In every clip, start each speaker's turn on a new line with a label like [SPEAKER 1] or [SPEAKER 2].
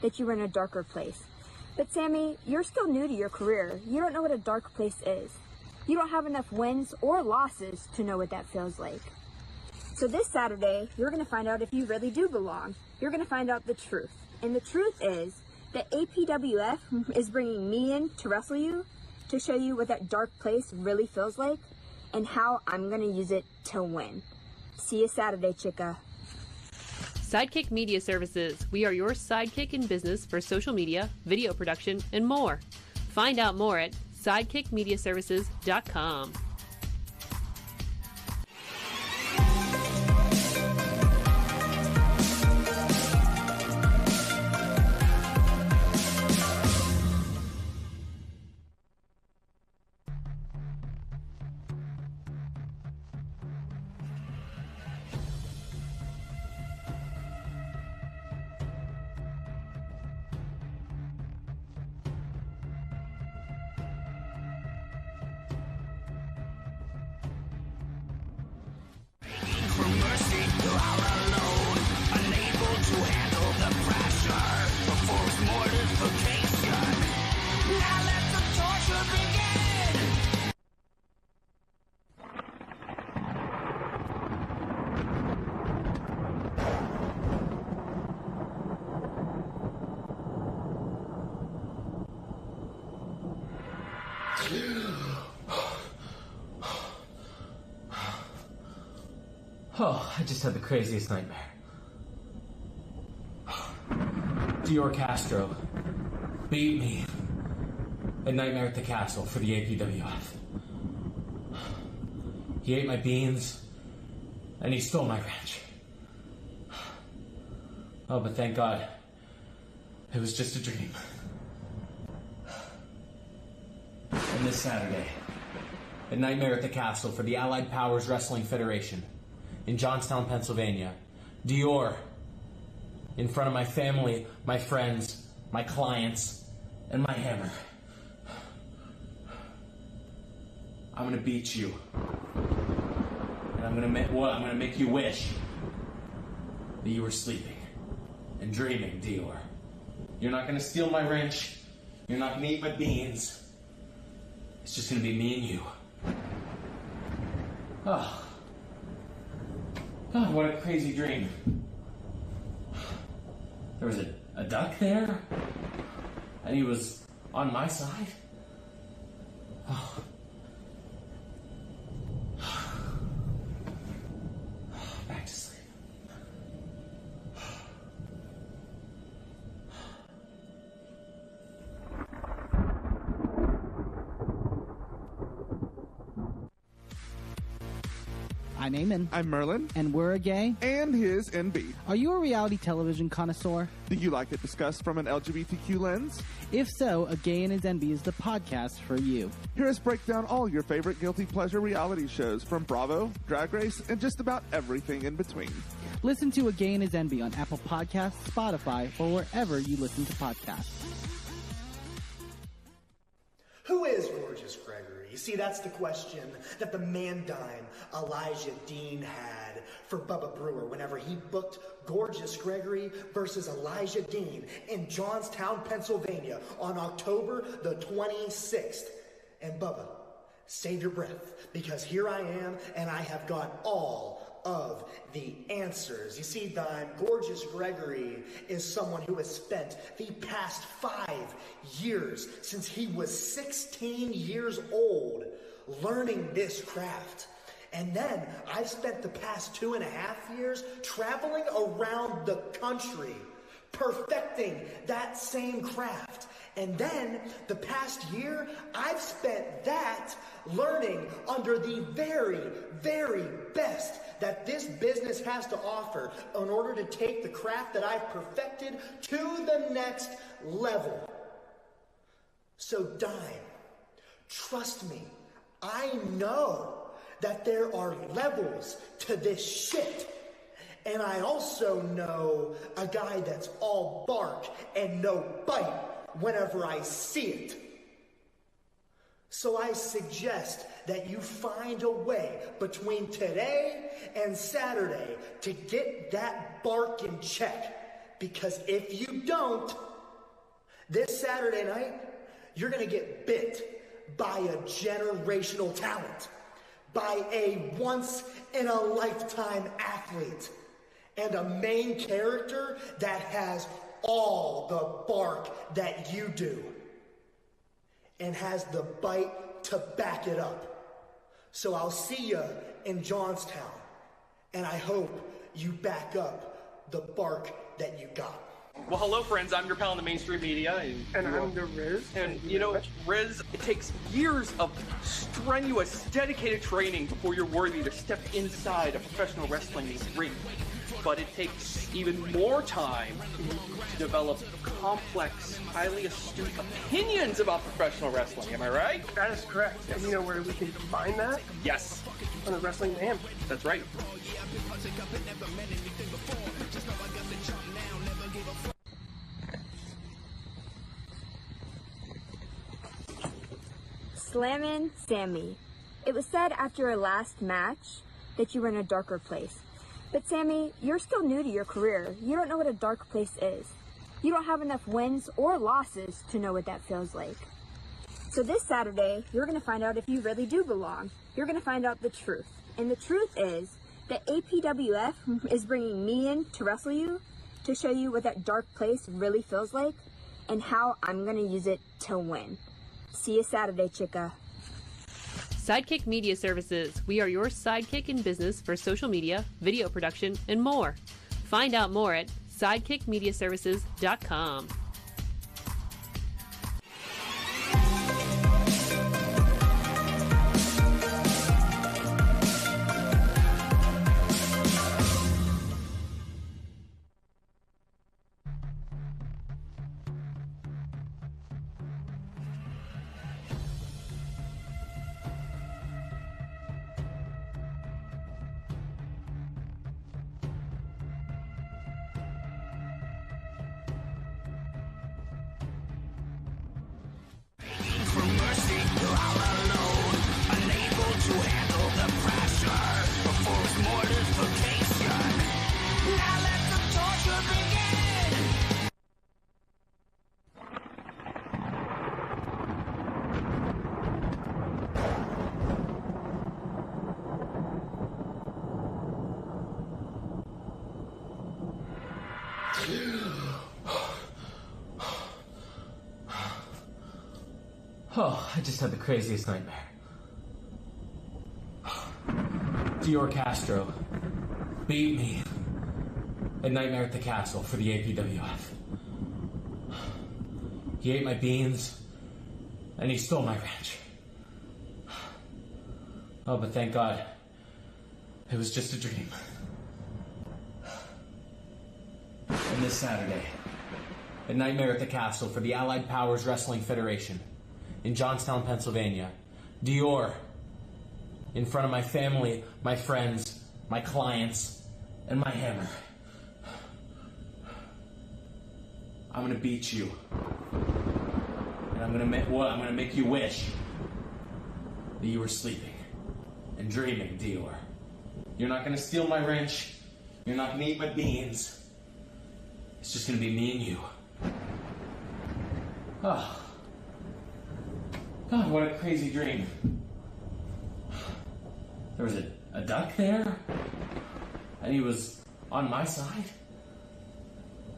[SPEAKER 1] that you were in a darker place. But Sammy, you're still new to your career. You don't know what a dark place is. You don't have enough wins or losses to know what that feels like. So this Saturday, you're going to find out if you really do belong. You're going to find out the truth. And the truth is that APWF is bringing me in to wrestle you, to show you what that dark place really feels like, and how I'm going to use it to win. See you Saturday, chica.
[SPEAKER 2] Sidekick Media Services. We are your sidekick in business for social media, video production, and more. Find out more at sidekickmediaservices.com.
[SPEAKER 3] Oh, I just had the craziest nightmare. Dior Castro beat me at Nightmare at the Castle for the APWF. He ate my beans, and he stole my ranch. Oh, but thank God, it was just a dream. And this Saturday, at Nightmare at the Castle for the Allied Powers Wrestling Federation, in Johnstown, Pennsylvania, Dior, in front of my family, my friends, my clients, and my hammer. I'm gonna beat you. And I'm gonna make you wish that you were sleeping and dreaming, Dior. You're not gonna steal my wrench. You're not gonna eat my beans. It's just gonna be me and you. Oh. Oh, what a crazy dream. There was a duck there, and he was on my side. Oh. Back to sleep.
[SPEAKER 4] I'm Eamon.
[SPEAKER 5] I'm Merlin.
[SPEAKER 4] And we're a gay.
[SPEAKER 5] And his NB.
[SPEAKER 4] Are you a reality television connoisseur?
[SPEAKER 5] Do you like it discussed from an LGBTQ lens?
[SPEAKER 4] If so, A Gay and His NB is the podcast for you.
[SPEAKER 5] Hear us break down all your favorite guilty pleasure reality shows from Bravo, Drag Race, and just about everything in between.
[SPEAKER 4] Listen to A Gay and His NB on Apple Podcasts, Spotify, or wherever you listen to podcasts.
[SPEAKER 6] Who is Gorgeous Gregory? You see, that's the question that the man-dime Elijah Dean had for Bubba Brewer whenever he booked Gorgeous Gregory versus Elijah Dean in Johnstown, Pennsylvania on October the 26th. And Bubba, save your breath, because here I am and I have got all of the answers. You see, Dime, Gorgeous Gregory is someone who has spent the past 5 years, since he was 16 years old, learning this craft. And then I've spent the past 2.5 years traveling around the country, perfecting that same craft. And then the past year, I've spent that learning under the very, very best that this business has to offer in order to take the craft that I've perfected to the next level. So Dime, trust me, I know that there are levels to this shit. And I also know a guy that's all bark and no bite whenever I see it. So I suggest that you find a way between today and Saturday to get that bark in check. Because if you don't, this Saturday night, you're going to get bit by a generational talent, by a once-in-a-lifetime athlete, and a main character that has all the bark that you do, and has the bite to back it up. So I'll see you in Johnstown, and I hope you back up the bark that you got.
[SPEAKER 7] Well, hello, friends. I'm your pal in the mainstream media.
[SPEAKER 8] And I'm the Riz.
[SPEAKER 7] And, you know, Riz, it takes years of strenuous, dedicated training before you're worthy to step inside a professional wrestling ring. But it takes even more time to develop complex, highly astute opinions about professional wrestling. Am I right?
[SPEAKER 8] That is correct. And you know where we can find that?
[SPEAKER 7] Yes.
[SPEAKER 8] On the Wrestling Man.
[SPEAKER 7] That's right.
[SPEAKER 1] Slammin, Sammy. It was said after your last match that you were in a darker place. But Sammy, you're still new to your career. You don't know what a dark place is. You don't have enough wins or losses to know what that feels like. So this Saturday, you're going to find out if you really do belong. You're going to find out the truth. And the truth is that APWF is bringing me in to wrestle you, to show you what that dark place really feels like, and how I'm going to use it to win. See you Saturday, chica.
[SPEAKER 2] Sidekick Media Services. We are your sidekick in business for social media, video production, and more. Find out more at sidekickmediaservices.com.
[SPEAKER 3] Oh, I just had the craziest nightmare. Dior Castro beat me at Nightmare at the Castle for the APWF. He ate my beans, and he stole my ranch. Oh, but thank God, it was just a dream. And this Saturday, at Nightmare at the Castle for the Allied Powers Wrestling Federation in Johnstown, Pennsylvania, Dior, in front of my family, my friends, my clients, and my hammer. I'm gonna beat you. And I'm gonna make you wish that you were sleeping and dreaming, Dior. You're not gonna steal my wrench. You're not gonna eat my beans. It's just gonna be me and you. Oh. God, what a crazy dream. There was a duck there, and he was on my side.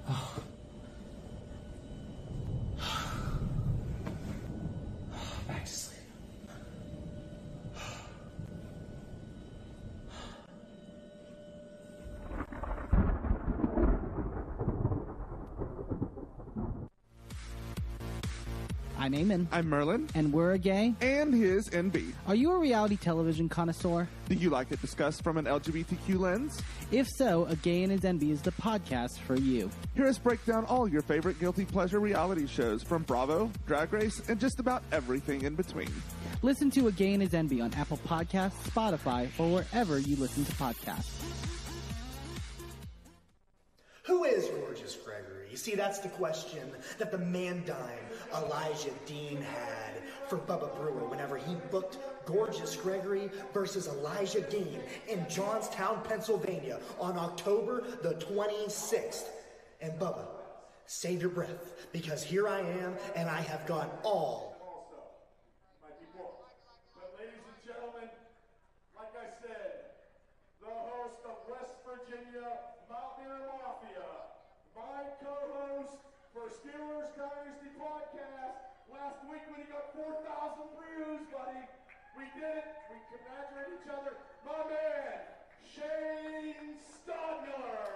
[SPEAKER 3] Oh. Back to sleep.
[SPEAKER 4] I'm Eamon.
[SPEAKER 5] I'm Merlin.
[SPEAKER 4] And we're a gay.
[SPEAKER 5] And his NB.
[SPEAKER 4] Are you a reality television connoisseur?
[SPEAKER 5] Do you like it discussed from an LGBTQ lens?
[SPEAKER 4] If so, A Gay and His NB is the podcast for you.
[SPEAKER 5] Hear us break down all your favorite guilty pleasure reality shows from Bravo, Drag Race, and just about everything in between.
[SPEAKER 4] Listen to A Gay and His NB on Apple Podcasts, Spotify, or wherever you listen to podcasts.
[SPEAKER 6] Who is Gorgeous Gregory? You see, that's the question that the man-dime Elijah Dean had for Bubba Brewer whenever he booked Gorgeous Gregory versus Elijah Dean in Johnstown, Pennsylvania on October the 26th. And Bubba, save your breath, because here I am, and I have got all.
[SPEAKER 9] My people. But ladies and gentlemen, like I said, the host of West Virginia Mountaineer Mafia, my co-host for Steelers Dynasty Podcast. Last week when he got 4,000 views, buddy, we did it. We congratulate each other. My man, Shane Stodmiller.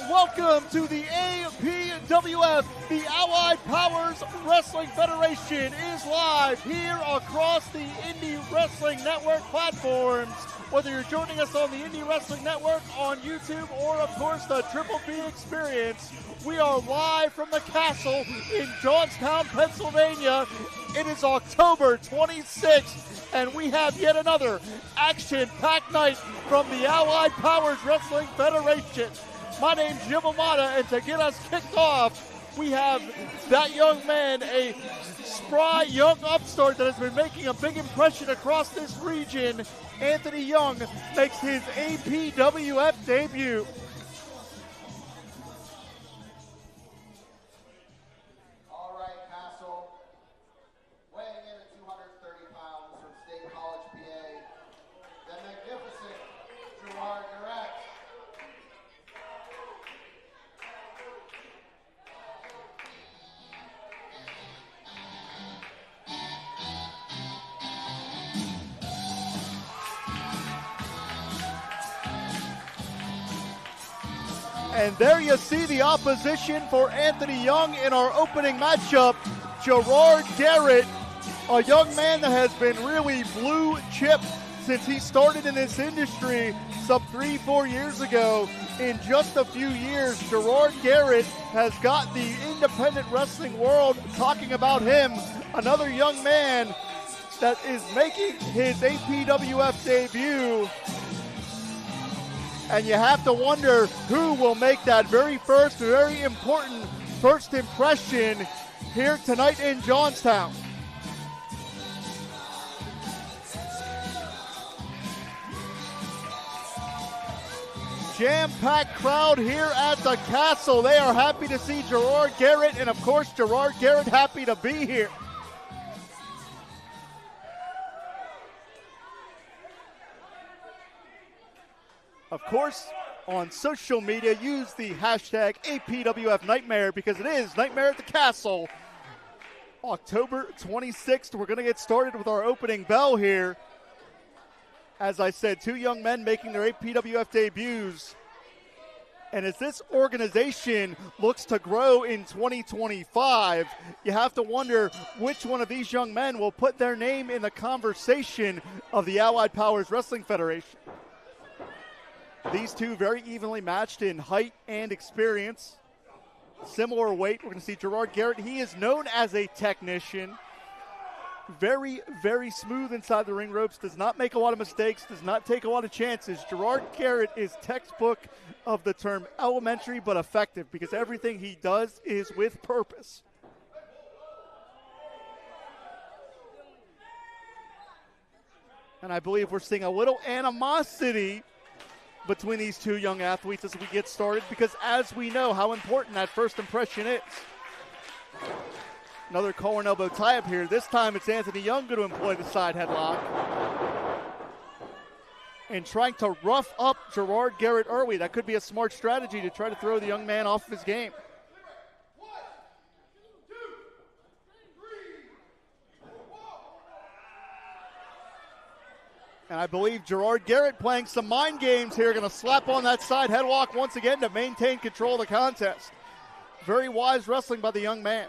[SPEAKER 10] Welcome to the APWF. The Allied Powers Wrestling Federation is live here across the Indie Wrestling Network platforms. Whether you're joining us on the Indie Wrestling Network, on YouTube, or of course the Triple B Experience, we are live from the Kastle in Johnstown, Pennsylvania. It is October 26th, and we have yet another action-packed night from the Allied Powers Wrestling Federation. My name's Jim Amata, and to get us kicked off, we have that young man, a spry young upstart that has been making a big impression across this region. Anthony Young makes his APWF debut.
[SPEAKER 11] All right, Kastle, weighing in at 230 pounds from State College, PA, the magnificent Gerard.
[SPEAKER 10] And there you see the opposition for Anthony Young in our opening matchup. Gerard Garrett, a young man that has been really blue chip since he started in this industry some 3-4 years ago. In just a few years, Gerard Garrett has got the independent wrestling world talking about him. Another young man that is making his APWF debut. And you have to wonder who will make that very important first impression here tonight in Johnstown. Jam-packed crowd here at the Kastle. They are happy to see Gerard Garrett, and of course Gerard Garrett happy to be here. Of course, on social media, use the hashtag APWF Nightmare because it is Nightmare at the Kastle. October 26th, we're going to get started with our opening bell here. As I said, two young men making their APWF debuts. And as this organization looks to grow in 2025, you have to wonder which one of these young men will put their name in the conversation of the Allied Powers Wrestling Federation. These two very evenly matched in height and experience. Similar weight. We're going to see Gerard Garrett. He is known as a technician. Very, very smooth inside the ring ropes, does not make a lot of mistakes, does not take a lot of chances. Gerard Garrett is textbook of the term elementary but effective because everything he does is with purpose. And I believe we're seeing a little animosity between these two young athletes as we get started because as we know how important that first impression is. Another collar and elbow tie-up here. This time it's Anthony Young going to employ the side headlock. And trying to rough up Gerard Garrett early. That could be a smart strategy to try to throw the young man off of his game. And I believe Gerard Garrett playing some mind games here, going to slap on that side headlock once again to maintain control of the contest. Very wise wrestling by the young man.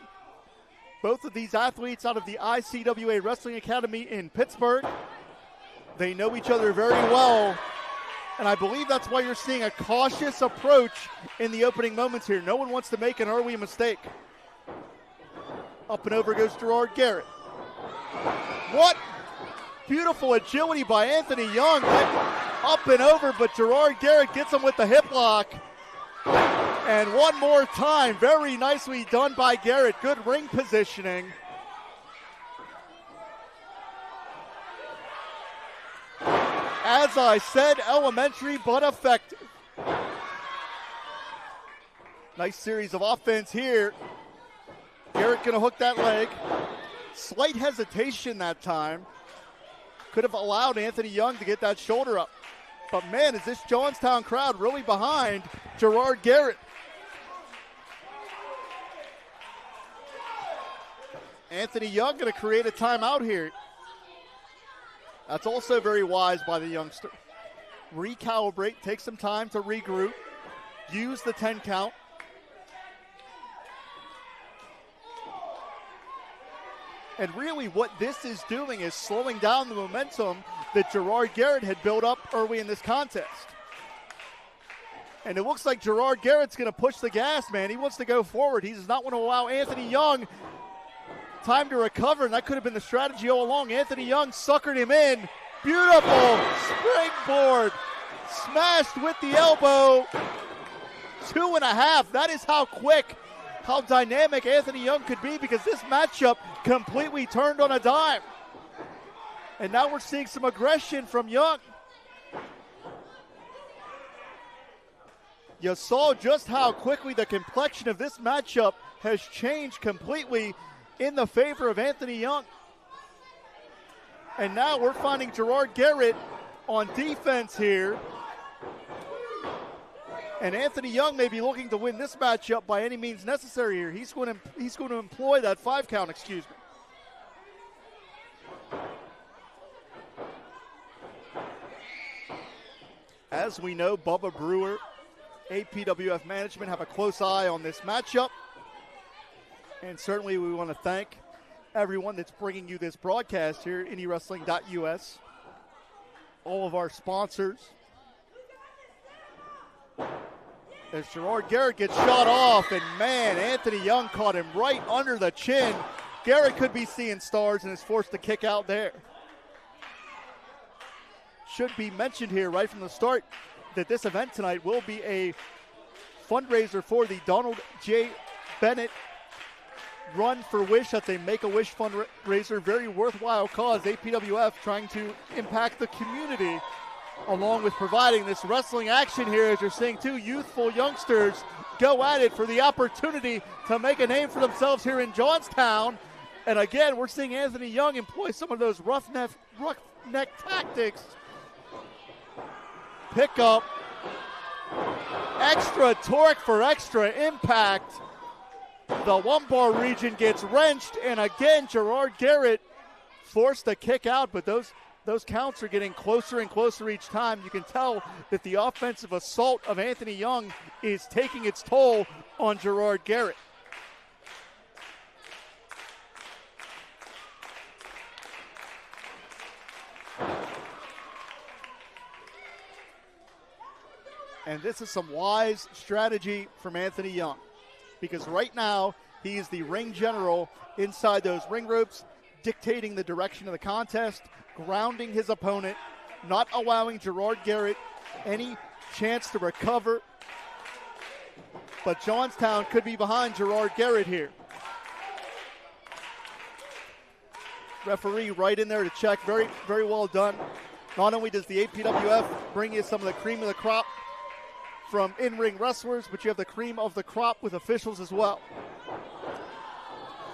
[SPEAKER 10] Both of these athletes out of the ICWA Wrestling Academy in Pittsburgh. They know each other very well, and I believe that's why you're seeing a cautious approach in the opening moments here. No one wants to make an early mistake. Up and over goes Gerard Garrett. What beautiful agility by Anthony Young. Up and over, but Gerard Garrett gets him with the hip lock. And one more time, very nicely done by Garrett. Good ring positioning. As I said, elementary but effective. Nice series of offense here. Garrett going to hook that leg. Slight hesitation that time. Could have allowed Anthony Young to get that shoulder up. But man, is this Johnstown crowd really behind Gerard Garrett. Anthony Young going to create a timeout here. That's also very wise by the youngster. Recalibrate, take some time to regroup, use the 10 count. And really what this is doing is slowing down the momentum that Gerard Garrett had built up early in this contest. And it looks like Gerard Garrett's going to push the gas, man. He wants to go forward. He does not want to allow Anthony Young time to recover, and that could have been the strategy all along. Anthony Young suckered him in. Beautiful springboard. Smashed with the elbow. 2.5. That is how quick, how dynamic Anthony Young could be because this matchup completely turned on a dime. And now we're seeing some aggression from Young. You saw just how quickly the complexion of this matchup has changed completely in the favor of Anthony Young. And now we're finding Gerard Garrett on defense here. And Anthony Young may be looking to win this matchup by any means necessary here. He's going to employ that 5 count, excuse me. As we know, Bubba Brewer, APWF management have a close eye on this matchup. And certainly we want to thank everyone that's bringing you this broadcast here, IndieWrestling.us. All of our sponsors. As Gerard Garrett gets shot off, and man, Anthony Young caught him right under the chin. Garrett could be seeing stars and is forced to kick out there. Should be mentioned here right from the start that this event tonight will be a fundraiser for the Donald J Bennett Run for Wish. That's a Make-A-Wish fundraiser. Very worthwhile cause. APWF trying to impact the community along with providing this wrestling action here as you're seeing two youthful youngsters go at it for the opportunity to make a name for themselves here in Johnstown. And again, we're seeing Anthony Young employ some of those roughneck tactics. Pick up. Extra torque for extra impact. The lumbar region gets wrenched, and again, Gerard Garrett forced to kick out, but those counts are getting closer and closer each time. You can tell that the offensive assault of Anthony Young is taking its toll on Gerard Garrett. And this is some wise strategy from Anthony Young, because right now he is the ring general inside those ring ropes, dictating the direction of the contest, grounding his opponent, not allowing Gerard Garrett any chance to recover. But Johnstown could be behind Gerard Garrett here. Referee right in there to check. Very, very well done. Not only does the APWF bring you some of the cream of the crop from in-ring wrestlers, but you have the cream of the crop with officials as well.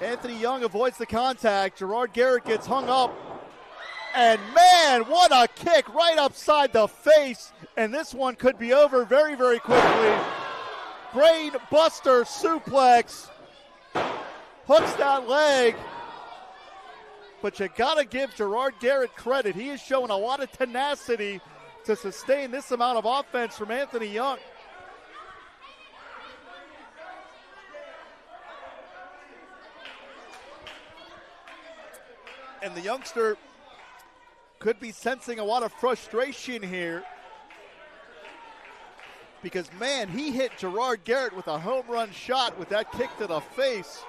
[SPEAKER 10] Anthony Young avoids the contact. Gerard Garrett gets hung up. And man, what a kick right upside the face. And this one could be over very, very quickly. Brain buster suplex. Hooks that leg. But you got to give Gerard Garrett credit. He is showing a lot of tenacity to sustain this amount of offense from Anthony Young. And the youngster could be sensing a lot of frustration here because, man, he hit Gerard Garrett with a home run shot with that kick to the face,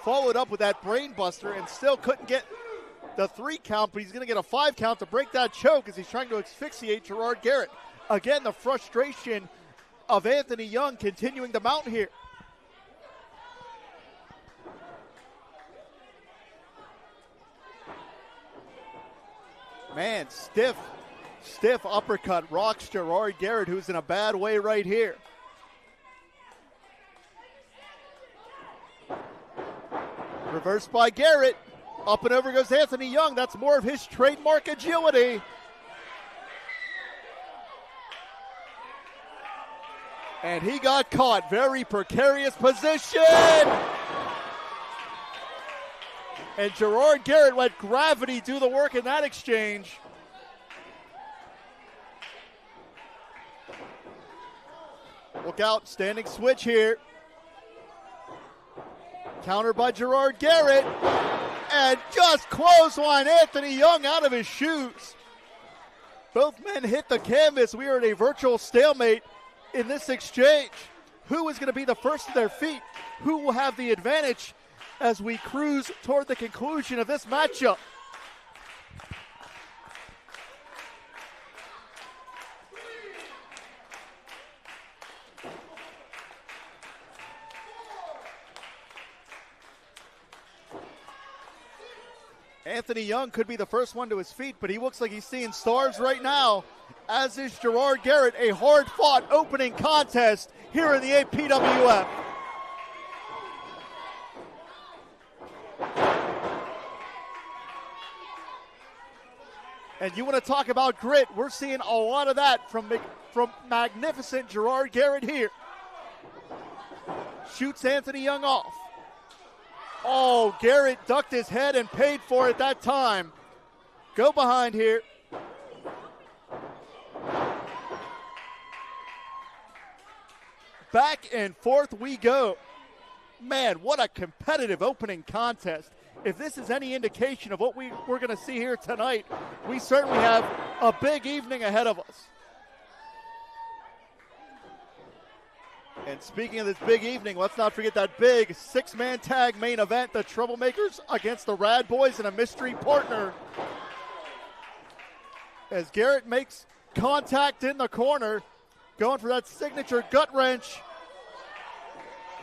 [SPEAKER 10] followed up with that brain buster, and still couldn't get the 3 count, but he's going to get a 5 count to break that choke as he's trying to asphyxiate Gerard Garrett. Again, the frustration of Anthony Young continuing to mount here. Man, stiff uppercut rocks Gerard Garrett, who's in a bad way right here. Reversed by Garrett. Up and over goes Anthony Young. That's more of his trademark agility. And he got caught. Very precarious position. And Gerard Garrett let gravity do the work in that exchange. Look out, standing switch here. Counter by Gerard Garrett. And just clothesline Anthony Young out of his shoes. Both men hit the canvas. We are in a virtual stalemate in this exchange. Who is going to be the first to their feet? Who will have the advantage as we cruise toward the conclusion of this matchup? Anthony Young could be the first one to his feet, but he looks like he's seeing stars right now, as is Gerard Garrett. A hard-fought opening contest here in the APWF. And you want to talk about grit, we're seeing a lot of that from magnificent Gerard Garrett here. Shoots Anthony Young off. Oh, Garrett ducked his head and paid for it that time. Go behind here. Back and forth we go. Man, what a competitive opening contest. If this is any indication of what we're going to see here tonight, we certainly have a big evening ahead of us. And speaking of this big evening, let's not forget that big 6-man tag main event, the Troublemakers against the Rad Boys and a mystery partner. As Garrett makes contact in the corner, going for that signature gut wrench.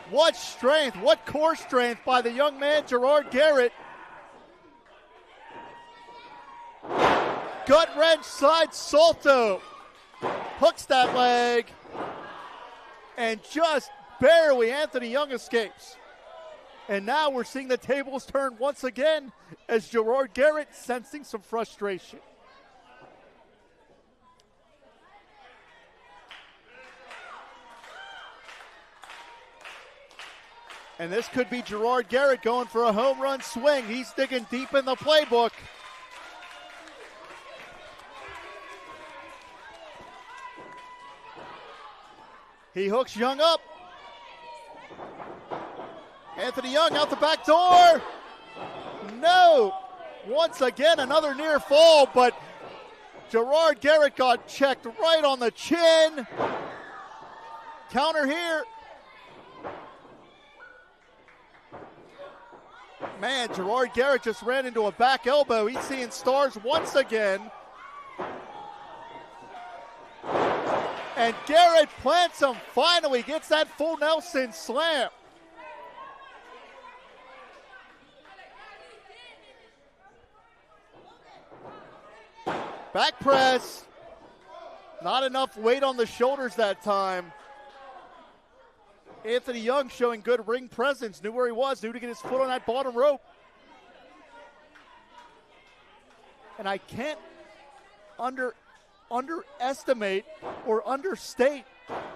[SPEAKER 10] What strength, what core strength by the young man, Gerard Garrett. Gut wrench, side salto. Hooks that leg. And just barely Anthony Young escapes. And now we're seeing the tables turn once again as Gerard Garrett sensing some frustration. And this could be Gerard Garrett going for a home run swing. He's digging deep in the playbook. He hooks Young up. Anthony Young out the back door. No. Once again, another near fall, but Gerard Garrett got checked right on the chin. Counter here. Man, Gerard Garrett just ran into a back elbow. He's seeing stars once again. And Garrett plants him, finally gets that full Nelson slam. Back press. Not enough weight on the shoulders that time. Anthony Young showing good ring presence. Knew where he was. Knew to get his foot on that bottom rope. And I can't underestimate or understate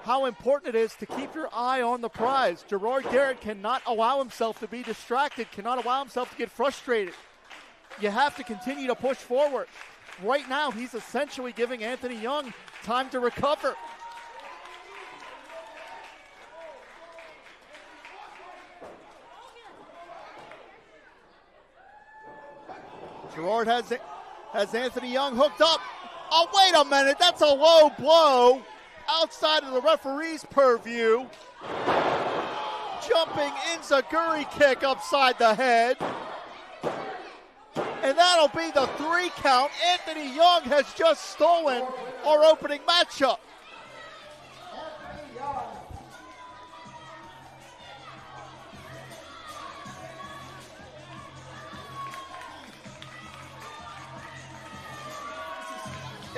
[SPEAKER 10] how important it is to keep your eye on the prize. Gerard Garrett cannot allow himself to be distracted, cannot allow himself to get frustrated. You have to continue to push forward. Right now, he's essentially giving Anthony Young time to recover. Gerard has Anthony Young hooked up. Oh, wait a minute. That's a low blow outside of the referee's purview. Jumping enziguri kick upside the head. And that'll be the 3 count. Anthony Young has just stolen our opening matchup.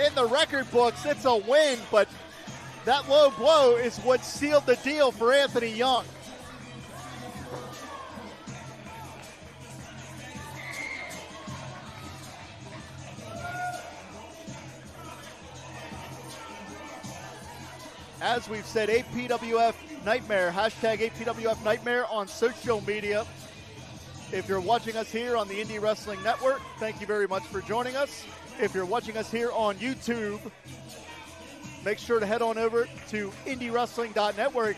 [SPEAKER 10] In the record books, it's a win, but that low blow is what sealed the deal for Anthony Young. As we've said, APWF Nightmare, hashtag APWF Nightmare on social media. If you're watching us here on the Indie Wrestling Network, thank you very much for joining us. If you're watching us here on YouTube, make sure to head on over to indiewrestling.network,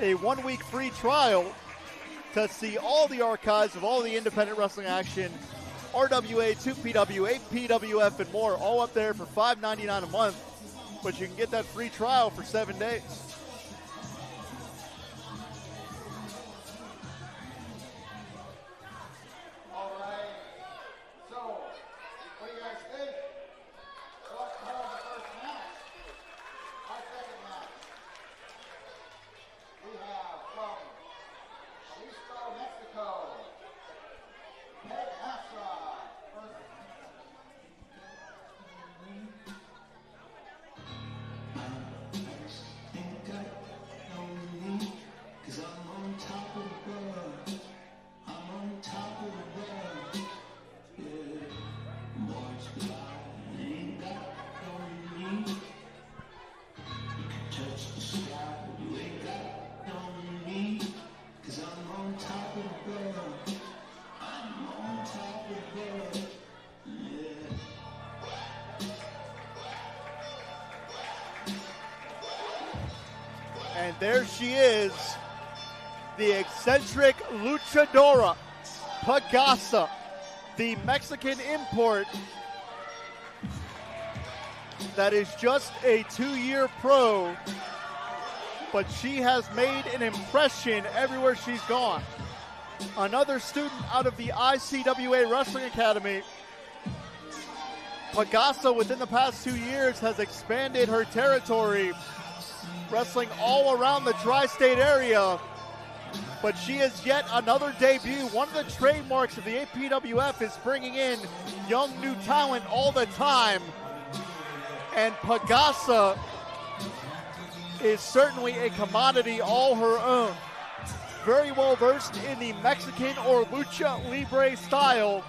[SPEAKER 10] a 1-week free trial to see all the archives of all the independent wrestling action, RWA, 2PW, APWF, and more, all up there for $5.99 a month. But you can get that free trial for 7 days.
[SPEAKER 11] All right. So, what do you guys think? Let's call the first match. Our second match. We have from Jalisco, Mexico, Pagasa versus
[SPEAKER 10] And there she is, the eccentric luchadora, Pagasa, the Mexican import that is just a 2-year pro, but she has made an impression everywhere she's gone. Another student out of the ICWA Wrestling Academy. Pagasa, within the past 2 years, has expanded her territory, wrestling all around the tri-state area, but she is yet another debut. One of the trademarks of the APWF is bringing in young new talent all the time, and Pagasa is certainly a commodity all her own. Very well versed in the Mexican or lucha libre style.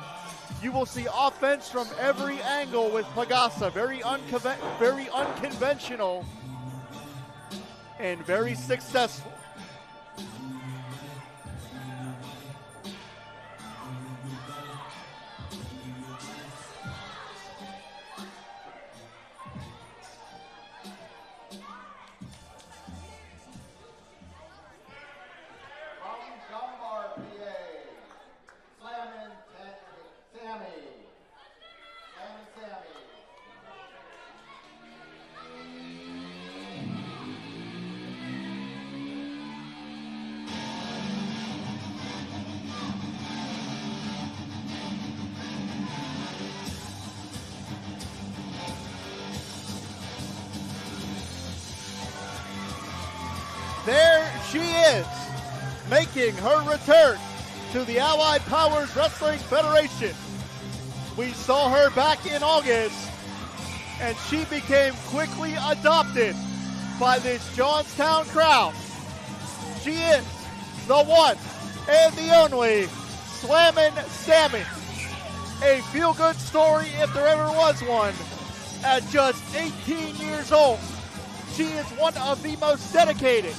[SPEAKER 10] You will see offense from every angle with Pagasa. Very unconventional and very successful. there she is, making her return to the Allied Powers Wrestling Federation. We saw her back in August, and she became quickly adopted by this Johnstown crowd. She is the one and the only Slammin' Sammy. A feel-good story if there ever was one. At just 18 years old, she is one of the most dedicated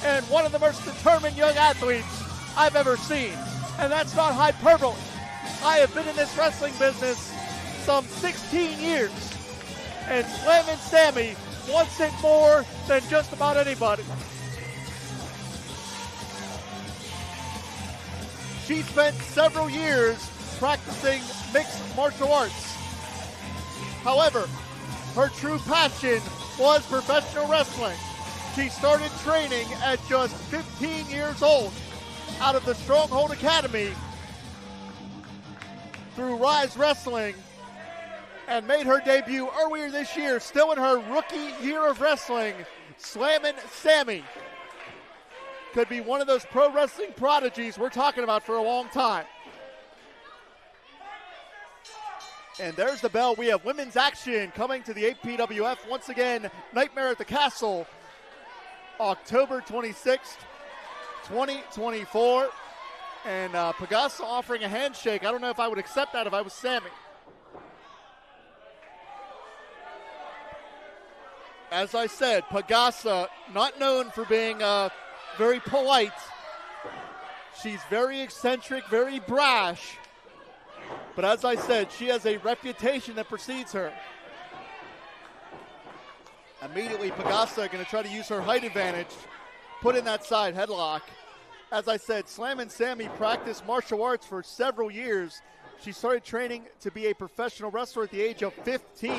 [SPEAKER 10] and one of the most determined young athletes I've ever seen. And that's not hyperbole. I have been in this wrestling business some 16 years, and Slammin' Sammy wants it more than just about anybody. She spent several years practicing mixed martial arts. However, her true passion was professional wrestling. She started training at just 15 years old out of the Stronghold Academy through Rise Wrestling, and made her debut earlier this year, still in her rookie year of wrestling. Slammin' Sammy could be one of those pro wrestling prodigies we're talking about for a long time. And there's the bell. We have women's action coming to the APWF. Once again, Nightmare at the Kastle, October 26th, 2024. And Pagasa offering a handshake. I don't know if I would accept that if I was Sammy. As I said, Pagasa, not known for being very polite. She's very eccentric, very brash. But as I said, she has a reputation that precedes her. Immediately, Pagasa going to try to use her height advantage, put in that side headlock. As I said, Slammin' Sammy practiced martial arts for several years. She started training to be a professional wrestler at the age of 15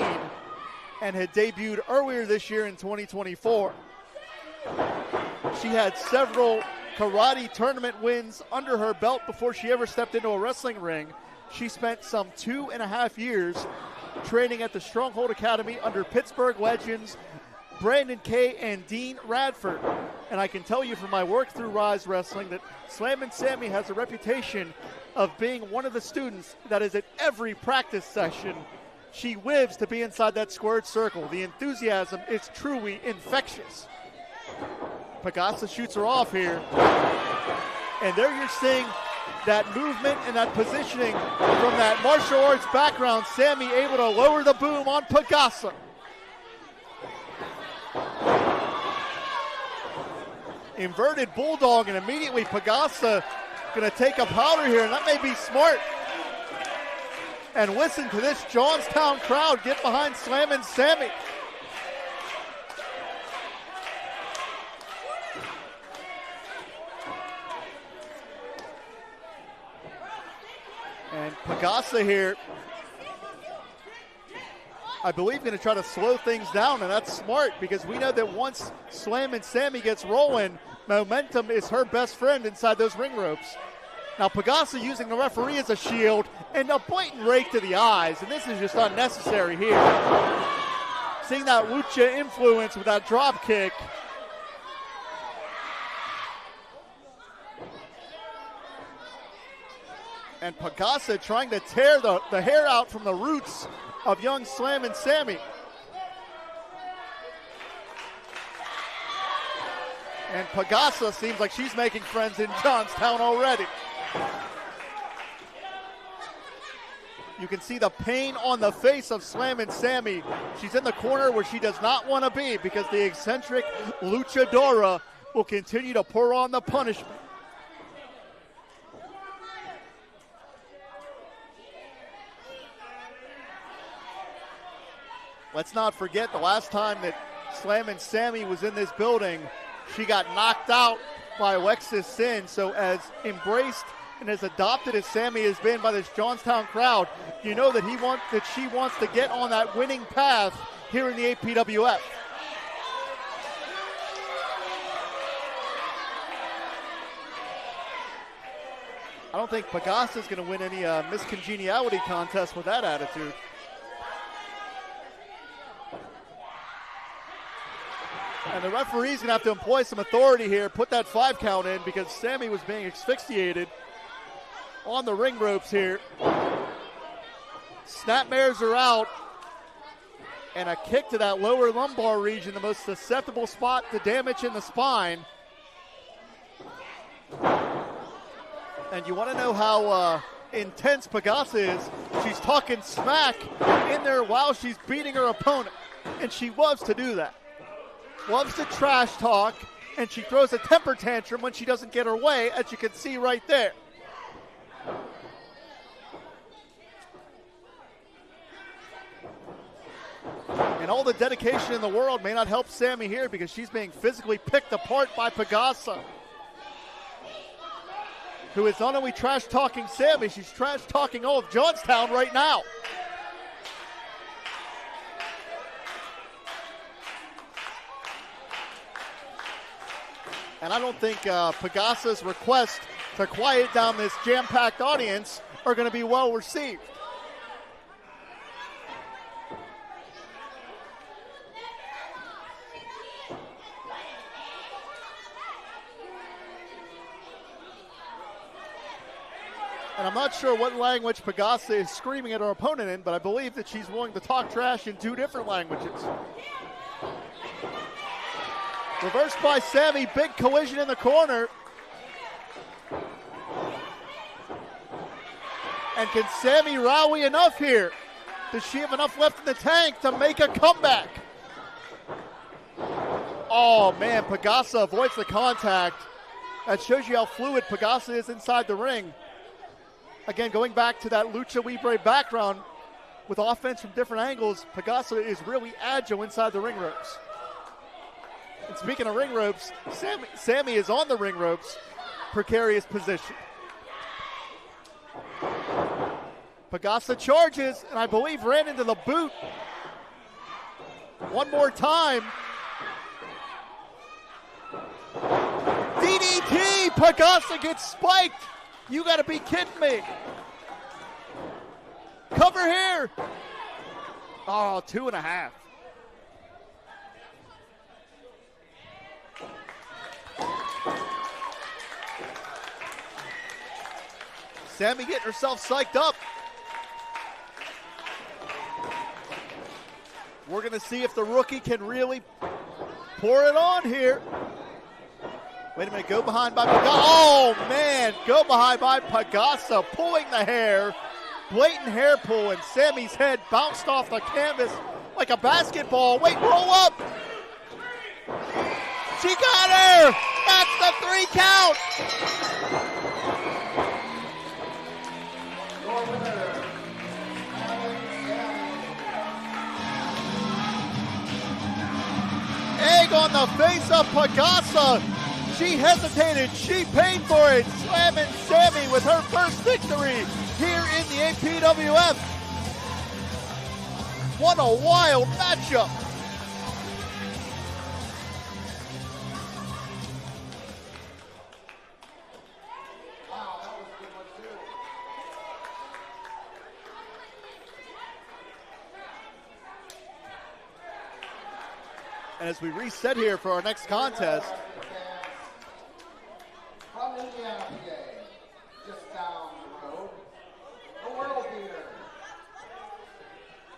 [SPEAKER 10] and had debuted earlier this year in 2024. She had several karate tournament wins under her belt before she ever stepped into a wrestling ring. She spent some 2.5 years training at the Stronghold Academy under Pittsburgh legends Brandon Kay and Dean Radford. And I can tell you from my work through Rise Wrestling that Slammin' Sammy has a reputation of being one of the students that is at every practice session. She lives to be inside that squared circle. The enthusiasm is truly infectious. Pagasa shoots her off here. And there you're seeing that movement and that positioning from that martial arts background. Sammy able to lower the boom on Pagasa. Inverted bulldog, and immediately Pagasa going to take a powder here, and that may be smart. And listen to this Johnstown crowd get behind Slammin' Sammy. And Pagasa here, I believe, going to try to slow things down, and that's smart because we know that once Slammin' Sammy gets rolling, momentum is her best friend inside those ring ropes. Now Pagasa using the referee as a shield and a blatant rake to the eyes, and this is just unnecessary here. Seeing that lucha influence with that drop kick. And Pagasa trying to tear the hair out from the roots of young Slammin' Sammy. And Pagasa seems like she's making friends in Johnstown already. You can see the pain on the face of Slammin' Sammy. She's in the corner where she does not want to be because the eccentric luchadora will continue to pour on the punishment. Let's not forget the last time that Slammin' Sammy was in this building, she got knocked out by Alexis Sin. So as embraced and as adopted as Sammy has been by this Johnstown crowd, you know that she wants to get on that winning path here in the APWF. I don't think Pagasa is going to win any Miss Congeniality contest with that attitude. And the referee's going to have to employ some authority here, put that 5 count in because Sammy was being asphyxiated on the ring ropes here. Snapmares are out. And a kick to that lower lumbar region, the most susceptible spot to damage in the spine. And you want to know how intense Pagasa is. She's talking smack in there while she's beating her opponent. And she loves to do that. Loves to trash talk. And she throws a temper tantrum when she doesn't get her way, as you can see right there. And all the dedication in the world may not help Sammy here because she's being physically picked apart by Pagasa, who is not only trash-talking Sammy, she's trash-talking all of Johnstown right now. And I don't think Pagasa's request to quiet down this jam-packed audience are going to be well received. And I'm not sure what language Pagasa is screaming at her opponent in, but I believe that she's willing to talk trash in 2 different languages. Reversed by Sammy, big collision in the corner. And can Sammy rally enough here? Does she have enough left in the tank to make a comeback? Oh man, Pagasa avoids the contact. That shows you how fluid Pagasa is inside the ring. Again, going back to that Lucha Libre background with offense from different angles, Pagasa is really agile inside the ring ropes. And speaking of ring ropes, Sammy is on the ring ropes, precarious position. Pagasa charges, and I believe ran into the boot. One more time. DDT! Pagasa gets spiked! You gotta be kidding me. Cover here. Oh, 2.5. Sammy getting herself psyched up. We're gonna see if the rookie can really pour it on here. Wait a minute, go behind by Pagasa. Oh, man, go behind by Pagasa, pulling the hair. Blatant hair pull, and Sammy's head bounced off the canvas like a basketball. Wait, roll up. She got her. That's the 3 count. Egg on the face of Pagasa. She hesitated, she paid for it, slamming Sammy with her first victory here in the APWF. What a wild matchup.
[SPEAKER 11] Wow, that was a good one too.
[SPEAKER 10] And as we reset here for our next contest,
[SPEAKER 11] From Indiana, PA, just down the road, the world beater,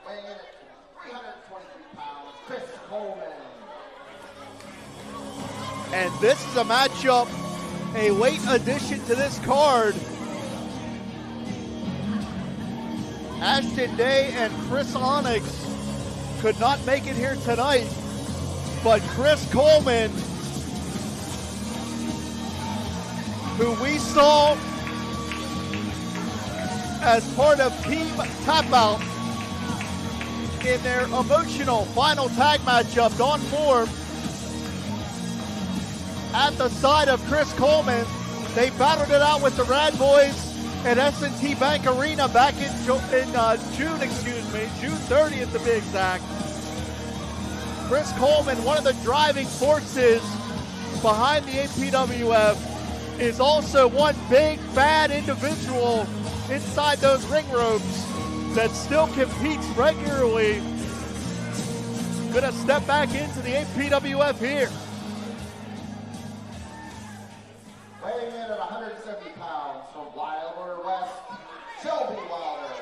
[SPEAKER 11] weighing in at 323 pounds, Chris Coleman.
[SPEAKER 10] and this is a matchup, a late addition to this card. Ashton Day and Chris Onyx could not make it here tonight, but Chris Coleman, who we saw as part of Team Tap Out in their emotional final tag matchup on form at the side of Chris Coleman. They battled it out with the Rad Boys at S&T Bank Arena back in June 30th to be exact. Chris Coleman, one of the driving forces behind the APWF, is also one big, bad individual inside those ring ropes that still competes regularly going to step back into the APWF here.
[SPEAKER 11] Weighing in at 170 pounds from Wilder West, Shelby Wilder.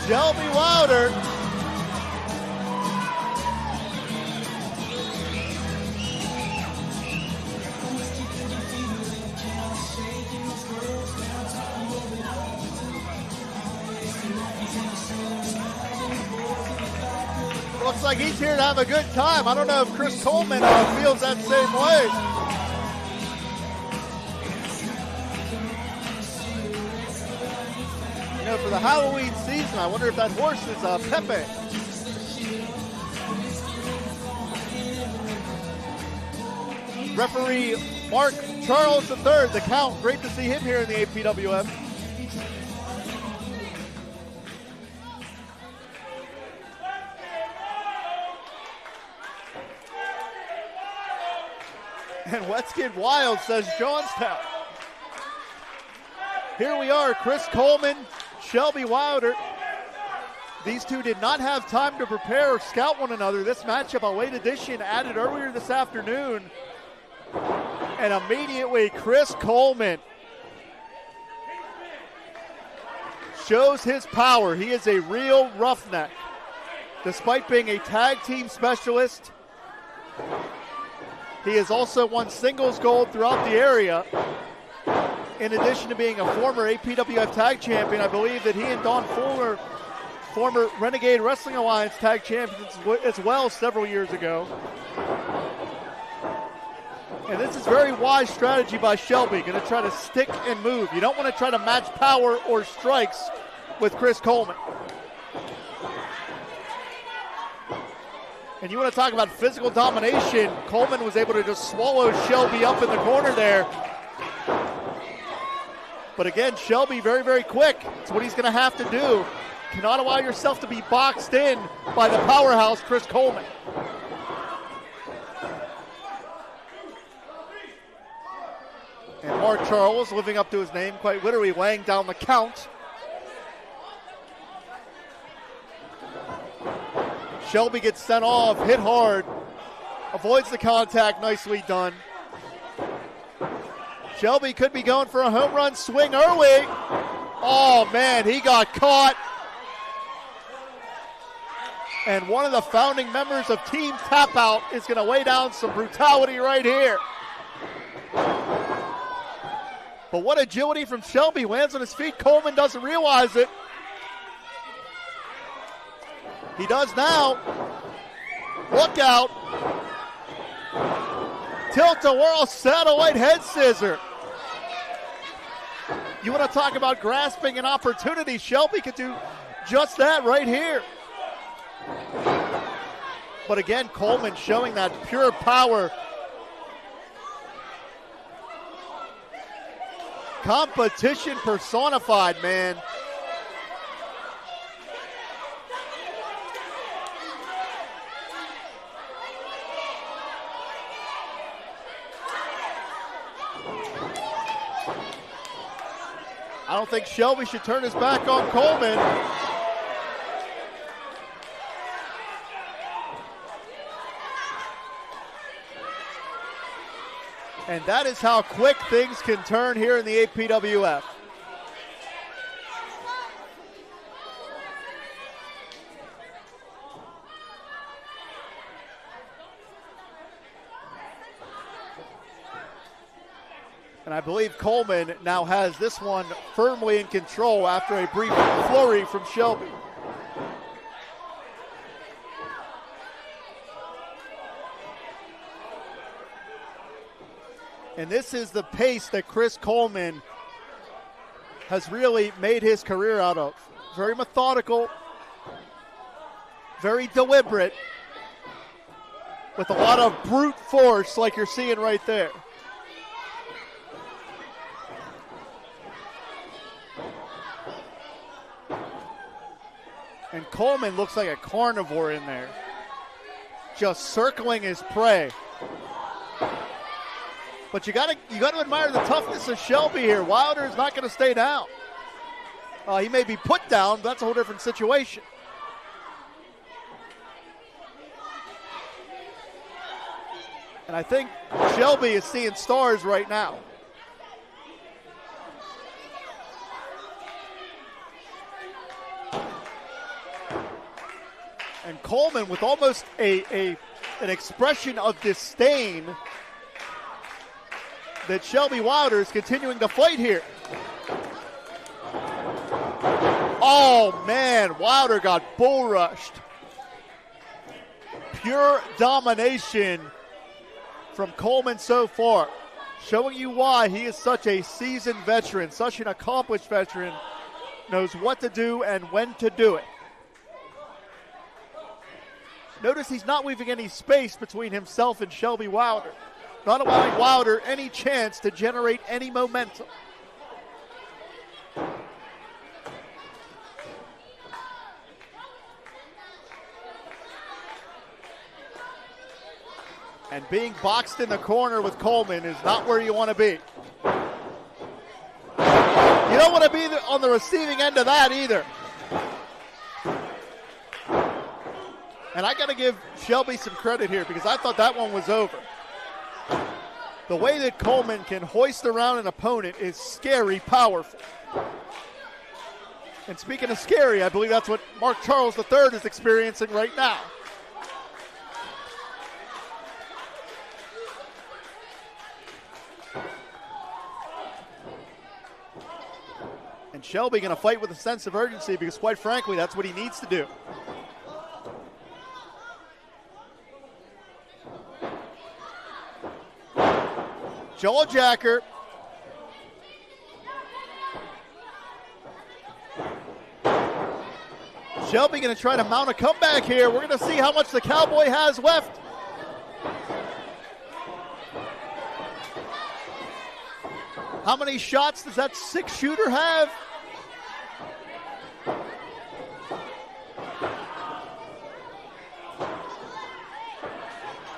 [SPEAKER 10] Shelby Wilder. Looks like he's here to have a good time. I don't know if Chris Coleman feels that same way. You know, for the Halloween season, I wonder if that horse is Pepe. Referee Mark Charles III, the Count. Great to see him here in the APWF. And Let's Get Wild, says Johnstown. Here we are, Chris Coleman, Shelby Wilder. These two did not have time to prepare or scout one another. This matchup, a late edition, added earlier this afternoon. And immediately, Chris Coleman shows his power. He is a real roughneck. Despite being a tag team specialist, he has also won singles gold throughout the area. In addition to being a former APWF tag champion, I believe that he and Don Fuller, former Renegade Wrestling Alliance tag champions as well several years ago. And this is very wise strategy by Shelby, going to try to stick and move. You don't want to try to match power or strikes with Chris Coleman. And you want to talk about physical domination, Coleman was able to just swallow Shelby up in the corner there. But again, Shelby very, very quick. It's what he's going to have to do. Cannot allow yourself to be boxed in by the powerhouse, Chris Coleman. And Mark Charles, living up to his name, quite literally laying down the count. Shelby gets sent off, hit hard, avoids the contact, nicely done. Shelby could be going for a home run swing early. Oh man, he got caught. And one of the founding members of Team Tap Out is going to lay down some brutality right here. But what agility from Shelby, lands on his feet. Coleman doesn't realize it. He does now. Look out. Tilt-a-whirl satellite head scissor. You want to talk about grasping an opportunity? Shelby could do just that right here. But again, Coleman showing that pure power. Competition personified, man. I don't think Shelby should turn his back on Coleman. And that is how quick things can turn here in the APWF. And I believe Coleman now has this one firmly in control after a brief flurry from Shelby. And this is the pace that Chris Coleman has really made his career out of. Very methodical, very deliberate, with a lot of brute force like you're seeing right there. And Coleman looks like a carnivore in there. just circling his prey. But you gotta admire the toughness of Shelby here. Wilder is not going to stay down. He may be put down, but that's a whole different situation. And I think Shelby is seeing stars right now. And Coleman with almost an expression of disdain that Shelby Wilder is continuing to fight here. Oh, man, Wilder got bull rushed. Pure domination from Coleman so far, showing you why he is such a seasoned veteran, such an accomplished veteran, knows what to do and when to do it. Notice he's not leaving any space between himself and Shelby Wilder, not allowing Wilder any chance to generate any momentum. And being boxed in the corner with Coleman is not where you want to be. You don't want to be on the receiving end of that either. And I got to give Shelby some credit here because I thought that one was over. The way that Coleman can hoist around an opponent is scary powerful. And speaking of scary, I believe that's what Mark Charles III is experiencing right now. And Shelby going to fight with a sense of urgency because, quite frankly, that's what he needs to do. Jawjacker. Shelby going to try to mount a comeback here. We're going to see how much the Cowboy has left. How many shots does that six-shooter have?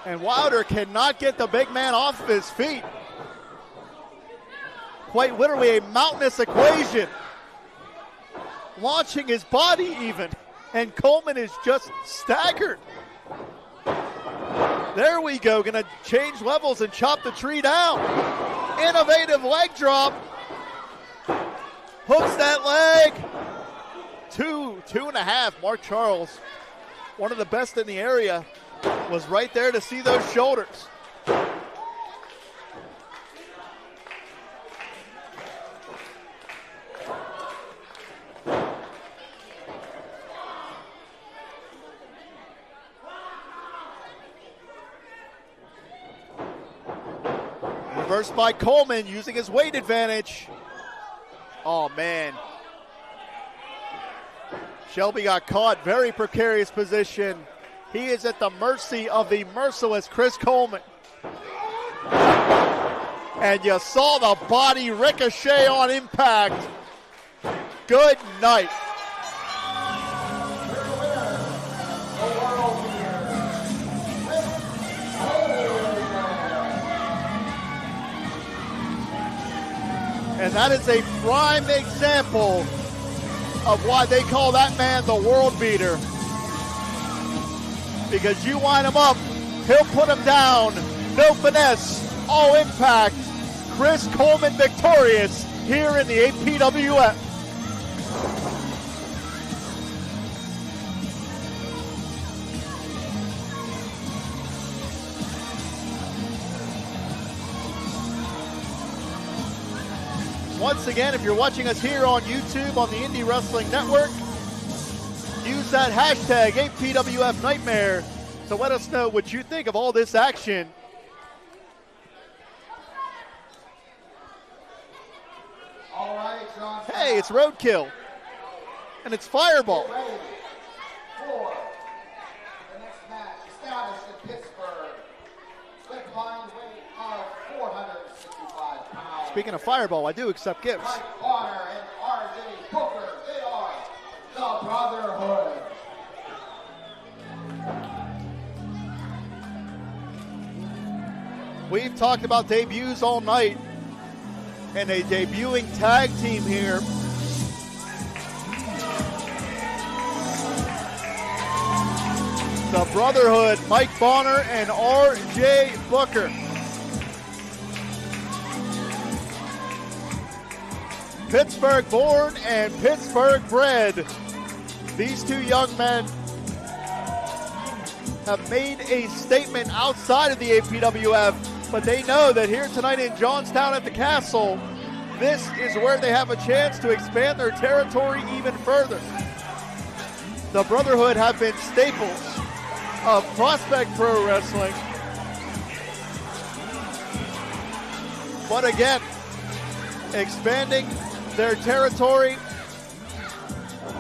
[SPEAKER 10] And Wilder cannot get the big man off of his feet. Quite literally a mountainous equation. Launching his body even. And Coleman is just staggered. There we go. Going to change levels and chop the tree down. Innovative leg drop. Hooks that leg. Two and a half. Mark Charles, one of the best in the area, was right there to see those shoulders. Reversed by Coleman using his weight advantage. Oh, man. Shelby got caught. Very precarious position. He is at the mercy of the merciless Chris Coleman. And you saw the body ricochet on impact. Good night. And that is a prime example of why they call that man the world beater. Because you wind him up, he'll put him down. No finesse, all impact. Chris Coleman victorious here in the APWF. Once again, if you're watching us here on YouTube on the Indie Wrestling Network, use that hashtag APWF Nightmare to let us know what you think of all this action.
[SPEAKER 11] All right, John.
[SPEAKER 10] Hey, it's Roadkill. And it's Fireball.
[SPEAKER 11] Get ready for the next match, established in Pittsburgh. Split line weight of 465 pounds.
[SPEAKER 10] Speaking of Fireball, I do accept gifts.
[SPEAKER 11] Mike Bonner and RJ Booker, they are the Brotherhood.
[SPEAKER 10] We've talked about debuts all night, and a debuting tag team here. The Brotherhood, Mike Bonner and R.J. Booker. Pittsburgh born and Pittsburgh bred. These two young men have made a statement outside of the APWF, but they know that here tonight in Johnstown at the Kastle, this is where they have a chance to expand their territory even further. The Brotherhood have been staples of Prospect Pro Wrestling, but again, expanding their territory,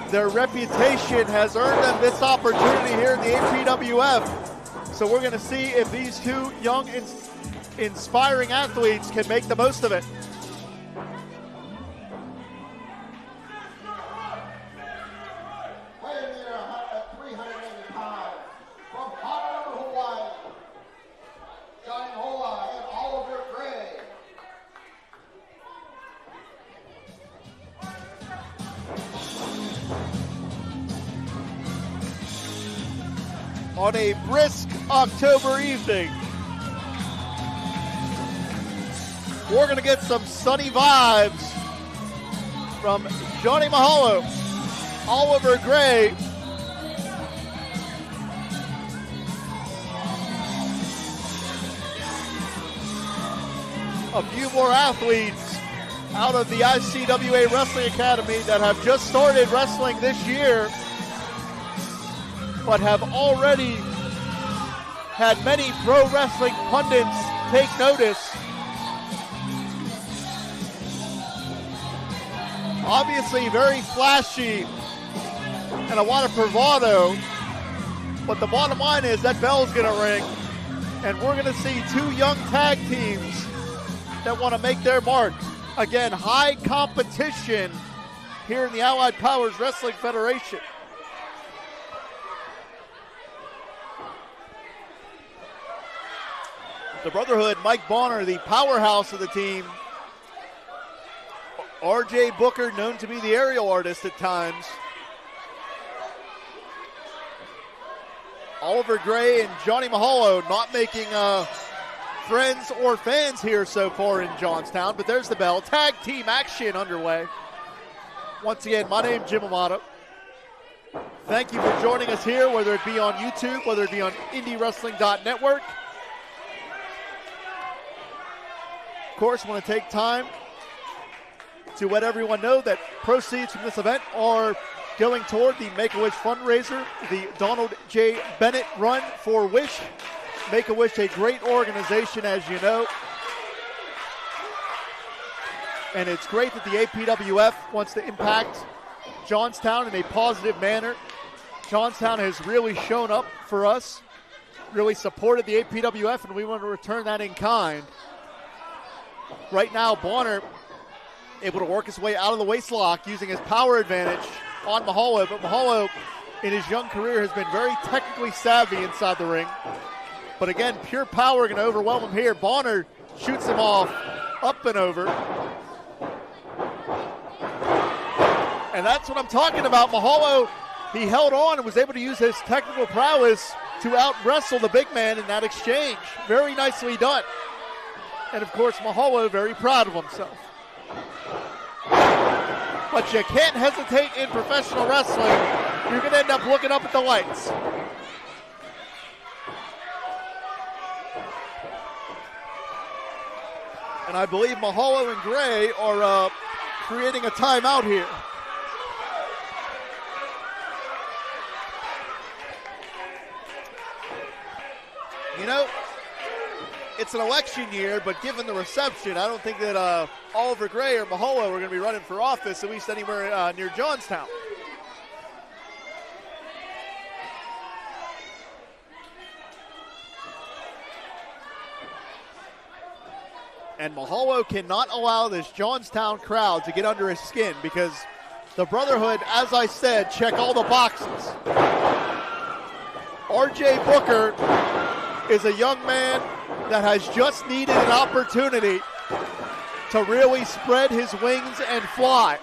[SPEAKER 10] their reputation has earned them this opportunity here in the APWF. So we're going to see if these two young, inspiring athletes can make the most of it.
[SPEAKER 11] Weighing in at 380 pounds, from Honolulu, Hawaii, Johnny Hola and Oliver Gray.
[SPEAKER 10] On a brisk October evening, we're going to get some sunny vibes from Johnny Mahalo, Oliver Gray, a few more athletes out of the ICWA Wrestling Academy that have just started wrestling this year, but have already had many pro wrestling pundits take notice. Obviously very flashy and a lot of bravado, but the bottom line is that bell's gonna ring, and we're gonna see two young tag teams that want to make their mark. Again, high competition here in the Allied Powers Wrestling Federation. The Brotherhood, Mike Bonner, the powerhouse of the team. R.J. Booker, known to be the aerial artist at times. Oliver Gray and Johnny Mahalo not making friends or fans here so far in Johnstown, but there's the bell. Tag team action underway. Once again, my name's Jim Amato. Thank you for joining us here, whether it be on YouTube, whether it be on IndieWrestling.network. Of course, I want to take time to let everyone know that proceeds from this event are going toward the Make-A-Wish fundraiser, the Donald J Bennett Run for Wish. Make-A-Wish, a great organization, as you know. And it's great that the APWF wants to impact Johnstown in a positive manner. Johnstown has really shown up for us, really supported the APWF, and we want to return that in kind. Right now, Bonner able to work his way out of the waist lock using his power advantage on Mahalo, but Mahalo in his young career has been very technically savvy inside the ring. But again, pure power going to overwhelm him here. Bonner shoots him off, up and over. And that's what I'm talking about. Mahalo, he held on and was able to use his technical prowess to out-wrestle the big man in that exchange. Very nicely done. And of course, Mahalo very proud of himself. But you can't hesitate in professional wrestling. You're going to end up looking up at the lights. And I believe Mahalo and Gray are creating a timeout here. You know, it's an election year, but given the reception, I don't think that Oliver Gray or Mahalo are going to be running for office, at least anywhere near Johnstown. And Mahalo cannot allow this Johnstown crowd to get under his skin because the Brotherhood, as I said, check all the boxes. R.J. Booker is a young man that has just needed an opportunity to really spread his wings and fly.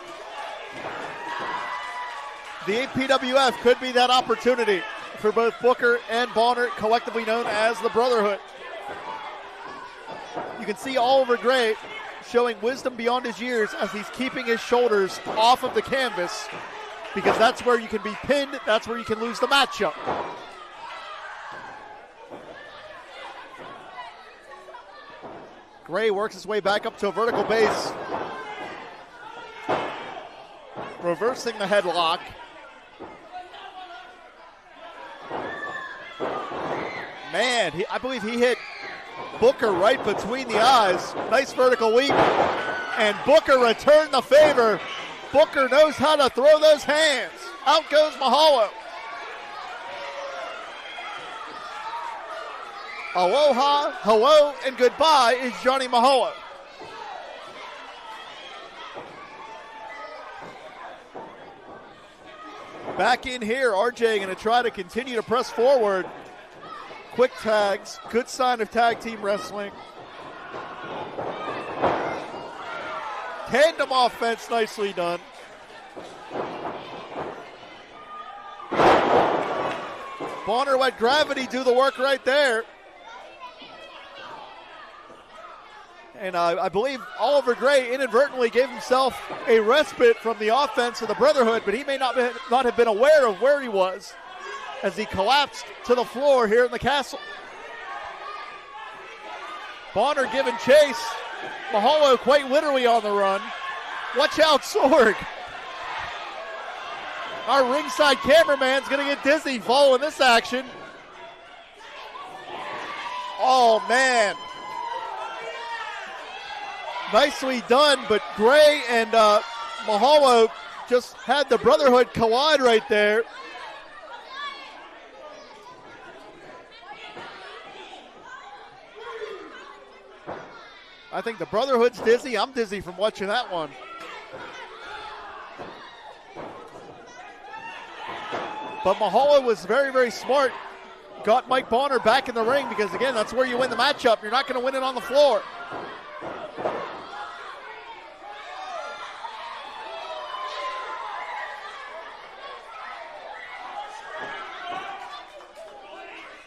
[SPEAKER 10] The APWF could be that opportunity for both Booker and Bonner, collectively known as the Brotherhood. You can see Oliver Gray showing wisdom beyond his years as he's keeping his shoulders off of the canvas, because that's where you can be pinned, that's where you can lose the matchup. Gray works his way back up to a vertical base, reversing the headlock. Man, I believe he hit Booker right between the eyes. Nice vertical leap, and Booker returned the favor. Booker knows how to throw those hands. Out goes Mahalo. Aloha, hello, and goodbye is Johnny Mahalo. Back in here, RJ going to try to continue to press forward. Quick tags, good sign of tag team wrestling. Tandem offense, nicely done. Bonner let gravity do the work right there. And I believe Oliver Gray inadvertently gave himself a respite from the offense of the Brotherhood, but he may not have been aware of where he was as he collapsed to the floor here in the Kastle. Bonner giving chase. Mahalo quite literally on the run. Watch out, Sorg. Our ringside cameraman's going to get dizzy following this action. Oh, man. Nicely done, but Gray and Mahalo just had the Brotherhood collide right there. I think the Brotherhood's dizzy. I'm dizzy from watching that one. But Mahalo was very, very smart. Got Mike Bonner back in the ring because, again, that's where you win the matchup. You're not going to win it on the floor.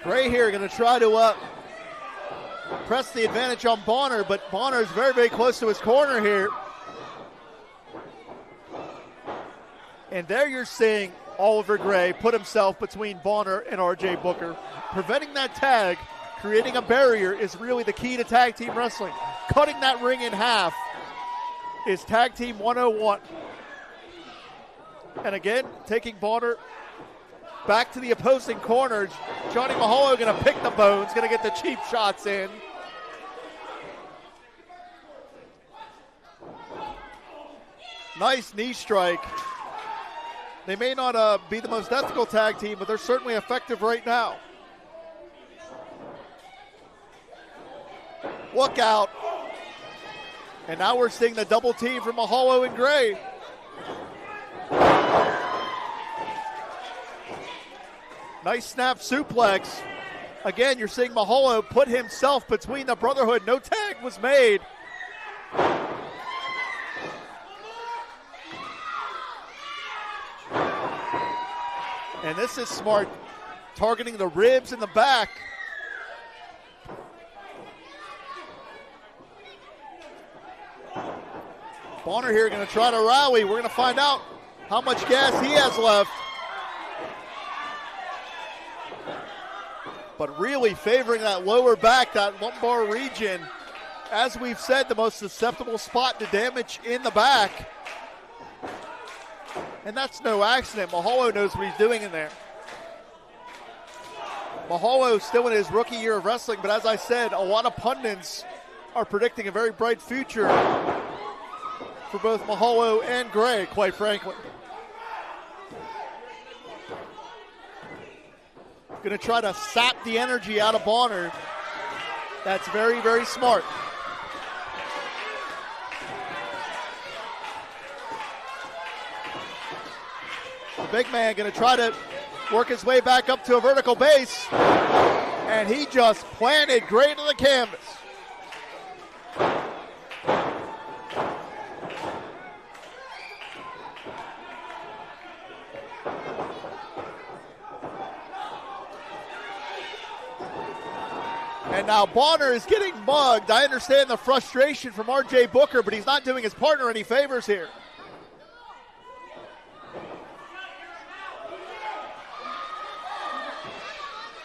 [SPEAKER 10] Gray here going to try to press the advantage on Bonner, but Bonner is very, very close to his corner here. And there you're seeing Oliver Gray put himself between Bonner and RJ Booker. Preventing that tag, creating a barrier is really the key to tag team wrestling. Cutting that ring in half is tag team 101. And again, taking Bonner back to the opposing corner. Johnny Mahalo going to pick the bones, going to get the cheap shots in. Nice knee strike. They may not be the most ethical tag team, but they're certainly effective right now. Look out. And now we're seeing the double team from Mahalo and Gray. Nice snap suplex. Again, you're seeing Mahalo put himself between the Brotherhood. No tag was made. And this is smart, targeting the ribs and the back. Bonner here going to try to rally. We're going to find out how much gas he has left. But really favoring that lower back, that lumbar region. As we've said, the most susceptible spot to damage in the back. And that's no accident. Mahalo knows what he's doing in there. Mahalo still in his rookie year of wrestling, but as I said, a lot of pundits are predicting a very bright future for both Mahalo and Gray, quite frankly. Going to try to sap the energy out of Bonner. That's very, very smart. The big man going to try to work his way back up to a vertical base. and he just planted Gray to the canvas. And now Bonner is getting mugged. I understand the frustration from RJ Booker, but he's not doing his partner any favors here.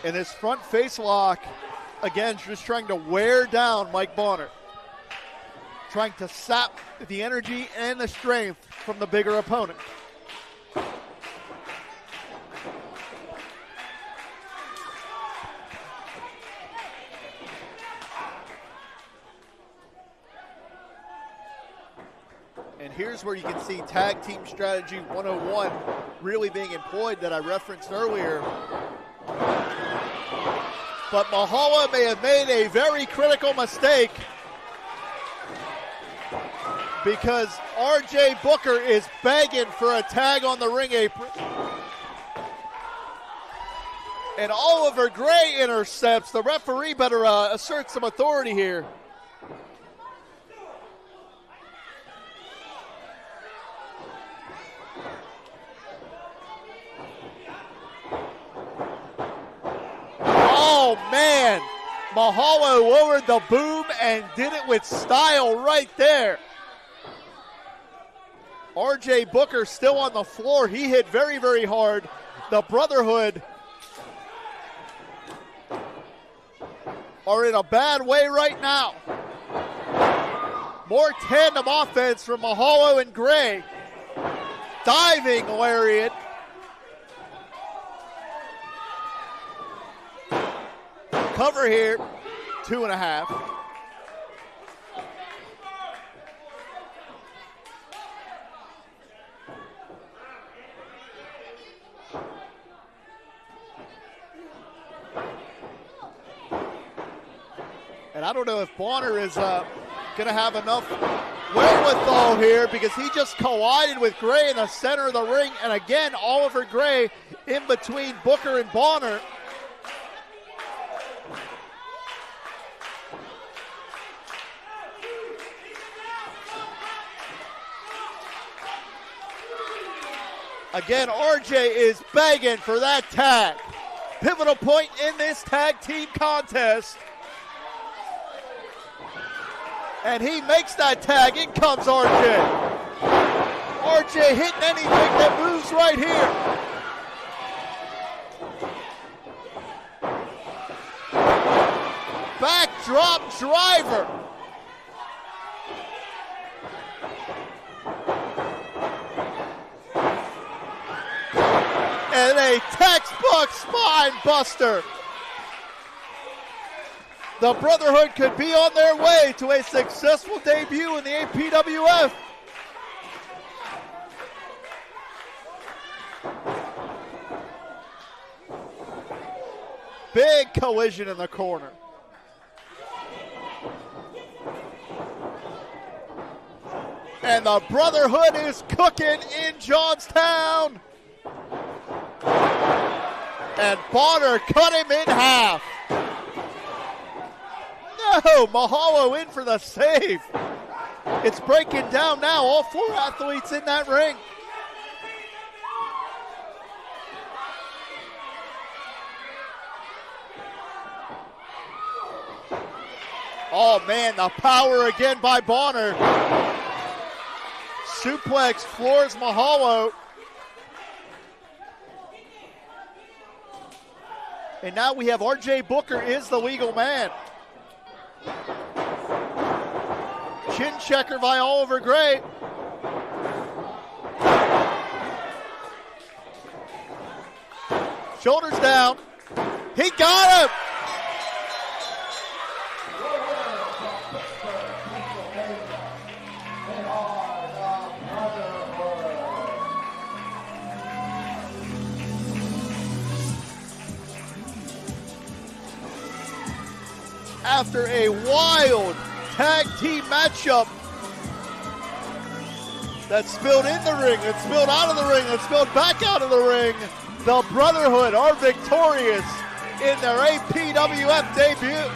[SPEAKER 10] And his front face lock, again, just trying to wear down Mike Bonner. Trying to sap the energy and the strength from the bigger opponent. And here's where you can see Tag Team Strategy 101 really being employed that I referenced earlier. But Mahalo may have made a very critical mistake because RJ Booker is begging for a tag on the ring apron. And Oliver Gray intercepts. The referee better assert some authority here. Oh, man. Mahalo lowered the boom and did it with style right there. RJ Booker still on the floor. He hit very, very hard. The Brotherhood are in a bad way right now. More tandem offense from Mahalo and Gray. Diving lariat. Cover here, 2.5. And I don't know if Bonner is going to have enough wherewithal here because he just collided with Gray in the center of the ring. And again, Oliver Gray in between Booker and Bonner. Again, RJ is begging for that tag. Pivotal point in this tag team contest. And he makes that tag. In comes RJ. RJ hitting anything that moves right here. Backdrop driver. And a textbook spine buster. The Brotherhood could be on their way to a successful debut in the APWF. Big collision in the corner. And the Brotherhood is cooking in Johnstown. And Bonner cut him in half. No, Mahalo in for the save. It's breaking down now. All 4 athletes in that ring. Oh, man, the power again by Bonner. Suplex floors Mahalo. And now we have RJ Booker is the legal man. Chin checker by Oliver Gray. Shoulders down. He got him. After a wild tag team matchup that spilled in the ring, that spilled out of the ring, that spilled back out of the ring, the Brotherhood are victorious in their APWF debut.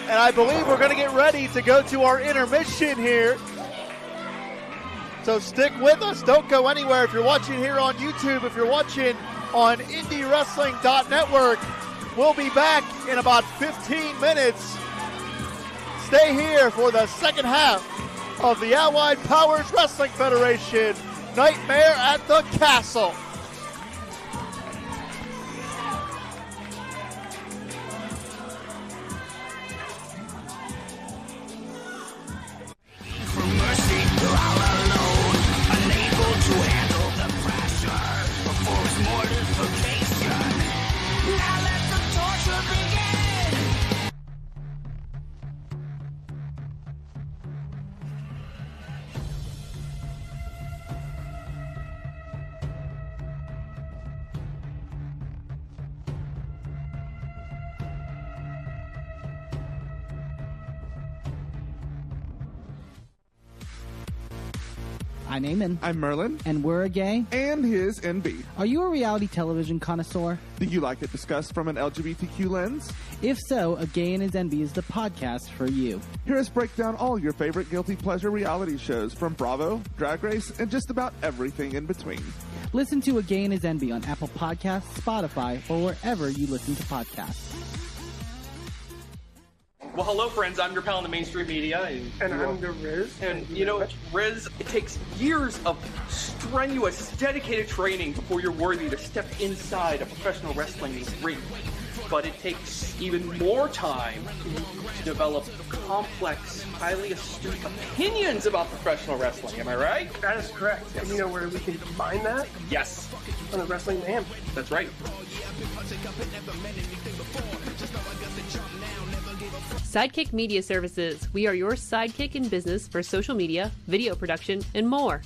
[SPEAKER 10] And I believe we're going to get ready to go to our intermission here. So stick with us. Don't go anywhere. If you're watching here on YouTube, if you're watching on IndieWrestling.network, we'll be back in about 15 minutes. Stay here for the second half of the Allied Powers Wrestling Federation Nightmare at the Kastle.
[SPEAKER 4] I'm Eamon.
[SPEAKER 5] I'm Merlin.
[SPEAKER 4] And we're a gay.
[SPEAKER 5] And his NB.
[SPEAKER 4] Are you a reality television connoisseur?
[SPEAKER 5] Do you like it discussed from an LGBTQ lens?
[SPEAKER 4] If so, A Gay and His NB is the podcast for you.
[SPEAKER 5] Hear us break down all your favorite guilty pleasure reality shows from Bravo, Drag Race, and just about everything in between.
[SPEAKER 4] Listen to A Gay and His NB on Apple Podcasts, Spotify, or wherever you listen to podcasts.
[SPEAKER 7] Well, hello, friends. I'm your pal in the mainstream media.
[SPEAKER 8] And I'm the Riz.
[SPEAKER 7] And, you know, Riz, it takes years of strenuous, dedicated training before you're worthy to step inside a professional wrestling ring. But it takes even more time to develop complex, highly astute opinions about professional wrestling. Am I right?
[SPEAKER 8] That is correct. And you know where we can combine that?
[SPEAKER 7] Yes.
[SPEAKER 8] On the Wrestling Mayhem.
[SPEAKER 7] That's right.
[SPEAKER 2] Sidekick Media Services. We are your sidekick in business for social media, video production, and more.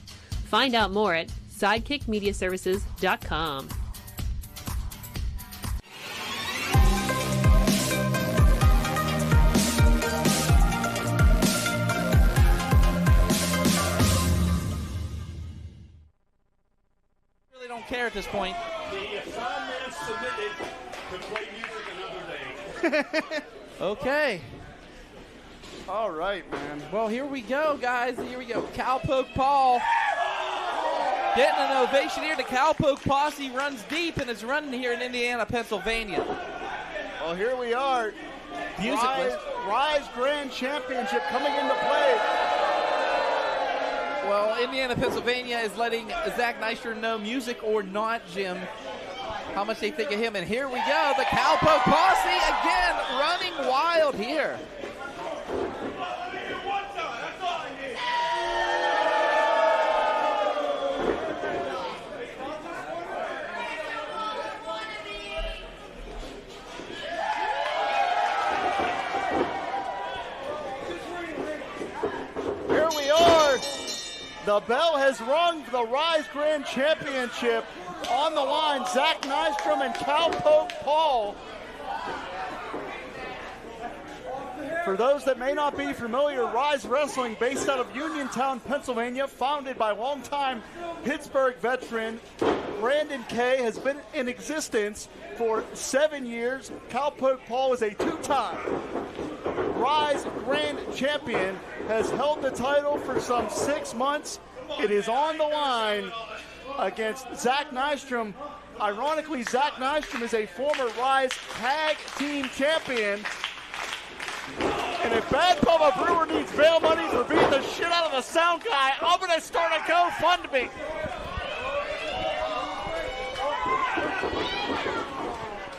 [SPEAKER 2] Find out more at sidekickmediaservices.com.
[SPEAKER 12] Really don't care at this point.
[SPEAKER 9] The assignment submitted to play music another day.
[SPEAKER 12] Okay.
[SPEAKER 10] All right, man.
[SPEAKER 12] Well, here we go, guys. Here we go. Cowpoke Paul getting an ovation here. The Cowpoke posse runs deep and is running here in Indiana, Pennsylvania.
[SPEAKER 10] Well, here we are. Rise Grand Championship coming into play.
[SPEAKER 12] Well, Indiana, Pennsylvania is letting Zack Nystrom know, music or not, Jim, how much they think of him. And here we go. The Cowpoke posse again running wild here.
[SPEAKER 10] Here we are. The bell has rung for the Rise Grand Championship. On the line, Zack Nystrom and Cowpoke Paul. For those that may not be familiar, Rise Wrestling, based out of Uniontown, Pennsylvania, founded by longtime Pittsburgh veteran Brandon Kay, has been in existence for 7 years. Cowpoke Paul is a two-time Rise Grand Champion, has held the title for some 6 months. It is on the line against Zack Nystrom. Ironically, Zack Nystrom is a former Rise Tag Team Champion. And if Bad Bubba Brewer needs bail money for beating the shit out of the sound guy, I'm going to start a GoFundMe.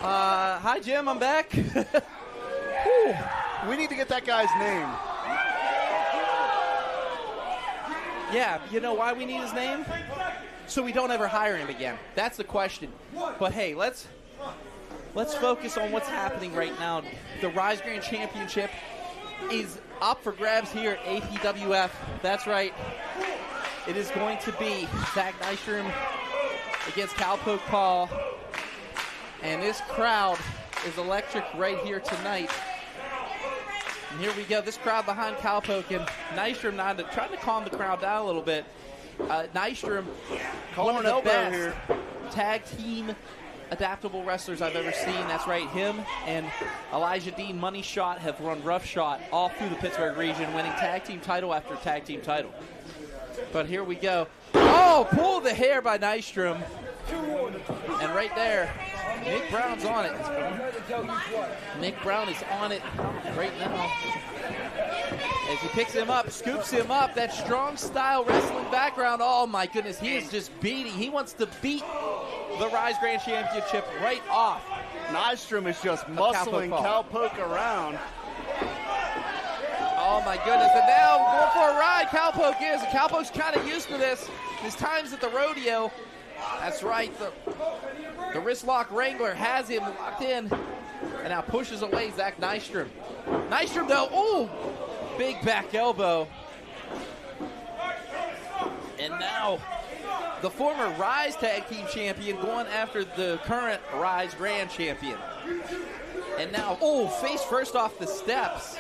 [SPEAKER 12] Hi, Jim. I'm back.
[SPEAKER 10] We need to get that guy's name.
[SPEAKER 12] Yeah, you know why we need his name? So we don't ever hire him again. That's the question. But hey, let's focus on what's happening right now. The Rise Grand Championship is up for grabs here at APWF. That's right. It is going to be Zack Nystrom against Cowpoke Paul. And this crowd is electric right here tonight. And here we go. This crowd behind Cowpoke and Nystrom trying to calm the crowd down a little bit. Nystrom, one of the best tag team adaptable wrestlers I've ever seen. That's right, him and Elijah Dean, Money Shot, have run roughshod all through the Pittsburgh region, winning tag team title after tag team title. But here we go. Oh, pull the hair by Nystrom. And right there, Nick Brown's on it. Nick Brown is on it right now. As he picks him up, scoops him up, that strong style wrestling background. Oh my goodness, he is just beating. He wants to beat the Rise Grand Championship right off.
[SPEAKER 10] Nystrom is just muscling Cowpoke around.
[SPEAKER 12] Oh my goodness, and now going for a ride, Cowpoke is. And Cowpoke's kind of used to this. His times at the rodeo. That's right, the wrist lock Wrangler has him locked in. And now pushes away Zack Nystrom. Nystrom though, ooh, big back elbow. And now the former Rise Tag Team Champion going after the current Rise Grand Champion. And now, oh, face first off the steps.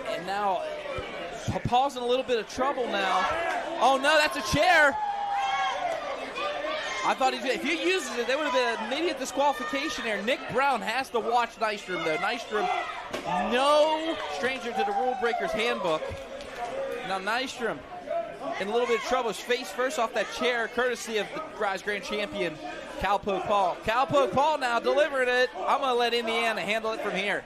[SPEAKER 12] And now, Paul's in a little bit of trouble now. Oh no, that's a chair. I thought if he uses it, there would have been maybe a disqualification there. Nick Brown has to watch Nystrom though. Nystrom, no stranger to the Rule Breakers handbook. Now Nystrom in a little bit of trouble. His face first off that chair, courtesy of the Rise Grand Champion, Cowpoke Paul. Cowpoke Paul now delivering it. I'm going to let Indiana handle it from here.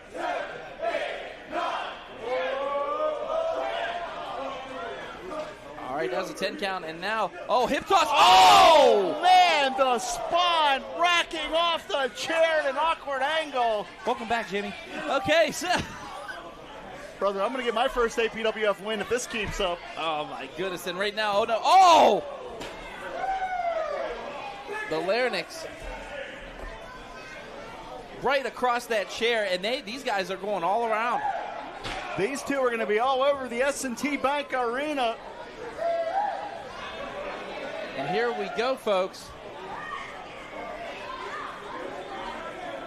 [SPEAKER 12] All right, does a 10 count, and now, oh, hip toss. Oh!
[SPEAKER 10] Man, the spawn racking off the chair at an awkward angle.
[SPEAKER 12] Welcome back, Jimmy. Okay, so.
[SPEAKER 10] Brother, I'm going to get my first APWF win if this keeps up.
[SPEAKER 12] Oh, my goodness. And right now, oh, no. Oh! The larynx. Right across that chair, and these guys are going all around.
[SPEAKER 10] These two are going to be all over the S&T Bank Arena.
[SPEAKER 12] And here we go, folks.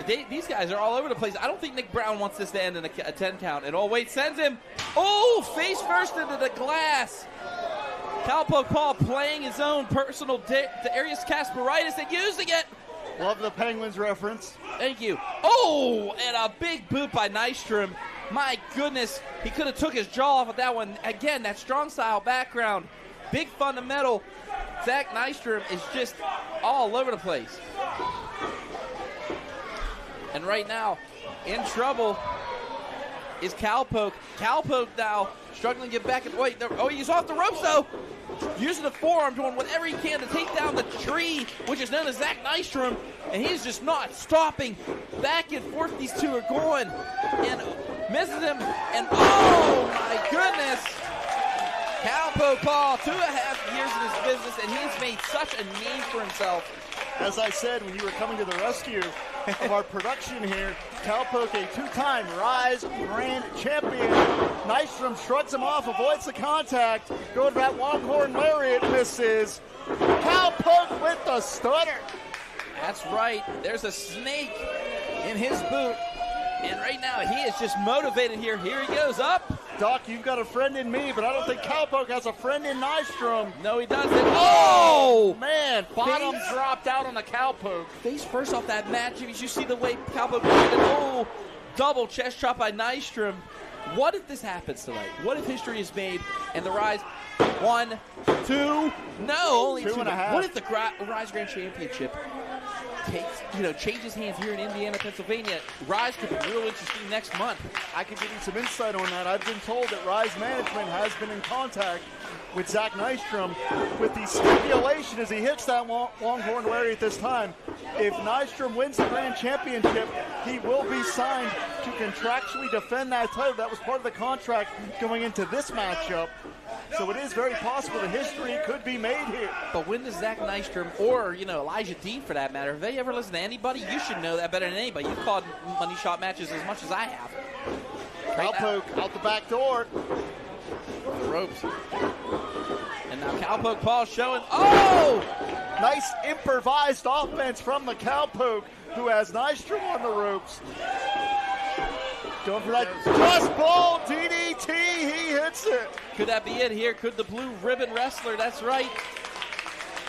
[SPEAKER 12] These guys are all over the place. I don't think Nick Brown wants this to end in a 10 count at all. Wait, sends him. Oh, face first into the glass. Cowpoke Paul playing his own personal Darius Kasparaitis and using it.
[SPEAKER 10] Love the Penguins reference.
[SPEAKER 12] Thank you. Oh, and a big boot by Nystrom. My goodness, he could have took his jaw off of that one. Again, that strong style background. Big fundamental. Zack Nystrom is just all over the place. And right now, in trouble is Cowpoke. Cowpoke now struggling to get back. Wait, oh, he's off the ropes though. Using the forearm, doing whatever he can to take down the tree, which is known as Zack Nystrom. And he's just not stopping. Back and forth these two are going. And misses him. And oh my goodness. Cowpoke Paul, 2.5 years in his business, and he's made such a name for himself.
[SPEAKER 10] As I said when you were coming to the rescue of our production here, Cowpoke, a two-time Rise Grand Champion. Nystrom shrugs him off, avoids the contact, going for that longhorn lariat, misses. Cowpoke with the stutter.
[SPEAKER 12] That's right. There's a snake in his boot. And right now, he is just motivated here. Here he goes up.
[SPEAKER 10] Doc, you've got a friend in me, but I don't think Cowpoke has a friend in Nystrom.
[SPEAKER 12] No, he doesn't. Oh!
[SPEAKER 10] Man, bottom dropped out on the Cowpoke.
[SPEAKER 12] Face first off that match. Did you see the way Cowpoke did it? Oh, double chest chop by Nystrom. What if this happens tonight? What if history is made and the Rise 1, 2, no, only 2.5. What if the Rise Grand Championship changes hands here in Indiana, Pennsylvania? Rise could be real interesting next month.
[SPEAKER 10] I can give you some insight on that. I've been told that Rise management has been in contact with Zack Nystrom with the stipulation as he hits that longhorn lariat this time. If Nystrom wins the Grand Championship, he will be signed to contractually defend that title. That was part of the contract going into this matchup. So it is very possible that history could be made here.
[SPEAKER 12] But when does Zack Nystrom, or Elijah Dean for that matter, have they ever listened to anybody? You should know that better than anybody. You've called money shot matches as much as I have.
[SPEAKER 10] Cowpoke out the back door.
[SPEAKER 12] The ropes. And now Cowpoke Paul showing. Oh!
[SPEAKER 10] Nice improvised offense from the Cowpoke, who has Nystrom on the ropes. Going for that just ball DDT. He hits it.
[SPEAKER 12] Could that be it here? Could the blue ribbon wrestler, that's right,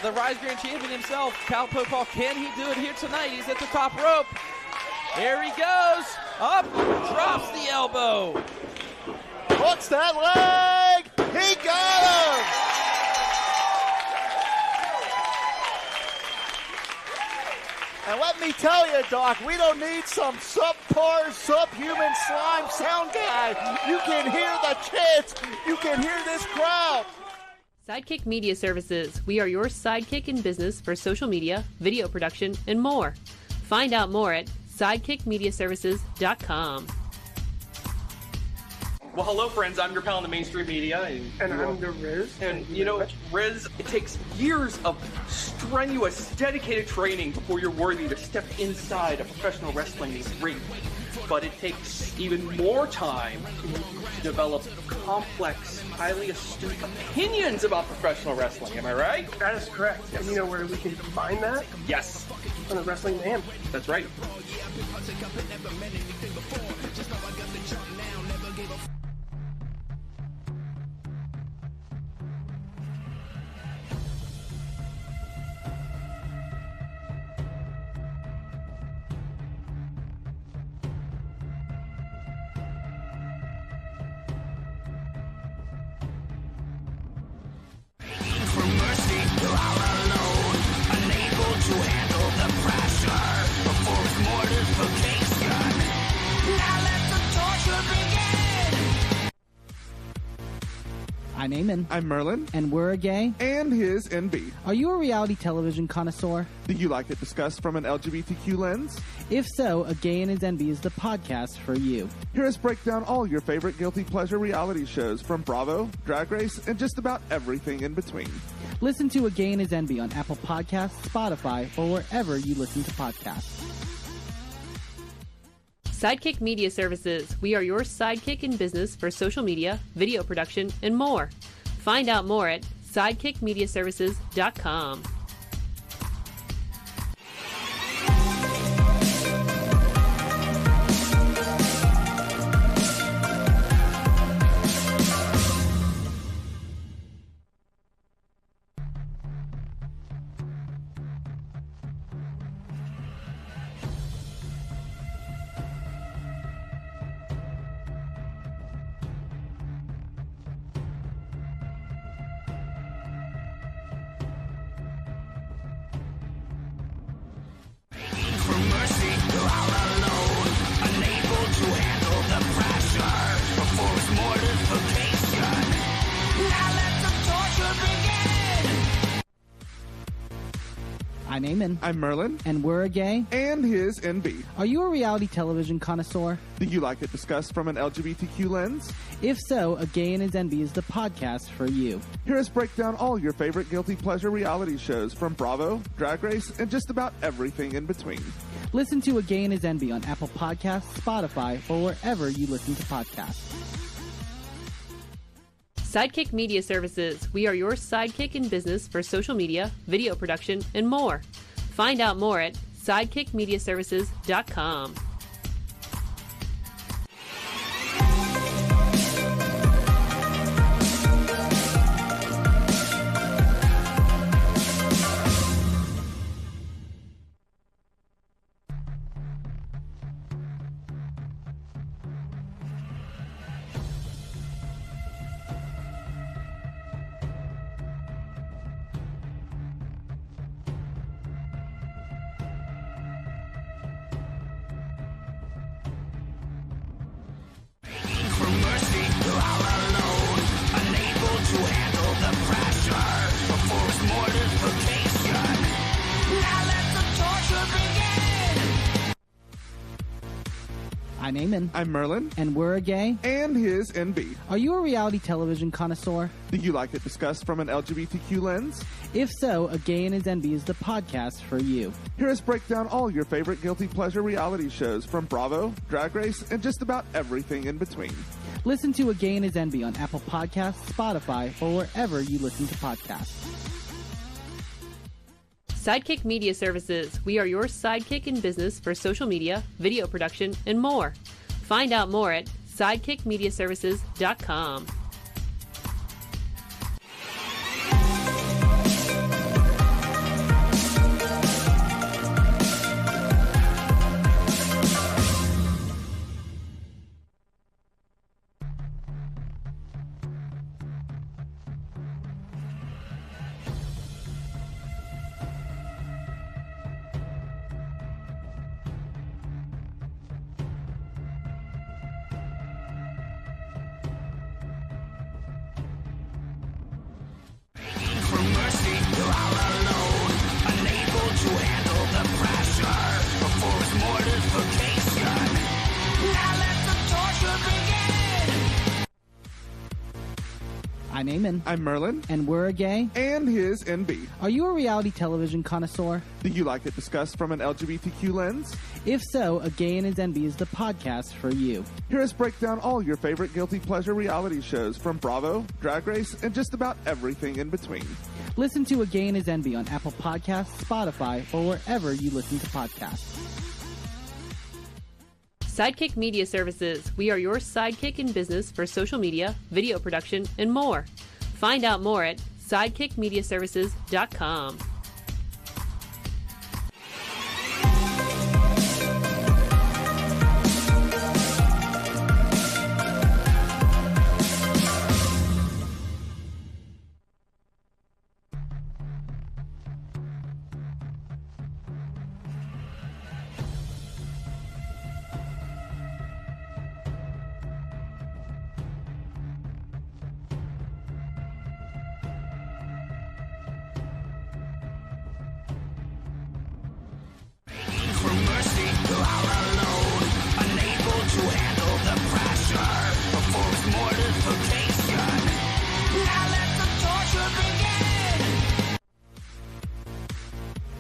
[SPEAKER 12] the Rise Grand Champion himself, Cowpoke. Can he do it here tonight? He's at the top rope. There he goes. Up, drops the elbow.
[SPEAKER 10] Hooks that leg. He got him. And let me tell you, Doc, we don't need some subpar, subhuman slime sound guy. You can hear the chants. You can hear this crowd.
[SPEAKER 2] Sidekick Media Services. We are your sidekick in business for social media, video production, and more. Find out more at sidekickmediaservices.com.
[SPEAKER 7] Well, hello, friends. I'm your pal in the mainstream media.
[SPEAKER 8] And I'm the Riz.
[SPEAKER 7] And, you know, Riz, it takes years of strenuous, dedicated training before you're worthy to step inside a professional wrestling ring. But it takes even more time to develop complex, highly astute opinions about professional wrestling. Am I right?
[SPEAKER 8] That is correct. And you know where we can find that?
[SPEAKER 7] Yes.
[SPEAKER 8] On the Wrestling Man.
[SPEAKER 7] That's right.
[SPEAKER 4] I'm Eamon.
[SPEAKER 5] I'm Merlin.
[SPEAKER 4] And we're a gay.
[SPEAKER 5] And his NB.
[SPEAKER 4] Are you a reality television connoisseur?
[SPEAKER 5] Do you like it discussed from an LGBTQ lens?
[SPEAKER 4] If so, A Gay and His NB is the podcast for you.
[SPEAKER 5] Hear us break down all your favorite guilty pleasure reality shows from Bravo, Drag Race, and just about everything in between.
[SPEAKER 4] Listen to A Gay and His NB on Apple Podcasts, Spotify, or wherever you listen to podcasts.
[SPEAKER 2] Sidekick Media Services. We are your sidekick in business for social media, video production, and more. Find out more at sidekickmediaservices.com.
[SPEAKER 4] I'm Eamon.
[SPEAKER 5] I'm Merlin.
[SPEAKER 4] And we're a gay.
[SPEAKER 5] And his NB.
[SPEAKER 4] Are you a reality television connoisseur?
[SPEAKER 5] Do you like it discussed from an LGBTQ lens?
[SPEAKER 4] If so, A Gay and His NB is the podcast for you.
[SPEAKER 5] Hear us break down all your favorite guilty pleasure reality shows from Bravo, Drag Race, and just about everything in between.
[SPEAKER 4] Listen to A Gay and His NB on Apple Podcasts, Spotify, or wherever you listen to podcasts.
[SPEAKER 2] Sidekick Media Services. We are your sidekick in business for social media, video production, and more. Find out more at sidekickmediaservices.com.
[SPEAKER 4] I'm Eamon.
[SPEAKER 5] I'm Merlin.
[SPEAKER 4] And we're a gay.
[SPEAKER 5] And his NB.
[SPEAKER 4] Are you a reality television connoisseur?
[SPEAKER 5] Do you like it discussed from an LGBTQ lens?
[SPEAKER 4] If so, A Gay and His NB is the podcast for you.
[SPEAKER 5] Hear us break down all your favorite guilty pleasure reality shows from Bravo, Drag Race, and just about everything in between.
[SPEAKER 4] Listen to A Gay and His NB on Apple Podcasts, Spotify, or wherever you listen to podcasts.
[SPEAKER 2] Sidekick Media Services. We are your sidekick in business for social media, video production, and more. Find out more at sidekickmediaservices.com.
[SPEAKER 4] I'm Eamon.
[SPEAKER 5] I'm Merlin.
[SPEAKER 4] And we're a gay.
[SPEAKER 5] And his NB.
[SPEAKER 4] Are you a reality television connoisseur?
[SPEAKER 5] Do you like it discussed from an LGBTQ lens?
[SPEAKER 4] If so, A Gay and His NB is the podcast for you.
[SPEAKER 5] Hear us break down all your favorite guilty pleasure reality shows from Bravo, Drag Race, and just about everything in between.
[SPEAKER 4] Listen to A Gay and His NB on Apple Podcasts, Spotify, or wherever you listen to podcasts.
[SPEAKER 2] Sidekick Media Services. We are your sidekick in business for social media, video production, and more. Find out more at sidekickmediaservices.com.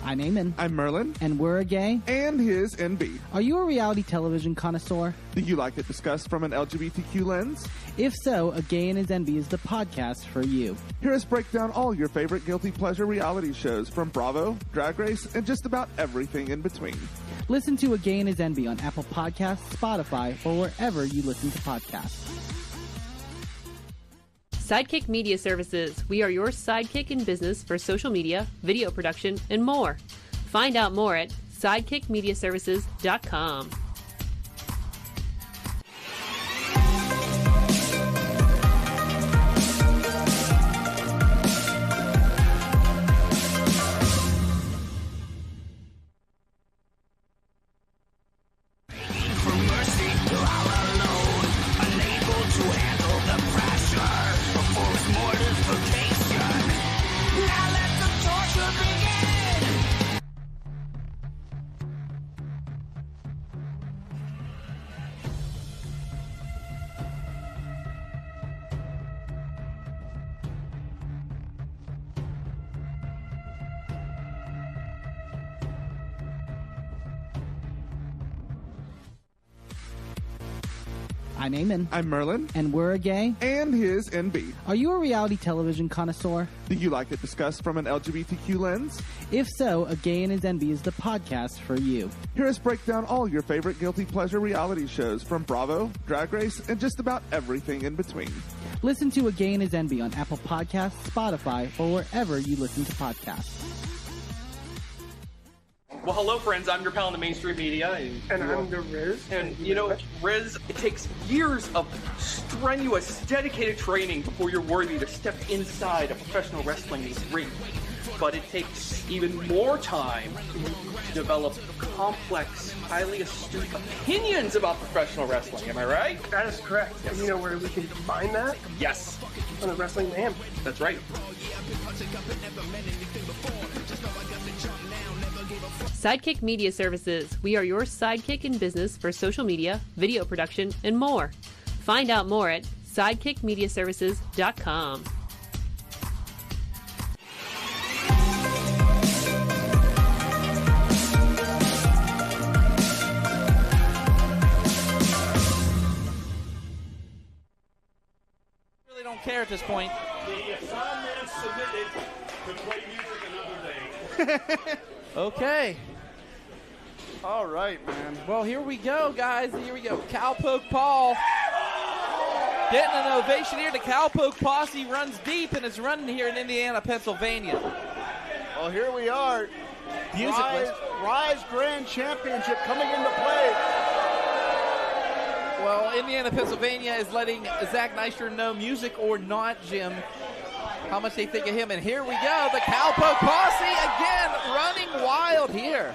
[SPEAKER 4] I'm Eamon.
[SPEAKER 5] I'm Merlin.
[SPEAKER 4] And we're a gay.
[SPEAKER 5] And his NB.
[SPEAKER 4] Are you a reality television connoisseur?
[SPEAKER 5] Do you like it discussed from an LGBTQ lens?
[SPEAKER 4] If so, A Gay and His NB is the podcast for you.
[SPEAKER 5] Hear us break down all your favorite guilty pleasure reality shows from Bravo, Drag Race, and just about everything in between.
[SPEAKER 4] Listen to A Gay and His NB on Apple Podcasts, Spotify, or wherever you listen to podcasts.
[SPEAKER 2] Sidekick Media Services. We are your sidekick in business for social media, video production, and more. Find out more at sidekickmediaservices.com.
[SPEAKER 4] I'm Eamon.
[SPEAKER 5] I'm Merlin.
[SPEAKER 4] And we're a gay.
[SPEAKER 5] And his NB.
[SPEAKER 4] Are you a reality television connoisseur?
[SPEAKER 5] Do you like it discussed from an LGBTQ lens?
[SPEAKER 4] If so, A Gay and His NB is the podcast for you.
[SPEAKER 5] Hear us break down all your favorite guilty pleasure reality shows from Bravo, Drag Race, and just about everything in between.
[SPEAKER 4] Listen to A Gay and His NB on Apple Podcasts, Spotify, or wherever you listen to podcasts.
[SPEAKER 7] Well, hello, friends. I'm your pal in the mainstream media.
[SPEAKER 8] And I'm the Riz.
[SPEAKER 7] And, you know, Riz, it takes years of strenuous, dedicated training before you're worthy to step inside a professional wrestling ring. But it takes even more time to develop complex, highly astute opinions about professional wrestling. Am I right?
[SPEAKER 8] That is correct. And you know where we can combine that?
[SPEAKER 7] Yes.
[SPEAKER 8] On the Wrestling Man.
[SPEAKER 7] That's right.
[SPEAKER 2] Sidekick Media Services. We are your sidekick in business for social media, video production, and more. Find out more at sidekickmediaservices.com.
[SPEAKER 12] Really don't care at this point.
[SPEAKER 9] The assignment submitted to play music another day.
[SPEAKER 12] Okay.
[SPEAKER 10] All right, man.
[SPEAKER 12] Well, here we go, guys. Here we go. Cowpoke Paul. Getting an ovation here. The Cowpoke Posse runs deep and is running here in Indiana, Pennsylvania.
[SPEAKER 10] Well, here we are.
[SPEAKER 12] Musicless.
[SPEAKER 10] Rise Grand Championship coming into play.
[SPEAKER 12] Well, Indiana, Pennsylvania is letting Zack Nystrom know, music or not, Jim, how much they think of him. And here we go. The Cowpoke Posse again running wild here.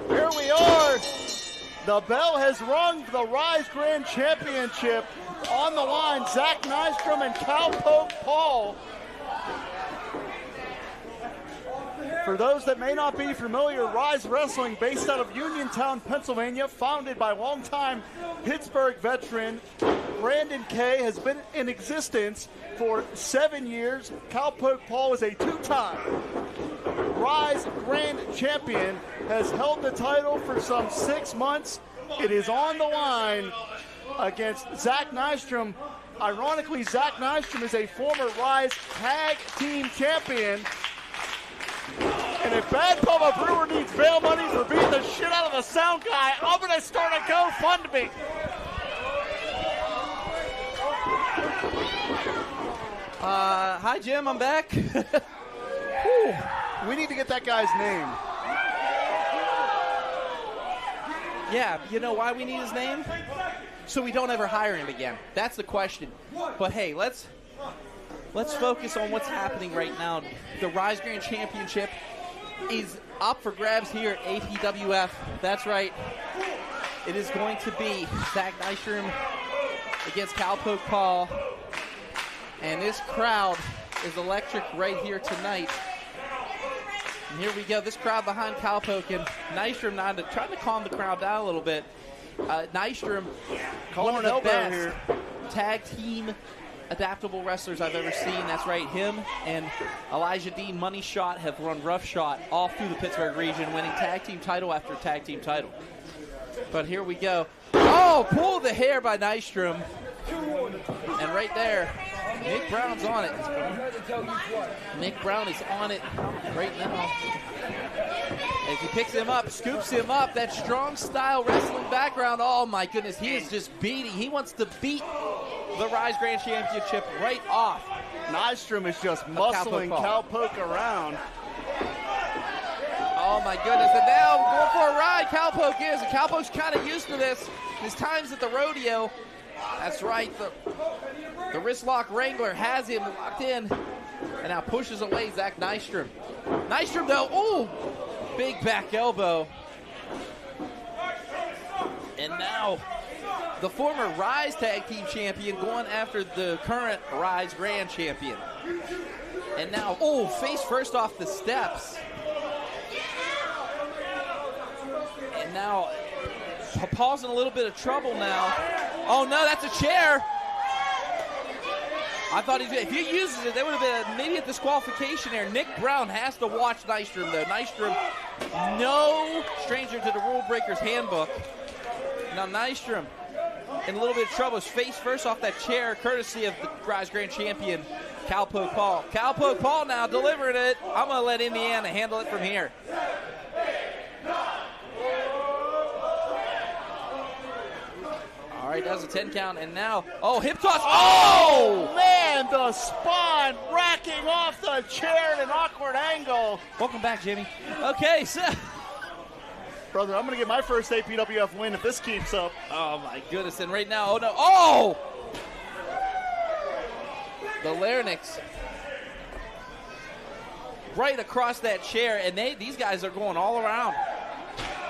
[SPEAKER 10] Here we are. The The bell has rung for the Rise Grand Championship. On the line, Zack Nystrom and Cowpoke Paul. For those that may not be familiar, Rise Wrestling, based out of Uniontown, Pennsylvania, founded by longtime Pittsburgh veteran Brandon Kay, has been in existence for 7 years. Cowpoke Paul is a two-time Rise Grand Champion, has held the title for some 6 months. It is on the line against Zack Nystrom. Ironically, Zack Nystrom is a former Rise Tag Team Champion. And if Bad Bubba Brewer needs bail money for beating the shit out of the sound guy, I'm going to start a GoFundMe.
[SPEAKER 12] Hi, Jim. I'm back.
[SPEAKER 10] We need to get that guy's name.
[SPEAKER 12] Yeah, you know why we need his name? So we don't ever hire him again. That's the question. But hey, let's focus on what's happening right now. The Rise Grand Championship is up for grabs here at APWF. That's right. It is going to be Zack Nystrom against Cowpoke Paul. And this crowd is electric right here tonight. And here we go. This crowd behind Cowpoke and Nystrom trying to calm the crowd down a little bit. Nystrom, one of the best tag team adaptable wrestlers I've ever seen. That's right. Him and Elijah Dean Money Shot have run roughshod all through the Pittsburgh region, winning tag team title after tag team title. But here we go. Oh, pull the hair by Nystrom. And right there, Nick Brown's on it. Nick Brown is on it right now. As he picks him up, scoops him up, that strong style wrestling background. Oh my goodness, he is just beating. He wants to beat the Rise Grand Championship right off.
[SPEAKER 10] Nystrom is just muscling Cowpoke around.
[SPEAKER 12] Oh my goodness, and now going for a ride, Cowpoke is. And Cowpoke's kind of used to this. His times at the rodeo. That's right, the wrist lock Wrangler has him locked in. And now pushes away Zack Nystrom. Nystrom though, ooh, big back elbow. And now the former Rise Tag Team Champion going after the current Rise Grand Champion. And now, oh, face first off the steps. And now, Paul's in a little bit of trouble now. Oh no, that's a chair. I thought if he uses it, there would have been an immediate disqualification there. Nick Brown has to watch Nystrom though. Nystrom, no stranger to the Rule Breakers handbook. Now Nystrom in a little bit of trouble. His face first off that chair, courtesy of the Rise Grand Champion, Cowpoke Paul. Cowpoke Paul now delivering it. I'm going to let Indiana handle it from here. All right, that was a 10 count, and now, oh, hip toss.
[SPEAKER 10] Oh, man, the spine racking off the chair at an awkward angle.
[SPEAKER 12] Welcome back, Jimmy. Okay, so.
[SPEAKER 10] Brother, I'm going to get my first APWF win if this keeps up.
[SPEAKER 12] Oh, my goodness, and right now, oh, no, oh! The larynx. Right across that chair, and these guys are going all around.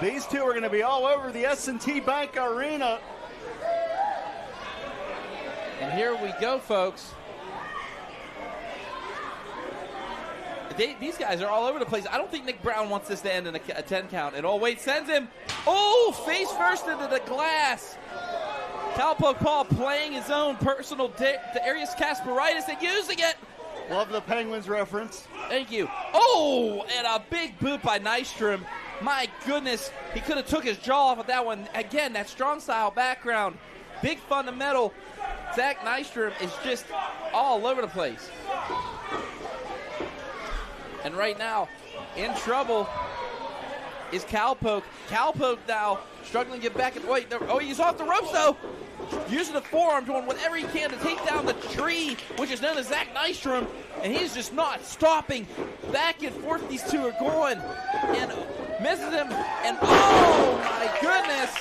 [SPEAKER 10] These two are going to be all over the S&T Bank Arena.
[SPEAKER 12] And here we go, folks. These guys are all over the place. I don't think Nick Brown wants this to end in a 10 count at all. Wait, sends him. Oh, face first into the glass. Cowpoke Paul playing his own personal Darius Kasparaitis and using it.
[SPEAKER 10] Love the Penguins reference.
[SPEAKER 12] Thank you. Oh, and a big boot by Nystrom. My goodness, he could have took his jaw off of that one. Again, that strong style background. Big fundamental. Zack Nystrom is just all over the place. And right now, in trouble is Cowpoke. Cowpoke now struggling to get back. Wait, oh, he's off the ropes though. Using the forearm, doing whatever he can to take down the tree, which is known as Zack Nystrom. And he's just not stopping. Back and forth these two are going. And misses him. And oh my goodness.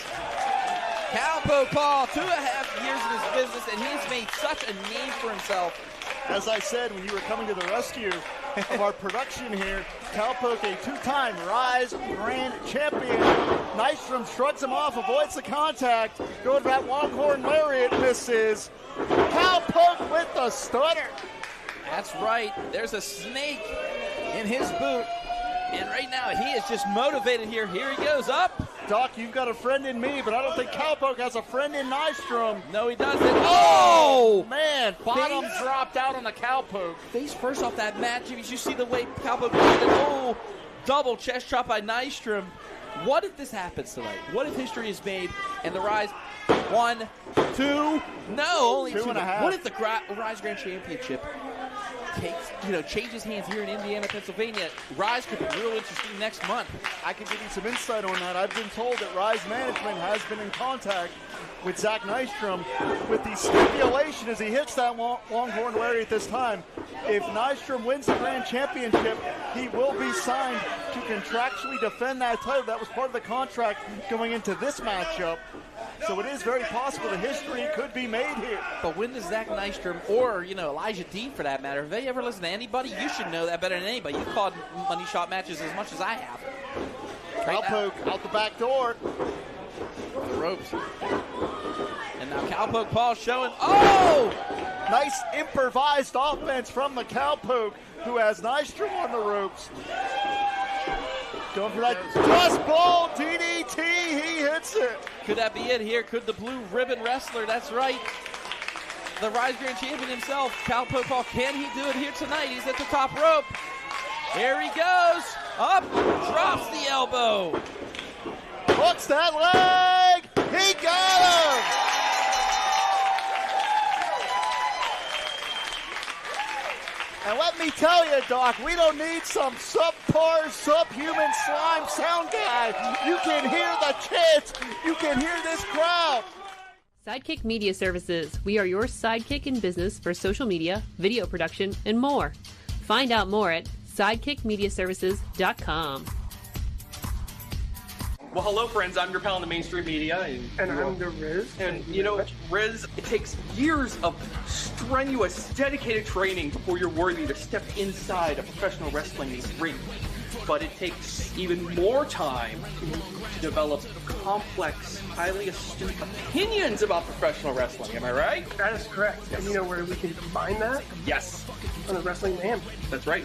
[SPEAKER 12] Cowpoke Paul, 2.5 years in his business, and he's made such a name for himself.
[SPEAKER 10] As I said when you were coming to the rescue, of our production here. Cowpoke, a two-time Rise Grand Champion. Nystrom shrugs him off, avoids the contact, goes to that Longhorn Lariat, misses. Cowpoke with the stutter.
[SPEAKER 12] That's right. There's a snake in his boot. And right now, he is just motivated here. Here he goes up.
[SPEAKER 10] Doc, you've got a friend in me, but I don't think Cowpoke has a friend in Nystrom.
[SPEAKER 12] No, he doesn't. Oh!
[SPEAKER 10] Man, bottom dropped out on the Cowpoke.
[SPEAKER 12] Face first off that match. Did you see the way Cowpoke did it? Oh, double chest chop by Nystrom. What if this happens tonight? What if history is made and the Rise 1, 2, no, only 2.5. What if the Rise Grand Championship changes hands here in Indiana, Pennsylvania? Rise could be real interesting next month.
[SPEAKER 10] I can give you some insight on that. I've been told that Rise Management has been in contact with Zack Nystrom with the stipulation as he hits that Longhorn Lariat this time. If Nystrom wins the Grand Championship, he will be signed to contractually defend that title. That was part of the contract going into this matchup. So it is very possible that history could be made here.
[SPEAKER 12] But when does Zack Nystrom or, Elijah Dean for that matter, if they ever listen to anybody, you should know that better than anybody. You've called money shot matches as much as I have.
[SPEAKER 10] Cowpoke out the back door.
[SPEAKER 12] The ropes. And now Cowpoke Paul showing. Oh!
[SPEAKER 10] Nice improvised offense from the Cowpoke, who has Nystrom on the ropes. Going for that cross ball DDT. He hits it.
[SPEAKER 12] Could that be it here? Could the blue ribbon wrestler, that's right, the Rise Grand Champion himself, Cowpoke Paul, can he do it here tonight? He's at the top rope. Here he goes. Up, drops the elbow.
[SPEAKER 10] Hooks that leg. He got him. And let me tell you, Doc, we don't need some subpar, subhuman slime sound guy. You can hear the chants. You can hear this crowd.
[SPEAKER 2] Sidekick Media Services. We are your sidekick in business for social media, video production, and more. Find out more at sidekickmediaservices.com.
[SPEAKER 7] Well, hello, friends. I'm your pal in the mainstream media.
[SPEAKER 8] And I'm the Riz.
[SPEAKER 7] And, Riz, it takes years of strenuous, dedicated training before you're worthy to step inside a professional wrestling ring. But it takes even more time to develop complex, highly astute opinions about professional wrestling. Am I right?
[SPEAKER 8] That is correct. Yes. And you know where we can combine that?
[SPEAKER 7] Yes.
[SPEAKER 8] On the Wrestling Mayhem.
[SPEAKER 7] That's right.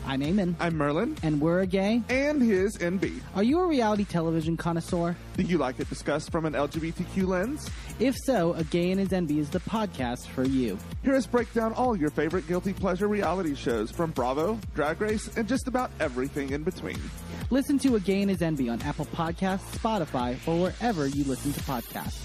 [SPEAKER 4] I'm Eamon.
[SPEAKER 5] I'm Merlin.
[SPEAKER 4] And we're a gay.
[SPEAKER 5] And his NB.
[SPEAKER 4] Are you a reality television connoisseur?
[SPEAKER 5] Do you like it discussed from an LGBTQ lens?
[SPEAKER 4] If so, A Gay and His NB is the podcast for you.
[SPEAKER 5] Hear us break down all your favorite guilty pleasure reality shows from Bravo, Drag Race, and just about everything in between.
[SPEAKER 4] Listen to A Gay and His NB on Apple Podcasts, Spotify, or wherever you listen to podcasts.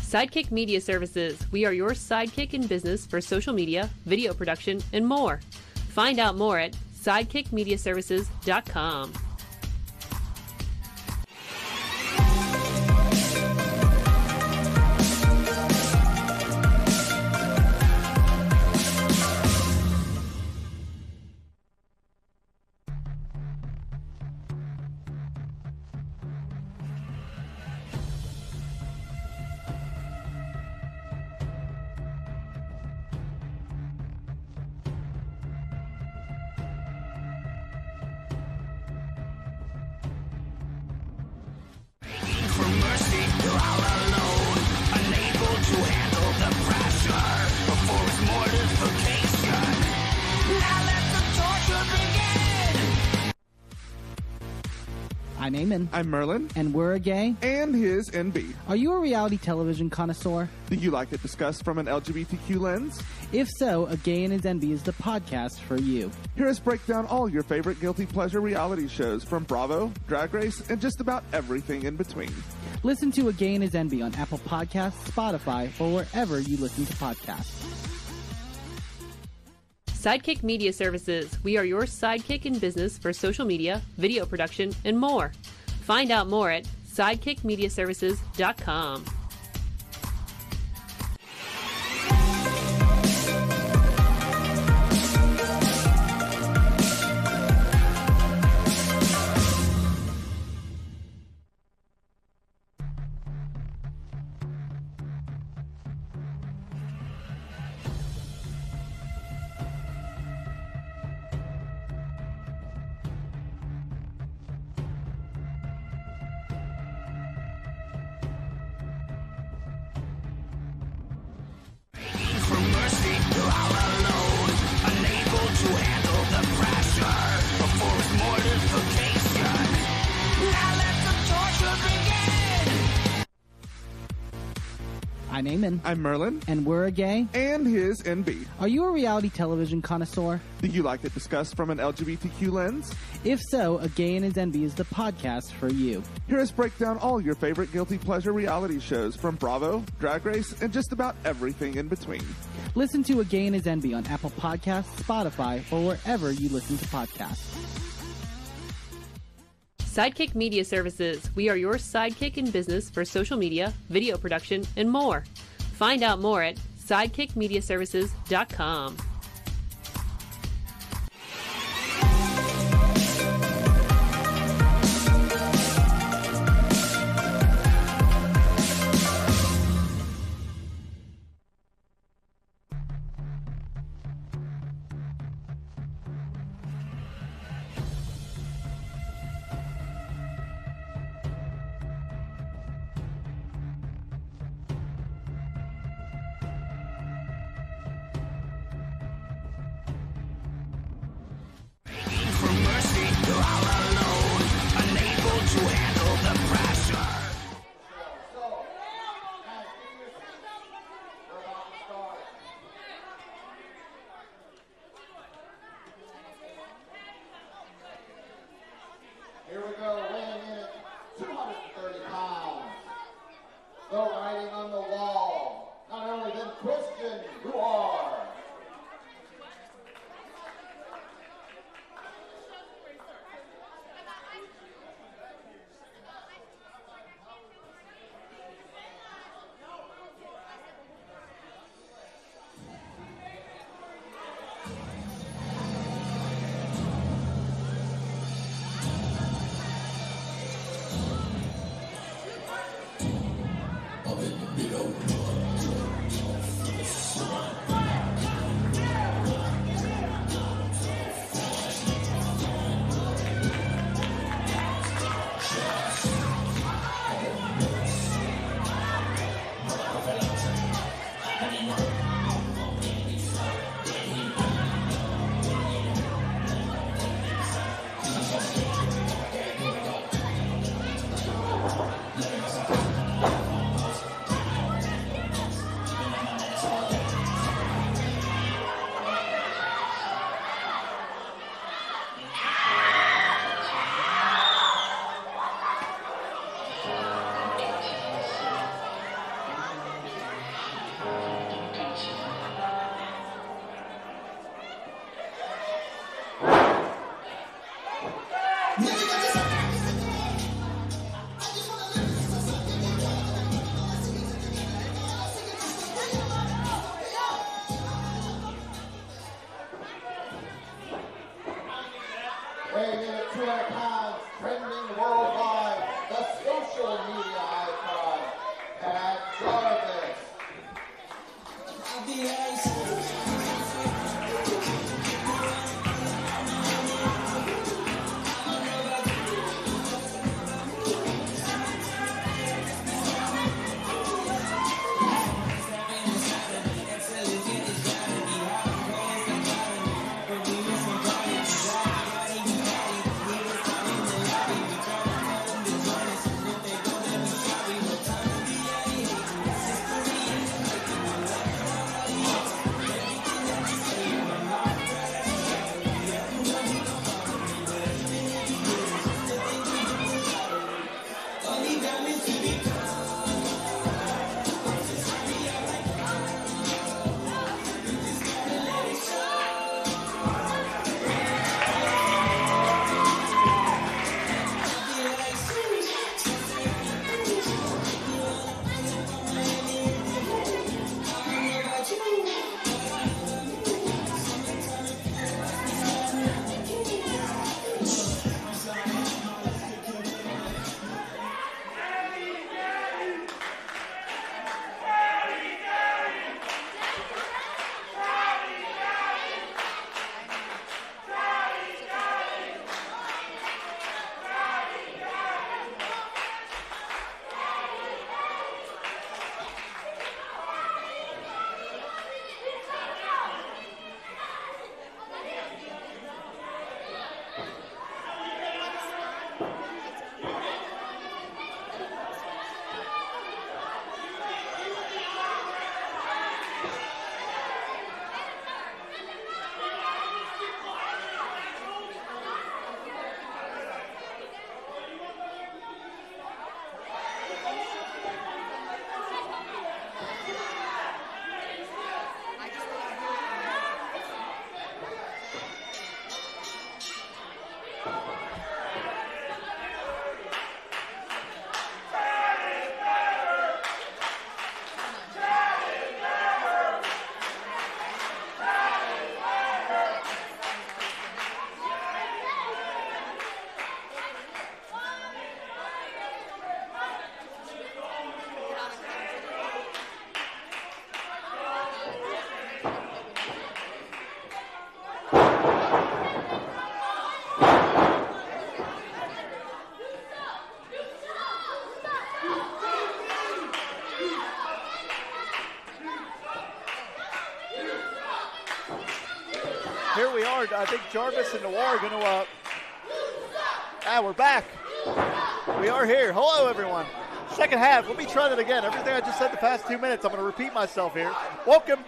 [SPEAKER 2] Sidekick Media Services. We are your sidekick in business for social media, video production, and more. Find out more at sidekickmediaservices.com.
[SPEAKER 4] I'm Eamon.
[SPEAKER 5] I'm Merlin.
[SPEAKER 4] And we're a gay.
[SPEAKER 5] And his NB.
[SPEAKER 4] Are you a reality television connoisseur?
[SPEAKER 5] Do you like it discussed from an LGBTQ lens?
[SPEAKER 4] If so, A Gay and His NB is the podcast for you.
[SPEAKER 5] Hear us break down all your favorite guilty pleasure reality shows from Bravo, Drag Race, and just about everything in between.
[SPEAKER 4] Listen to Again is Envy on Apple Podcasts, Spotify, or wherever you listen to podcasts.
[SPEAKER 2] Sidekick Media Services. We are your sidekick in business for social media, video production, and more. Find out more at sidekickmediaservices.com.
[SPEAKER 4] I'm Eamon.
[SPEAKER 5] I'm Merlin.
[SPEAKER 4] And we're a gay.
[SPEAKER 5] And his NB.
[SPEAKER 4] Are you a reality television connoisseur?
[SPEAKER 5] Do you like it discussed from an LGBTQ lens?
[SPEAKER 4] If so, A Gay and His Envy is the podcast for you.
[SPEAKER 5] Hear us break down all your favorite guilty pleasure reality shows from Bravo, Drag Race, and just about everything in between.
[SPEAKER 4] Listen to A Gay and His Envy on Apple Podcasts, Spotify, or wherever you listen to podcasts.
[SPEAKER 2] Sidekick Media Services. We are your sidekick in business for social media, video production, and more. Find out more at sidekickmediaservices.com.
[SPEAKER 11] Here we go, weighing in at 230 pounds. The writing on the wall. Not only then Christian Noir. Weighing in at 200 pounds, trending worldwide, the social media icon, Jarvis.
[SPEAKER 10] Here we are. I think Jarvis and Noir are going to. We're back. We are here. Hello, everyone. Second half. Let me try that again. Everything I just said the past 2 minutes, I'm going to repeat myself here. Welcome.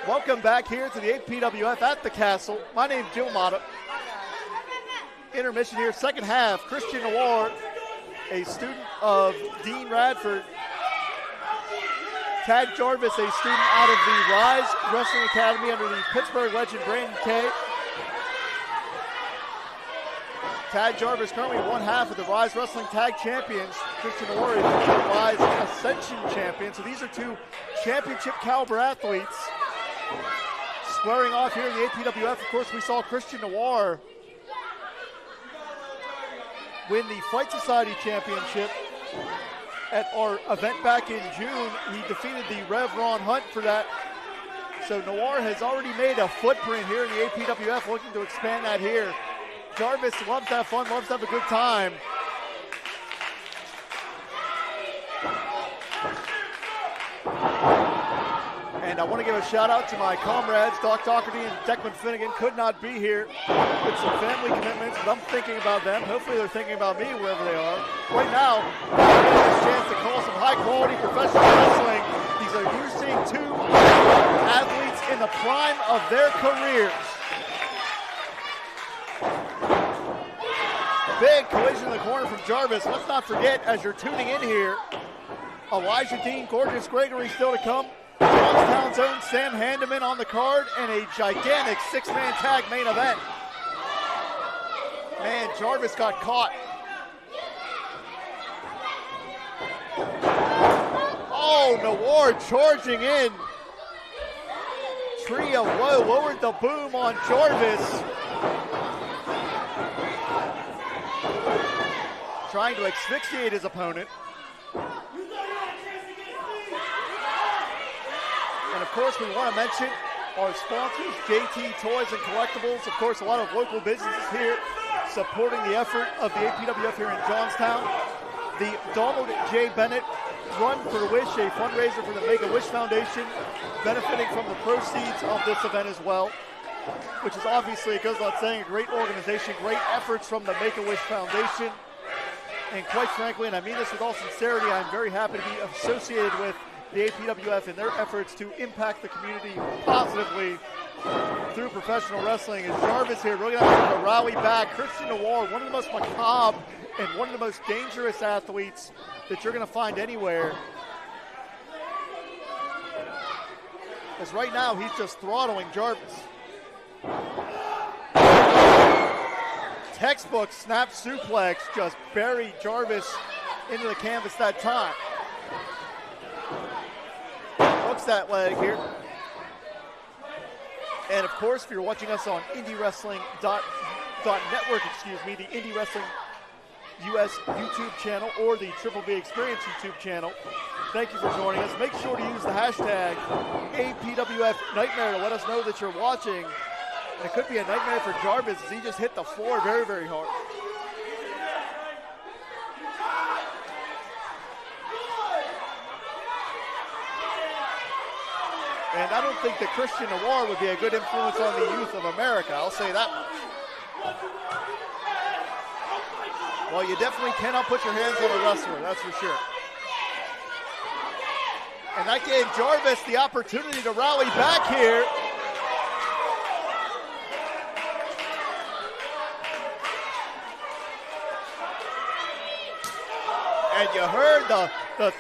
[SPEAKER 10] Welcome back here to the APWF at the Kastle. My name's Joe Mata. Intermission here, second half. Christian Noir, a student of Dean Radford. Tag Jarvis, a student out of the Rise Wrestling Academy under the Pittsburgh legend Brandon Kay. Tag Jarvis currently one half of the Rise Wrestling Tag Champions. Christian Noir is the Rise Ascension Champion. So these are two championship caliber athletes squaring off here in the APWF. Of course, we saw Christian Noir win the Fight Society Championship at our event back in June. He defeated the Rev Ron Hunt for that. So Noir has already made a footprint here in the APWF, looking to expand that here. Jarvis loves to have fun, loves to have a good time. And I want to give a shout out to my comrades, Doc Doherty and Declan Finnegan. Could not be here with some family commitments, but I'm thinking about them. Hopefully they're thinking about me wherever they are. Right now, we have a chance to call some high quality professional wrestling. These are you're seeing two athletes in the prime of their careers. Big collision in the corner from Jarvis. Let's not forget, as you're tuning in here, Elijah Dean, Gorgeous Gregory still to come. Johnstown's own Sam Handman on the card, and a gigantic six-man tag main event. Man, Jarvis got caught. Oh, Noir charging in. Tree of Woe lowered the boom on Jarvis. Trying to asphyxiate his opponent. And of course, we want to mention our sponsors, JT Toys and Collectibles. Of course, a lot of local businesses here supporting the effort of the APWF here in Johnstown. The Donald J Bennett Run for Wish, a fundraiser for the Make-A-Wish Foundation, benefiting from the proceeds of this event as well, which is obviously, it goes without saying, a great organization, great efforts from the Make-A-Wish Foundation. And quite frankly, and I mean this with all sincerity, I'm very happy to be associated with the APWF and their efforts to impact the community positively through professional wrestling. As Jarvis here really going to rally back. Christian Noir, one of the most macabre and one of the most dangerous athletes that you're going to find anywhere. As right now, he's just throttling Jarvis. Textbook snap suplex just buried Jarvis into the canvas that time. Hooks that leg here. And of course, if you're watching us on IndieWrestling.network, the Indie Wrestling US YouTube channel or the Triple B Experience YouTube channel, thank you for joining us. Make sure to use the hashtag APWF Nightmare to let us know that you're watching. And it could be a nightmare for Jarvis as he just hit the floor very, very hard. And I don't think that Christian Noir would be a good influence on the youth of America. I'll say that much. Well, you definitely cannot put your hands on a wrestler, that's for sure. And that gave Jarvis the opportunity to rally back here. And you heard the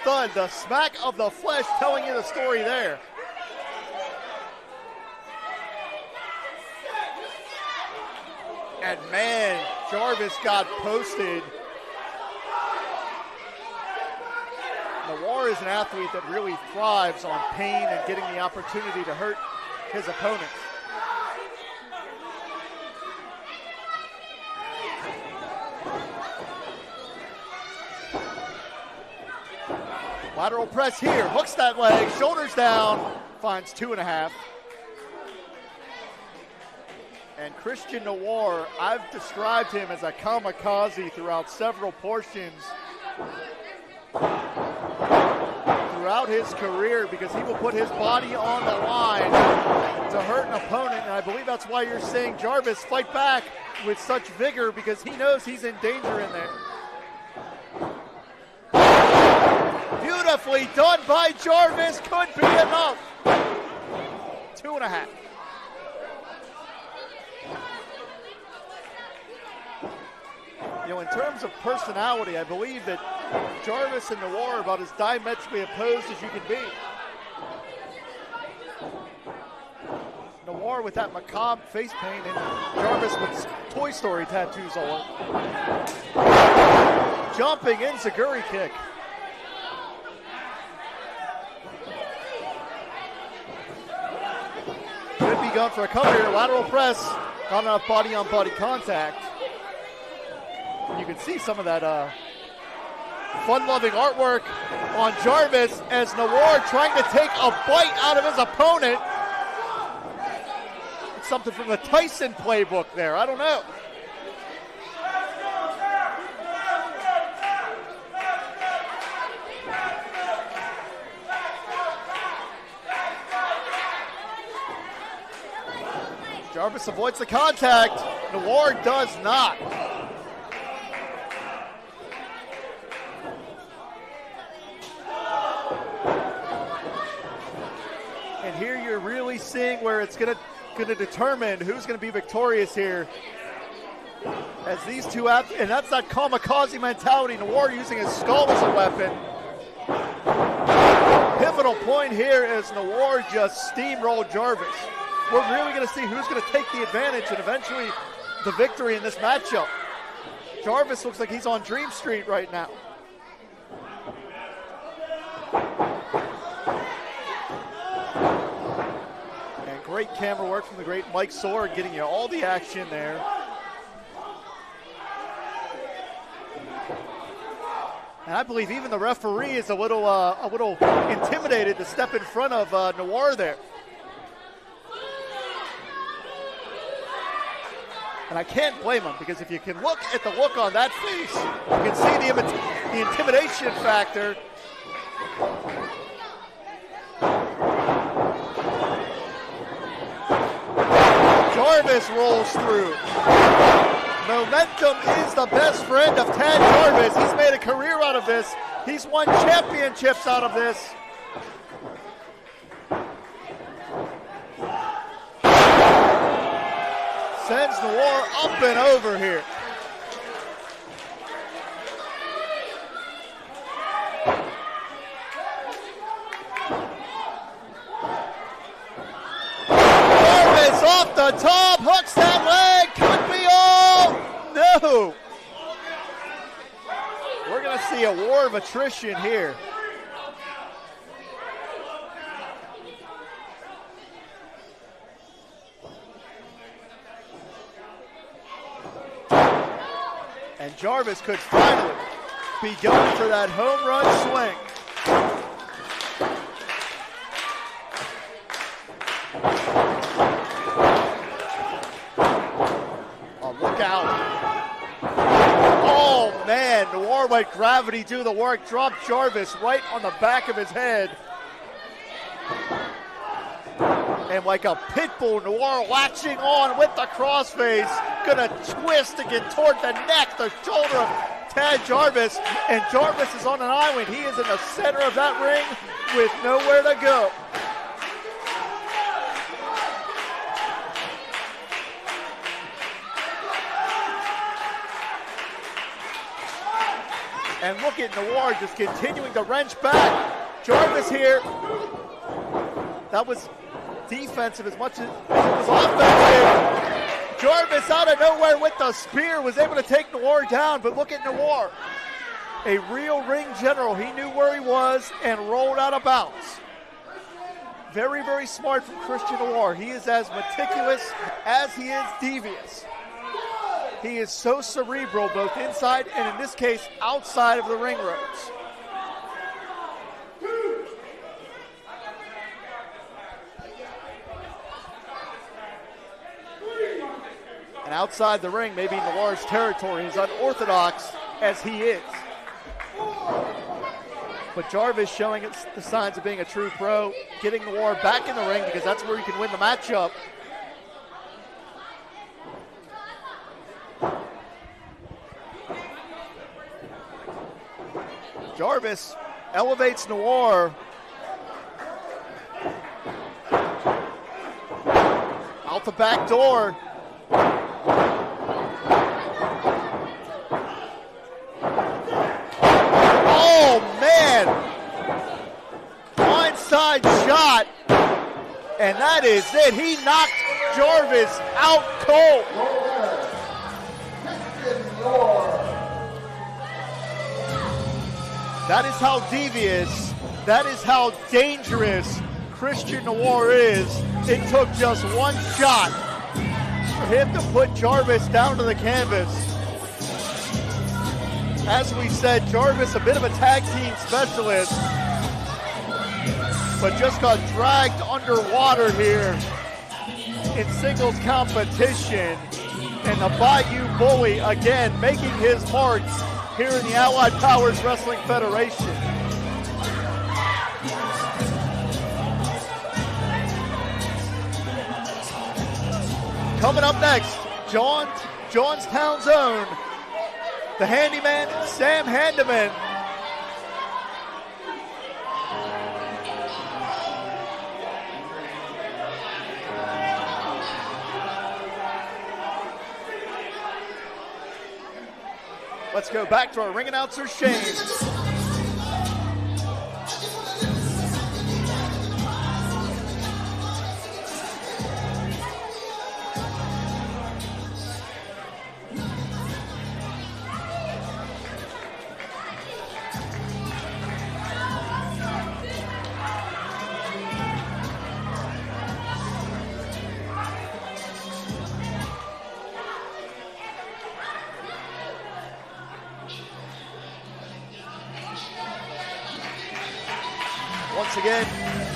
[SPEAKER 10] thud, the smack of the flesh telling you the story there. And man, Jarvis got posted. Noir is an athlete that really thrives on pain and getting the opportunity to hurt his opponents. Lateral press here, hooks that leg, shoulders down, finds 2.5. And Christian Noir, I've described him as a kamikaze throughout several portions throughout his career, because he will put his body on the line to hurt an opponent, and I believe that's why you're seeing Jarvis fight back with such vigor, because he knows he's in danger in there. Beautifully done by Jarvis, could be enough. 2.5. You know, in terms of personality, I believe that Jarvis and Noir are about as diametrically opposed as you can be. Noir with that macabre face paint and Jarvis with Toy Story tattoos all over. Jumping enziguri kick. Could be going for a cover here. Lateral press. Not enough body-on-body contact. You can see some of that fun-loving artwork on Jarvis as Noir trying to take a bite out of his opponent. It's something from the Tyson playbook there. I don't know. Jarvis avoids the contact. Noir does not. And here you're really seeing where it's going to determine who's going to be victorious here. As these two and that's that kamikaze mentality. Noir using his skull as a weapon. Pivotal point here is Noir just steamrolled Jarvis. We're really going to see who's going to take the advantage and eventually the victory in this matchup. Jarvis looks like he's on Dream Street right now. And great camera work from the great Mike Sword, getting you all the action there. And I believe even the referee is a little intimidated to step in front of Noir there. And I can't blame him, because if you can look at the look on that face, you can see the intimidation factor. Jarvis rolls through. Momentum is the best friend of Tad Jarvis. He's made a career out of this. He's won championships out of this. Sends Noir up and over here. Jarvis off the top, hooks that leg, could be all. No. We're going to see a war of attrition here. And Jarvis could finally be going for that home run swing. Oh, look out. Oh, man. Noir let gravity do the work. Dropped Jarvis right on the back of his head. And like a pit bull, Noir latching on with the crossface. Gonna twist to get toward the neck, the shoulder of Tad Jarvis. And Jarvis is on an island. He is in the center of that ring with nowhere to go. And look at Noir just continuing to wrench back. Jarvis here. That was defensive as much as it was offensive. Jarvis out of nowhere with the spear was able to take Noir down, but look at Noir. A real ring general. He knew where he was and rolled out of bounds. Very, very smart from Christian Noir. He is as meticulous as he is devious. He is so cerebral, both inside and, in this case, outside of the ring ropes. And outside the ring, maybe Noir's territory, as unorthodox as he is. But Jarvis showing the signs of being a true pro, getting Noir back in the ring because that's where he can win the matchup. Jarvis elevates Noir. Out the back door. Oh, man. Blindside shot. And that is it. He knocked Jarvis out cold. That is how devious, that is how dangerous Christian Noir is. It took just one shot for him to put Jarvis down to the canvas. As we said, Jarvis a bit of a tag team specialist, but just got dragged underwater here in singles competition. And the Bayou Bully again making his marks here in the Allied Powers Wrestling Federation. Coming up next, Johnstown's own, the handyman, Sam Handman. Let's go back to our ring announcer, Shane. Once again,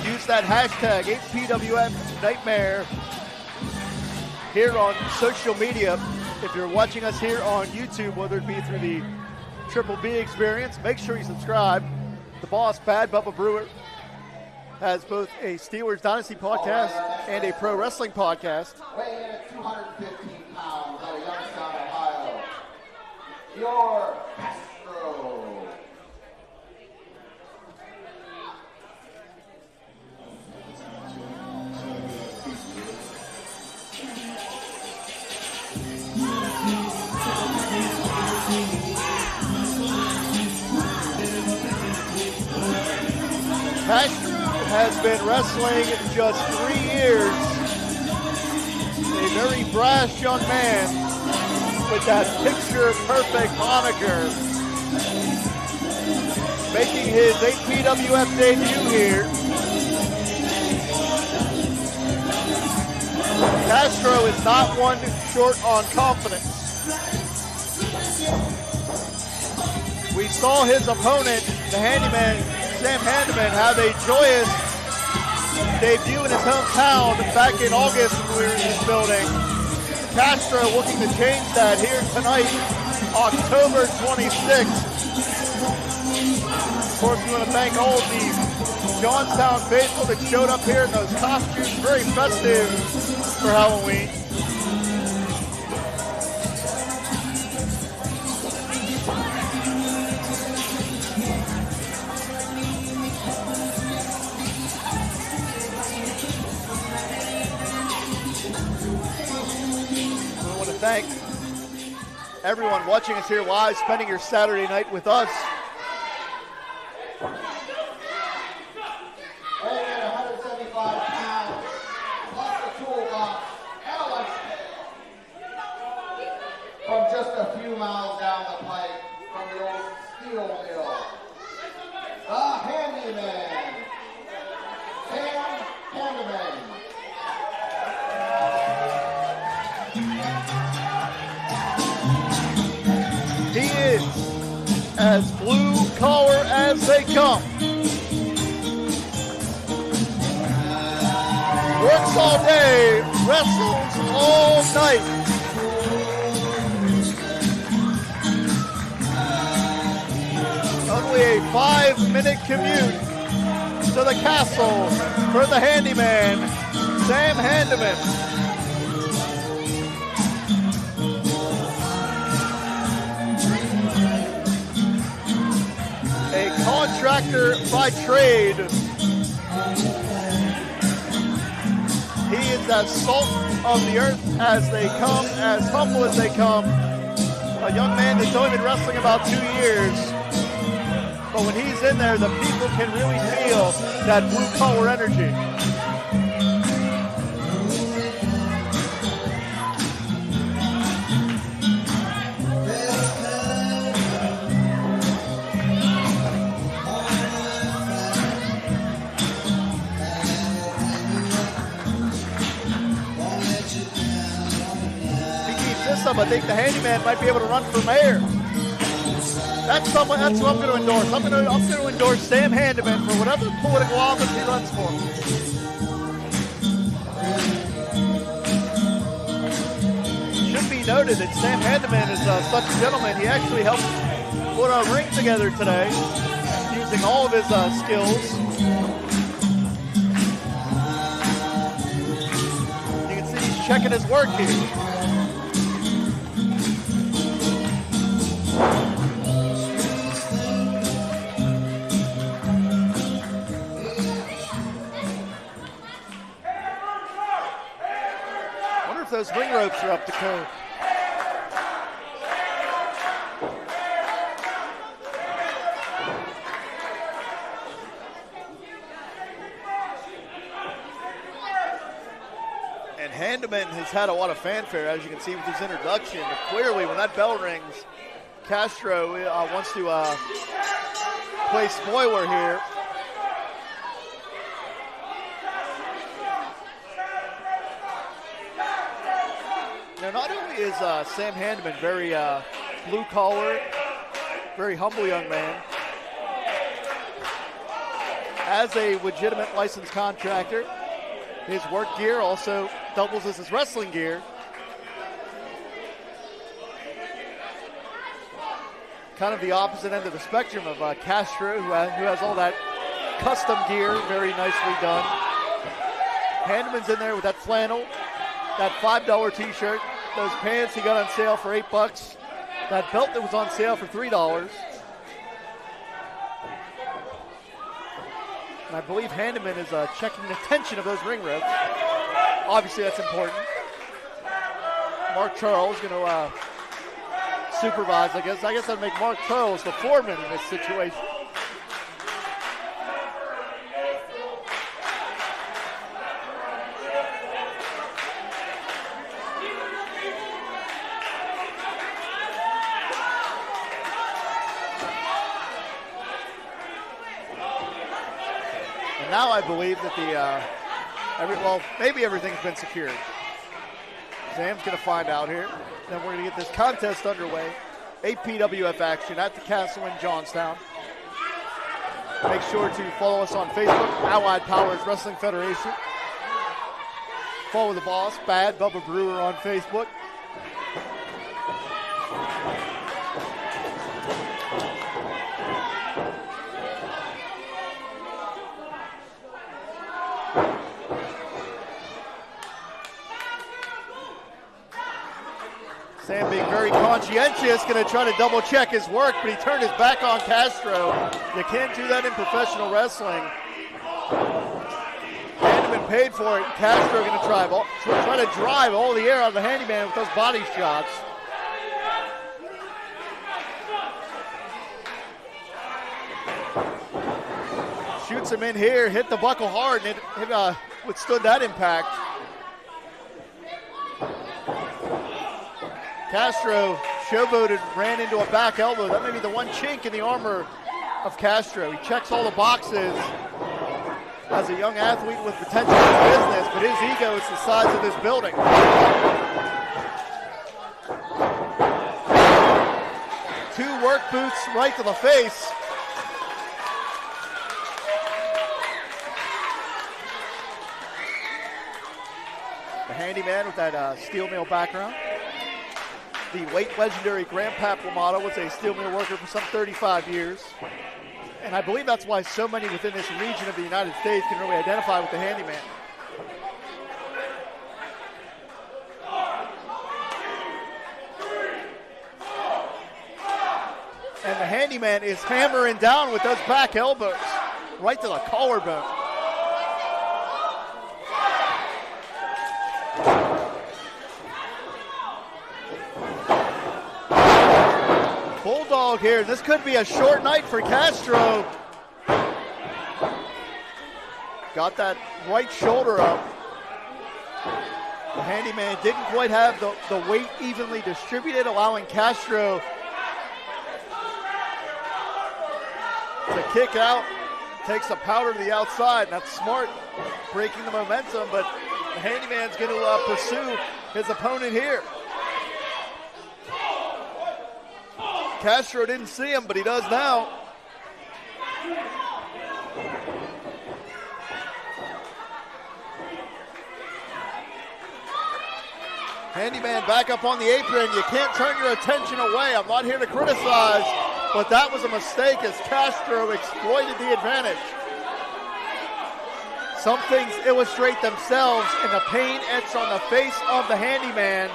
[SPEAKER 10] use that hashtag APWF Nightmare here on social media. If you're watching us here on YouTube, whether it be through the Triple B experience, make sure you subscribe. The boss, Bad Bubba Brewer, has both a Steelers Dynasty podcast and a pro wrestling podcast.
[SPEAKER 11] Weighing in at 215 pounds out of Youngstown, Ohio, your Castro.
[SPEAKER 10] Castro has been wrestling just 3 years. A very brash young man with that picture-perfect moniker. Making his APWF debut here. Castro is not one short on confidence. We saw his opponent, the handyman, Sam Handman, have a joyous debut in his hometown back in August when we were in this building. Castro looking to change that here tonight, October 26th. Of course, we want to thank all of the Johnstown faithful that showed up here in those costumes, very festive for Halloween. Thank everyone watching us here live, spending your Saturday night with us.
[SPEAKER 11] Weighing in 175 pounds, plus the toolbox, Alex,
[SPEAKER 10] He is as blue collar as they come. Works all day, wrestles all night. Only a 5-minute commute to the Kastle for the handyman, Sam Handman. A contractor by trade. He is as salt of the earth as they come, as humble as they come. A young man that's only been wrestling about 2 years. But when he's in there, the people can really feel that blue-collar energy. I think the handyman might be able to run for mayor. That's who I'm going to endorse. I'm going to endorse Sam Handman for whatever political office he runs for. Should be noted that Sam Handman is such a gentleman. He actually helped put our ring together today using all of his skills. You can see he's checking his work here. Those ring ropes are up to code. And Handman has had a lot of fanfare, as you can see with his introduction. But clearly, when that bell rings, Castro wants to play spoiler here. Now, not only is Sam Handman very blue-collar, very humble young man, as a legitimate licensed contractor, his work gear also doubles as his wrestling gear. Kind of the opposite end of the spectrum of Castro, who has all that custom gear, very nicely done. Handman's in there with that flannel, that $5 t-shirt, those pants he got on sale for $8, that belt that was on sale for $3. And I believe Handman is checking the tension of those ring ropes. Obviously, that's important. Mark Charles going to supervise, I guess. I guess I'd make Mark Charles the foreman in this situation. Now I believe that maybe everything's been secured. Sam's going to find out here. Then we're going to get this contest underway. APWF action at the Castle in Johnstown. Make sure to follow us on Facebook, Allied Powers Wrestling Federation. Follow the boss, Bad Bubba Brewer on Facebook. Sam being very conscientious, going to try to double check his work, but he turned his back on Castro. You can't do that in professional wrestling. Handman paid for it. Castro going to try to drive all the air out of the handyman with those body shots. Shoots him in here, hit the buckle hard, and it withstood that impact. Castro showboated, ran into a back elbow. That may be the one chink in the armor of Castro. He checks all the boxes as a young athlete with potential in business, but his ego is the size of this building. 2 work boots right to the face. The handyman with that steel mill background. The late legendary Grandpap Lamato was a steel mill worker for some 35 years. And I believe that's why so many within this region of the United States can really identify with the handyman. And the handyman is hammering down with those back elbows right to the collarbone. Bulldog here. This could be a short night for Castro. Got that right shoulder up. The handyman didn't quite have the weight evenly distributed, allowing Castro to kick out. Takes the powder to the outside. That's smart, breaking the momentum, but the handyman's going to pursue his opponent here. Castro didn't see him, but he does now. Handyman back up on the apron. You can't turn your attention away. I'm not here to criticize, but that was a mistake as Castro exploited the advantage. Some things illustrate themselves, and the pain etched on the face of the handyman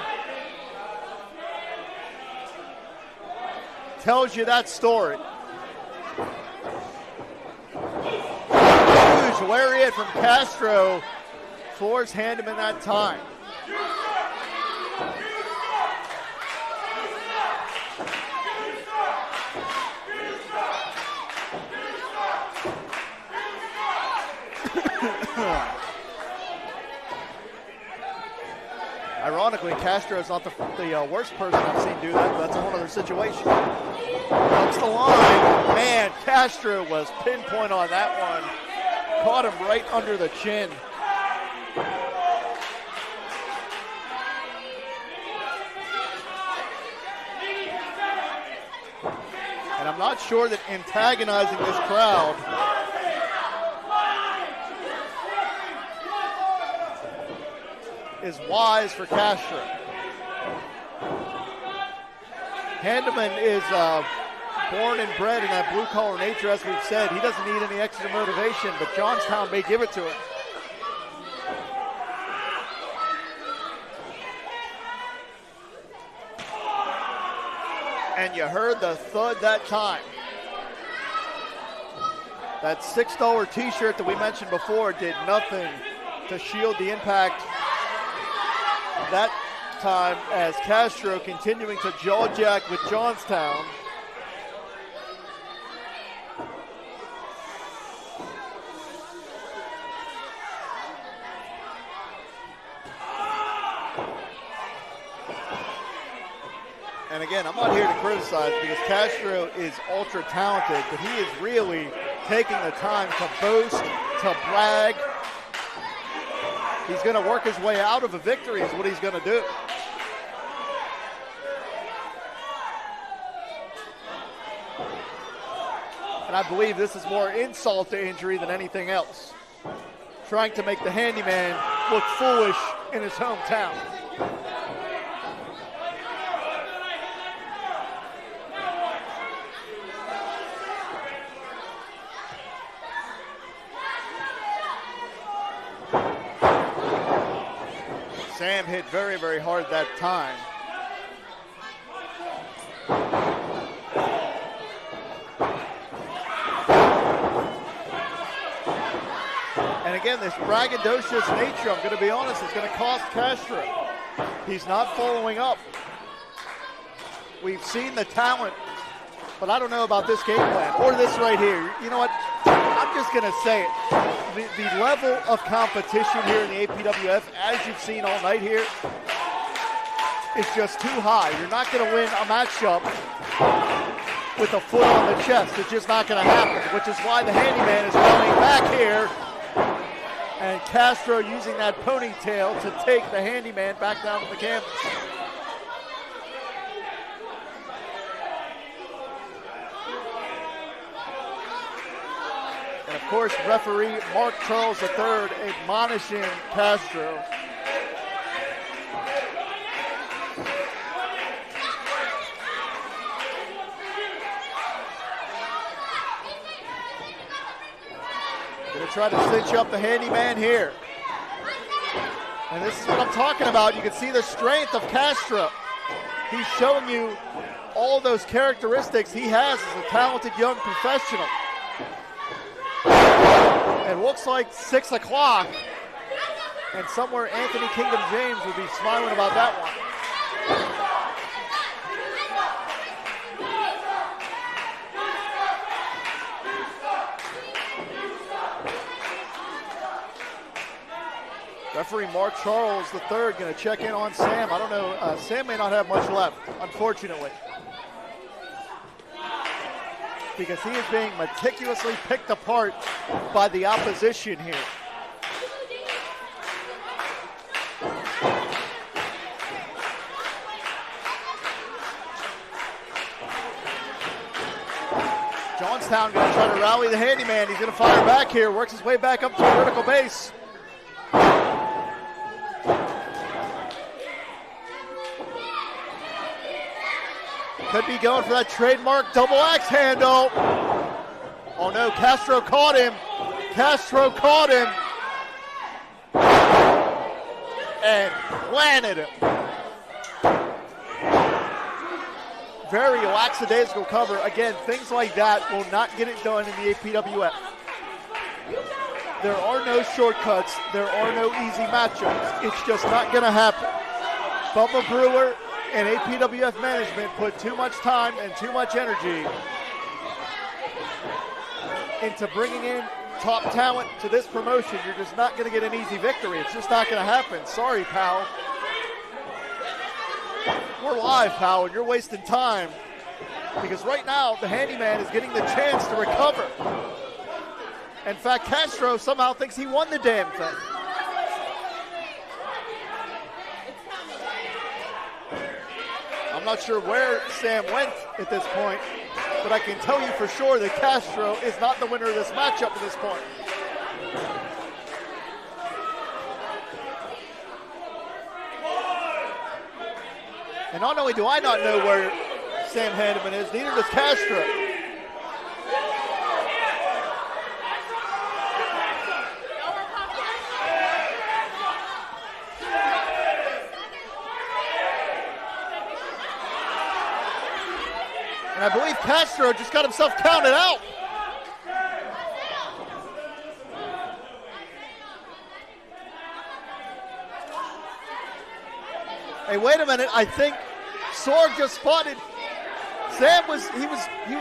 [SPEAKER 10] tells you that story. Huge lariat from Castro floors Handman that time. Ironically, Castro is not the worst person I've seen do that, but that's a whole other situation. Comes the line. Man, Castro was pinpoint on that one. Caught him right under the chin. And I'm not sure that antagonizing this crowd is wise for Castro. Handman is born and bred in that blue-collar nature, as we've said. He doesn't need any extra motivation, but Johnstown may give it to him. And you heard the thud that time. That $6 t-shirt that we mentioned before did nothing to shield the impact that time, as Castro continuing to jaw jack with Johnstown. And again, I'm not here to criticize because Castro is ultra talented, but he is really taking the time to boast, to brag. He's going to work his way out of a victory is what he's going to do. And I believe this is more insult to injury than anything else. Trying to make the handyman look foolish in his hometown. Sam hit very, very hard that time. And again, this braggadocious nature, I'm going to be honest, is going to cost Castro. He's not following up. We've seen the talent, but I don't know about this game plan or this right here. You know what? I'm just going to say it. The level of competition here in the APWF, as you've seen all night here, is just too high. You're not going to win a matchup with a foot on the chest. It's just not going to happen, which is why the handyman is running back here. And Castro using that ponytail to take the handyman back down to the canvas. course, referee Mark Charles III admonishing Castro. Going to try to cinch up the handyman here. And this is what I'm talking about. You can see the strength of Castro. He's showing you all those characteristics he has as a talented young professional. It looks like 6 o'clock, and somewhere Anthony Kingdom James would be smiling about that one. Referee Mark Charles III going to check in on Sam. I don't know, Sam may not have much left, unfortunately, because he is being meticulously picked apart by the opposition here. Johnstown going to try to rally the handyman. He's going to fire back here, works his way back up to a vertical base. Could be going for that trademark double axe handle. Oh no, Castro caught him. Castro caught him. And planted him. Very lackadaisical cover. Again, things like that will not get it done in the APWF. There are no shortcuts. There are no easy matchups. It's just not going to happen. Bubba Brewer and APWF management put too much time and too much energy into bringing in top talent to this promotion. You're just not going to get an easy victory. It's just not going to happen. Sorry, pal. We're live, pal, and you're wasting time, because right now the handyman is getting the chance to recover. In fact, Castro somehow thinks he won the damn thing. I'm not sure where Sam went at this point, but I can tell you for sure that Castro is not the winner of this matchup at this point. And not only do I not know where Sam Handman is, neither does Castro. And I believe Castro just got himself counted out. Hey, wait a minute. I think Sorg just spotted. Sam was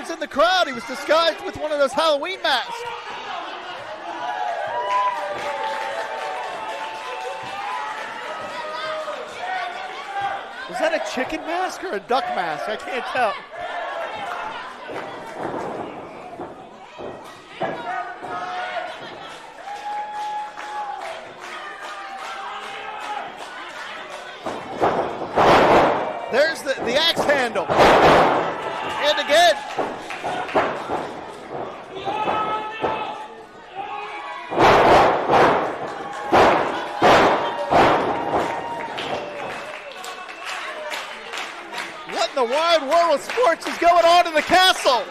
[SPEAKER 10] in the crowd. He was disguised with one of those Halloween masks. Was that a chicken mask or a duck mask? I can't tell. There's the axe handle. And again. What in the wide world of sports is going on in the castle?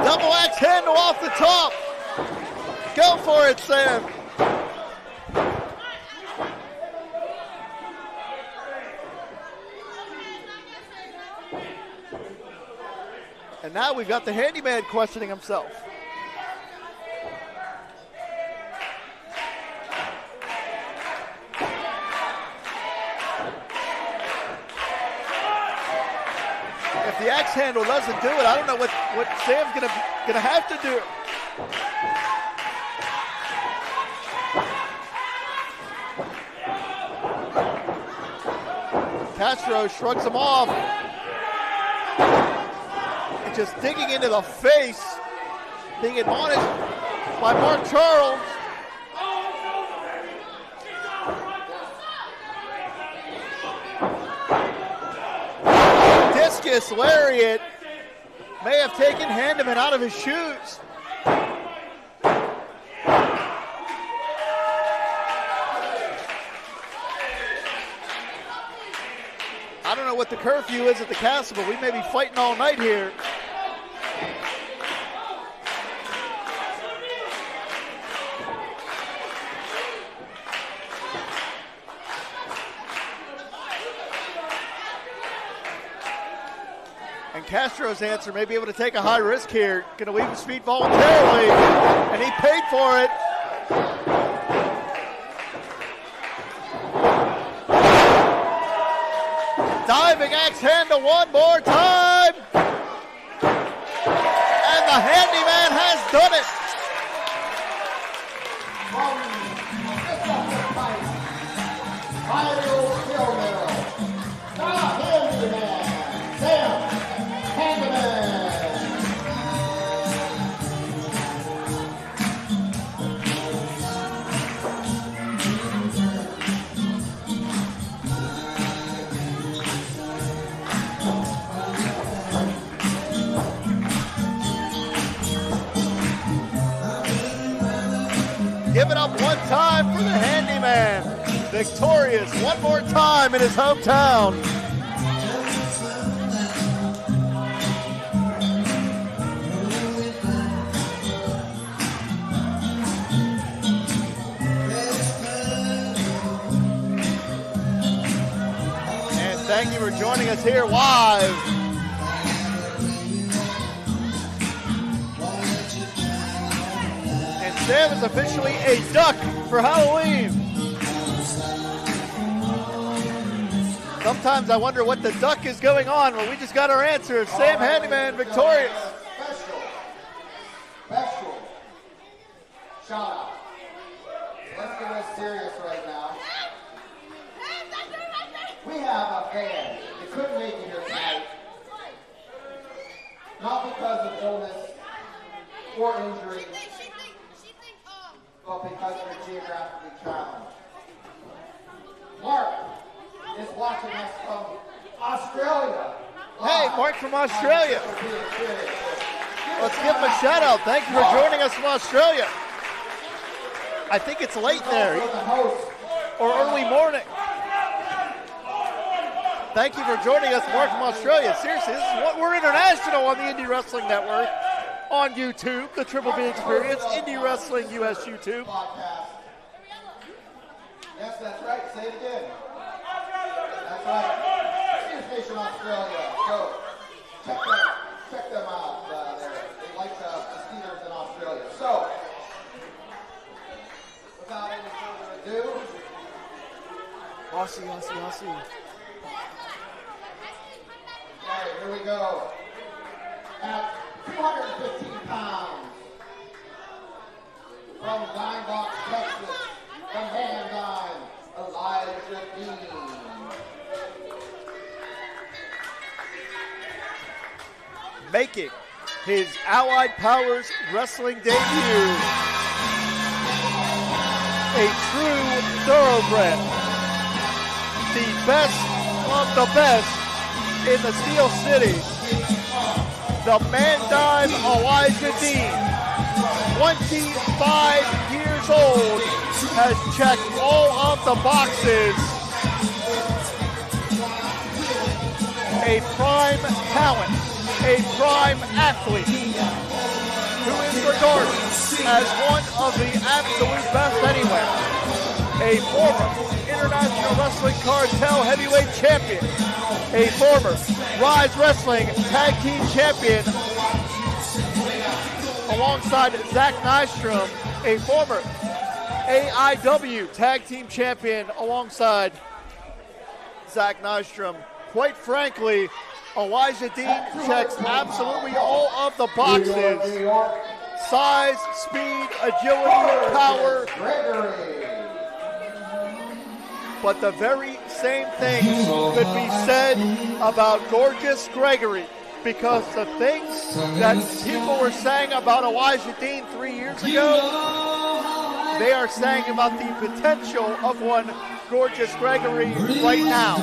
[SPEAKER 10] Double axe handle off the top. Go for it, Sam. And now we've got the handyman questioning himself. If the axe handle doesn't do it, I don't know what Sam's gonna have to do. Castro shrugs him off. And just digging into the face, being admonished by Mark Charles. discus lariat may have taken Handman out of his shoes. I don't know what the curfew is at the Kastle, but we may be fighting all night here. And Castro's answer may be able to take a high risk here. Going to leave his feet voluntarily, and he paid for it. Diving axe handle one more time. And the handyman has done it. Give it up one time for the handyman. Victorious one more time in his hometown. And thank you for joining us here live. Sam is officially a duck for Halloween. Sometimes I wonder what the duck is going on, but we just got our answer. Sam Handyman victorious.
[SPEAKER 11] Special. Shout out. Let's get real serious right now. We have a fan. You couldn't make it here tonight. Not because of illness or injury, but because they're geographically challenged. Mark is watching us from Australia.
[SPEAKER 10] Hey, Mark from Australia. Let's give him a shout out. Thank you for joining us from Australia. I think it's late there, or early morning. Thank you for joining us, Mark from Australia. Seriously, this is what we're international on the Indie Wrestling Network. On YouTube, the Triple B Experience, Indie Wrestling US YouTube.
[SPEAKER 11] Yes, that's right. Say it again. That's right. Cheers Nation Australia. Go. Check them out. They like the Steelers in Australia. So, without any further ado,
[SPEAKER 10] Aussie.
[SPEAKER 11] Okay, here we go. At 215 pounds, from Dime Box, Texas, from Handman, Elijah Dean.
[SPEAKER 10] Making his Allied Powers wrestling debut. A true thoroughbred. The best of the best in the Steel City. The man-dime Elijah Dean, 25 years old, has checked all of the boxes. A prime talent, a prime athlete, who is regarded as one of the absolute best anywhere. A former International Wrestling Cartel Heavyweight Champion, a former Rise Wrestling Tag Team Champion alongside Zack Nystrom, a former AIW Tag Team Champion alongside Zack Nystrom. Quite frankly, Elijah Dean checks absolutely all of the boxes. Size, speed, agility, power. But the very same things could be said about Gorgeous Gregory, because the things that people were saying about Elijah Dean 3 years ago, they are saying about the potential of one Gorgeous Gregory right now.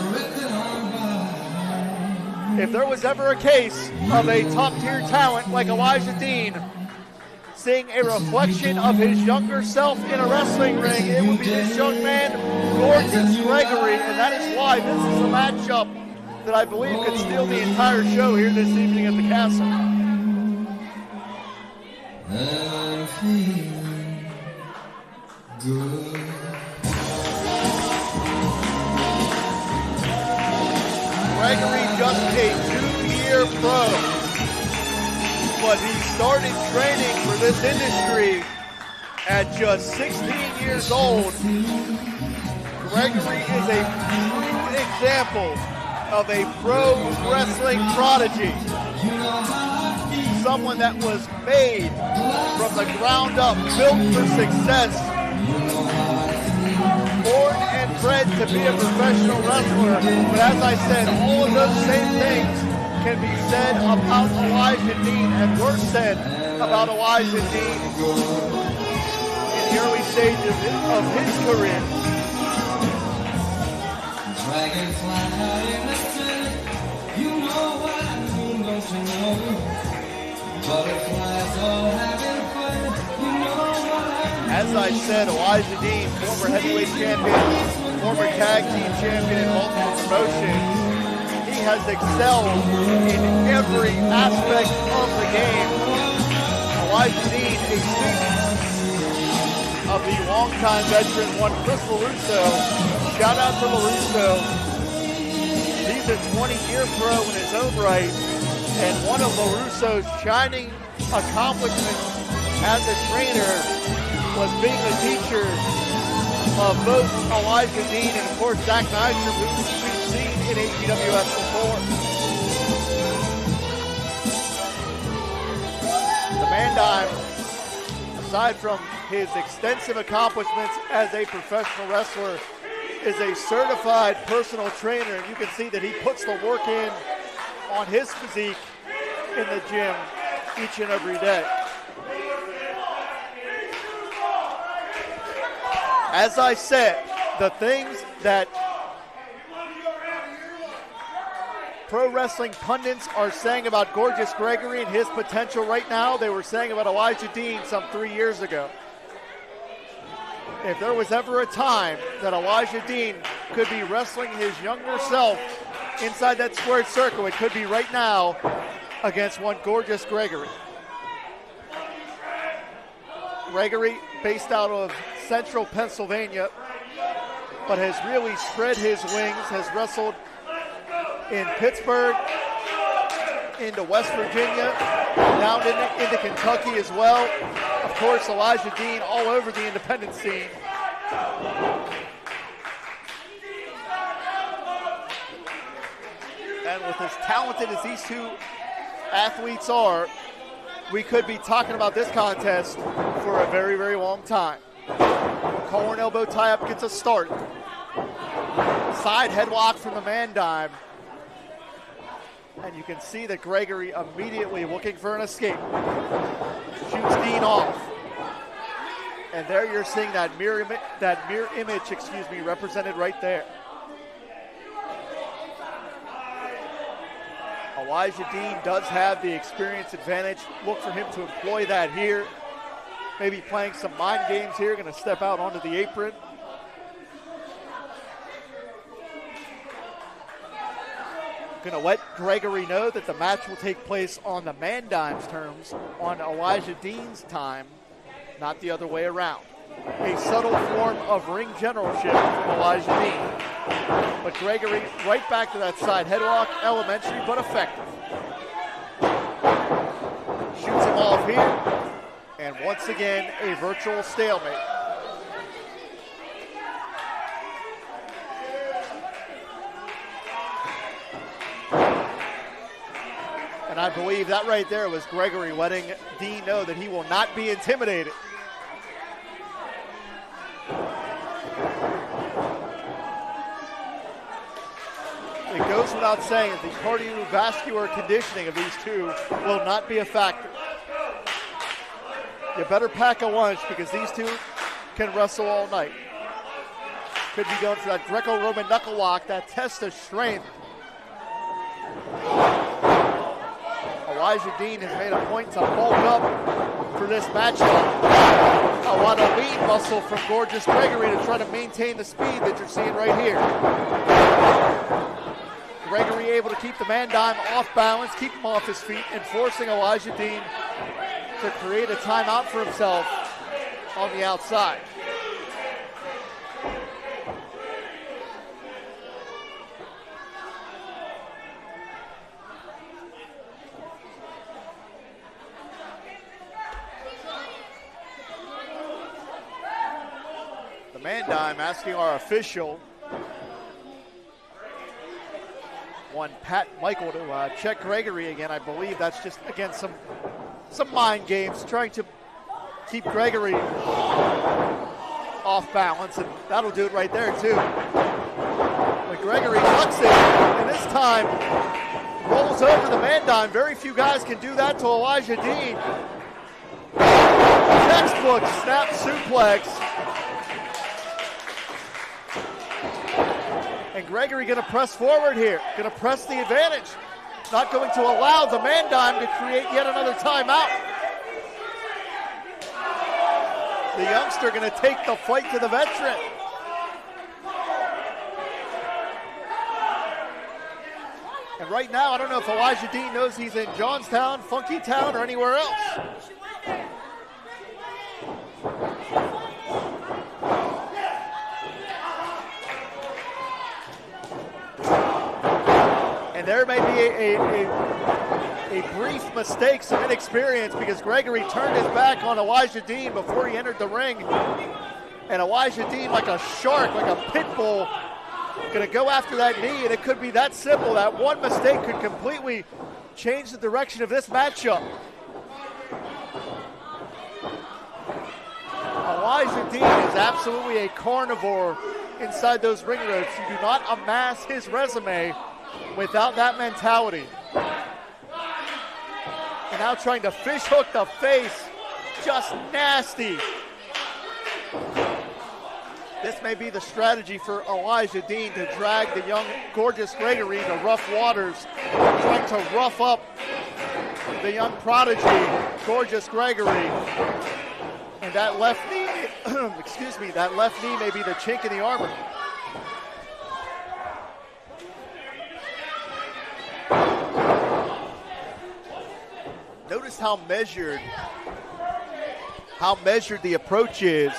[SPEAKER 10] if there was ever a case of a top-tier talent like Elijah Dean seeing a reflection of his younger self in a wrestling ring, it would be this young man, Gorgeous Gregory, and that is why this is a matchup that I believe could steal the entire show here this evening at the Castle. Gregory just a 2-year pro, but he started training for this industry at just 16 years old. Gregory is a true example of a pro wrestling prodigy. Someone that was made from the ground up, built for success, born and bred to be a professional wrestler. But as I said, all of those same things can be said about Elijah Dean and were said about Elijah Dean in the early stages of his career. As I said, Elijah Dean, former heavyweight champion, former tag team champion in multiple promotions. He has excelled in every aspect of the game. Elijah Dean, a student of the longtime veteran one, Chris LaRusso. Shout out to LaRusso. He's a 20-year pro in his own right, and one of LaRusso's shining accomplishments as a trainer was being a teacher of both Elijah Dean and, of course, Zack, who we've seen in APWF before. The Man Dime, aside from his extensive accomplishments as a professional wrestler, is a certified personal trainer, and you can see that he puts the work in on his physique in the gym each and every day. As I said, the things that pro wrestling pundits are saying about Gorgeous Gregory and his potential right now, they were saying about Elijah Dean some 3 years ago. If there was ever a time that Elijah Dean could be wrestling his younger self inside that squared circle, it could be right now against one Gorgeous Gregory. Gregory, based out of Central Pennsylvania, but has really spread his wings, has wrestled in Pittsburgh, into West Virginia, down into Kentucky as well. Of course, Elijah Dean all over the independent scene. And with as talented as these two athletes are, we could be talking about this contest for a very, very long time. Collar and elbow tie-up gets a start. Side headlock from the Man Dime. And you can see that Gregory immediately looking for an escape. Shoots Dean off. And there you're seeing that mirror image, represented right there. Elijah Dean does have the experience advantage. Look for him to employ that here. Maybe playing some mind games here. Going to step out onto the apron. Going to let Gregory know that the match will take place on the Man Dime's terms, on Elijah Dean's time, not the other way around. A subtle form of ring generalship from Elijah Dean. But Gregory right back to that side headlock, elementary but effective. Shoots him off here, and once again, a virtual stalemate. And I believe that right there was Gregory letting Dean know that he will not be intimidated. It goes without saying that the cardiovascular conditioning of these two will not be a factor. You better pack a lunch because these two can wrestle all night. Could be going for that Greco-Roman knuckle lock, that test of strength. Elijah Dean has made a point to bulk up for this matchup. A lot of lean muscle from Gorgeous Gregory to try to maintain the speed that you're seeing right here. Gregory able to keep the man dime off balance, keep him off his feet, and forcing Elijah Dean to create a timeout for himself on the outside. The man dime asking our official, one Pat Michael, to check Gregory again. I believe that's just, again, some mind games, trying to keep Gregory off balance, and that'll do it right there too. But Gregory ducks it, and this time rolls over the man dime. Very few guys can do that to Elijah Dean. Textbook snap suplex. And Gregory going to press forward here, going to press the advantage. Not going to allow the man dime to create yet another timeout. The youngster going to take the fight to the veteran. And right now, I don't know if Elijah Dean knows he's in Johnstown, Funky Town, or anywhere else. And there may be a brief mistake, some inexperience, because Gregory turned his back on Elijah Dean before he entered the ring. And Elijah Dean, like a shark, like a pit bull, going to go after that knee, and it could be that simple. That one mistake could completely change the direction of this matchup. Elijah Dean is absolutely a carnivore inside those ring ropes. You do not amass his resume without that mentality. And now trying to fish hook the face, just nasty. This may be the strategy for Elijah Dean to drag the young, gorgeous Gregory to rough waters, trying to rough up the young prodigy, gorgeous Gregory. And that left knee, excuse me, that left knee may be the chink in the armor. Notice how measured the approach is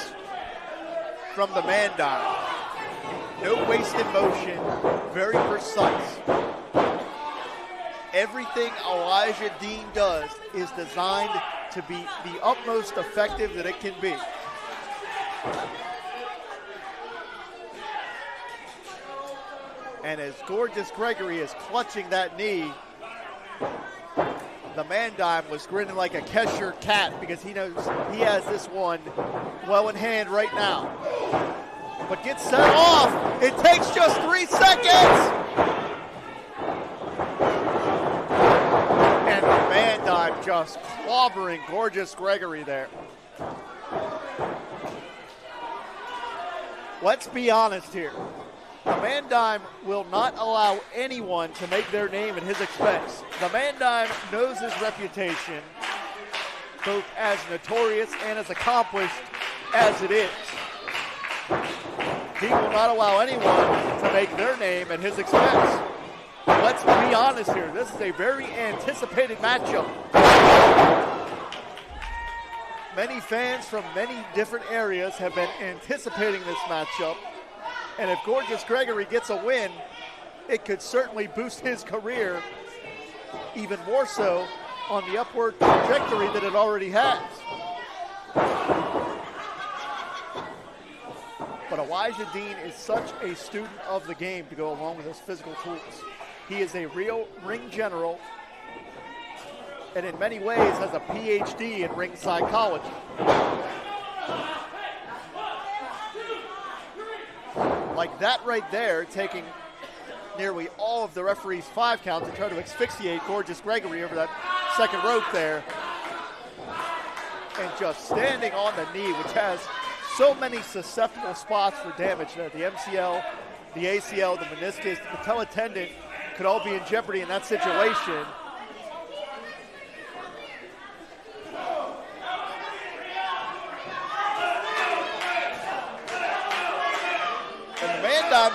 [SPEAKER 10] from the man dime. No wasted motion, very precise. Everything Elijah Dean does is designed to be the utmost effective that it can be. And as gorgeous Gregory is clutching that knee, the man dime was grinning like a Kesher cat because he knows he has this one well in hand right now. But gets set off. It takes just 3 seconds. And the man dime just clobbering gorgeous Gregory there. Let's be honest here. The man dime will not allow anyone to make their name at his expense. The man dime knows his reputation, both as notorious and as accomplished as it is. He will not allow anyone to make their name at his expense. Let's be honest here. This is a very anticipated matchup. Many fans from many different areas have been anticipating this matchup. And if gorgeous Gregory gets a win, it could certainly boost his career even more so on the upward trajectory that it already has. But Elijah Dean is such a student of the game to go along with his physical tools. He is a real ring general, and in many ways has a PhD in ring psychology. Like that right there, taking nearly all of the referee's 5 counts to try to asphyxiate gorgeous Gregory over that second rope there. And just standing on the knee, which has so many susceptible spots for damage there. The MCL, the ACL, the meniscus, the patella tendon could all be in jeopardy in that situation.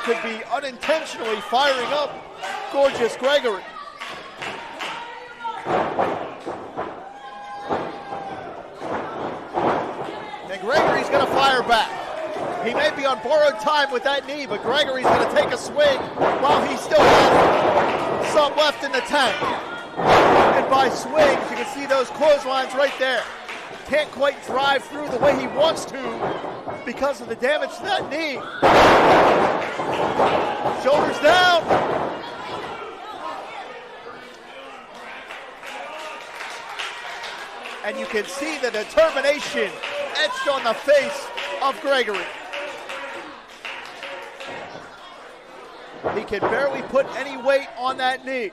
[SPEAKER 10] could be unintentionally firing up Gorgeous Gregory. And Gregory's going to fire back. He may be on borrowed time with that knee, but Gregory's going to take a swing while he still has some left in the tank. And by swings, you can see those clotheslines right there. Can't quite drive through the way he wants to because of the damage to that knee. Shoulders down. And you can see the determination etched on the face of Gregory. He can barely put any weight on that knee.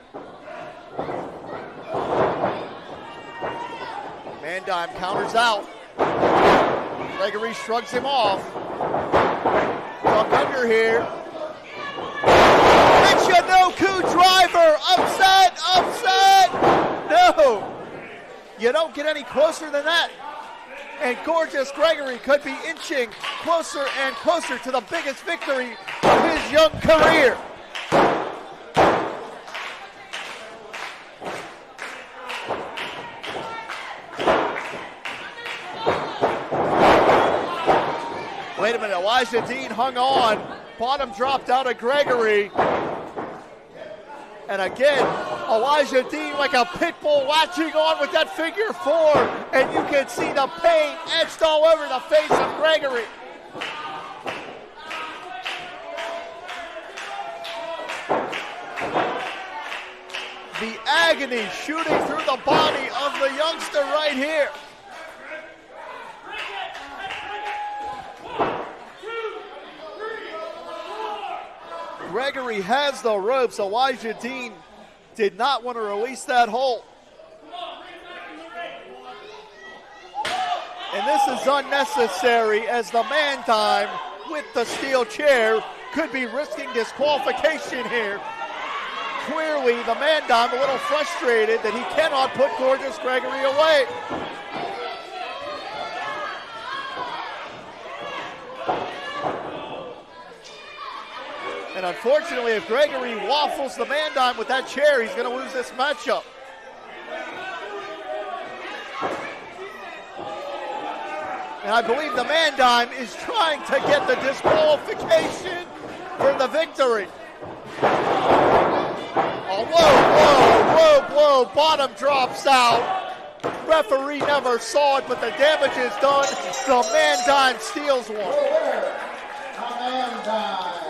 [SPEAKER 10] Man Dime counters out. Gregory shrugs him off. Duck under here. Michinoku driver. Upset, upset. No. You don't get any closer than that. And Gorgeous Gregory could be inching closer and closer to the biggest victory of his young career. Wait a minute, Elijah Dean hung on. Bottom dropped out of Gregory. And again, Elijah Dean like a pit bull latching on with that figure four. And you can see the pain etched all over the face of Gregory. The agony shooting through the body of the youngster right here. Gregory has the ropes. Elijah Dean did not want to release that hold. And this is unnecessary as the Man Dime with the steel chair could be risking disqualification here. Clearly the Man Dime a little frustrated that he cannot put Gorgeous Gregory away. And unfortunately, if Gregory waffles the Man Dime with that chair, he's going to lose this matchup. And I believe the Man Dime is trying to get the disqualification for the victory. Oh, whoa, whoa, whoa, whoa. Bottom drops out. Referee never saw it, but the damage is done. The Man Dime steals one.
[SPEAKER 11] The Man Dime.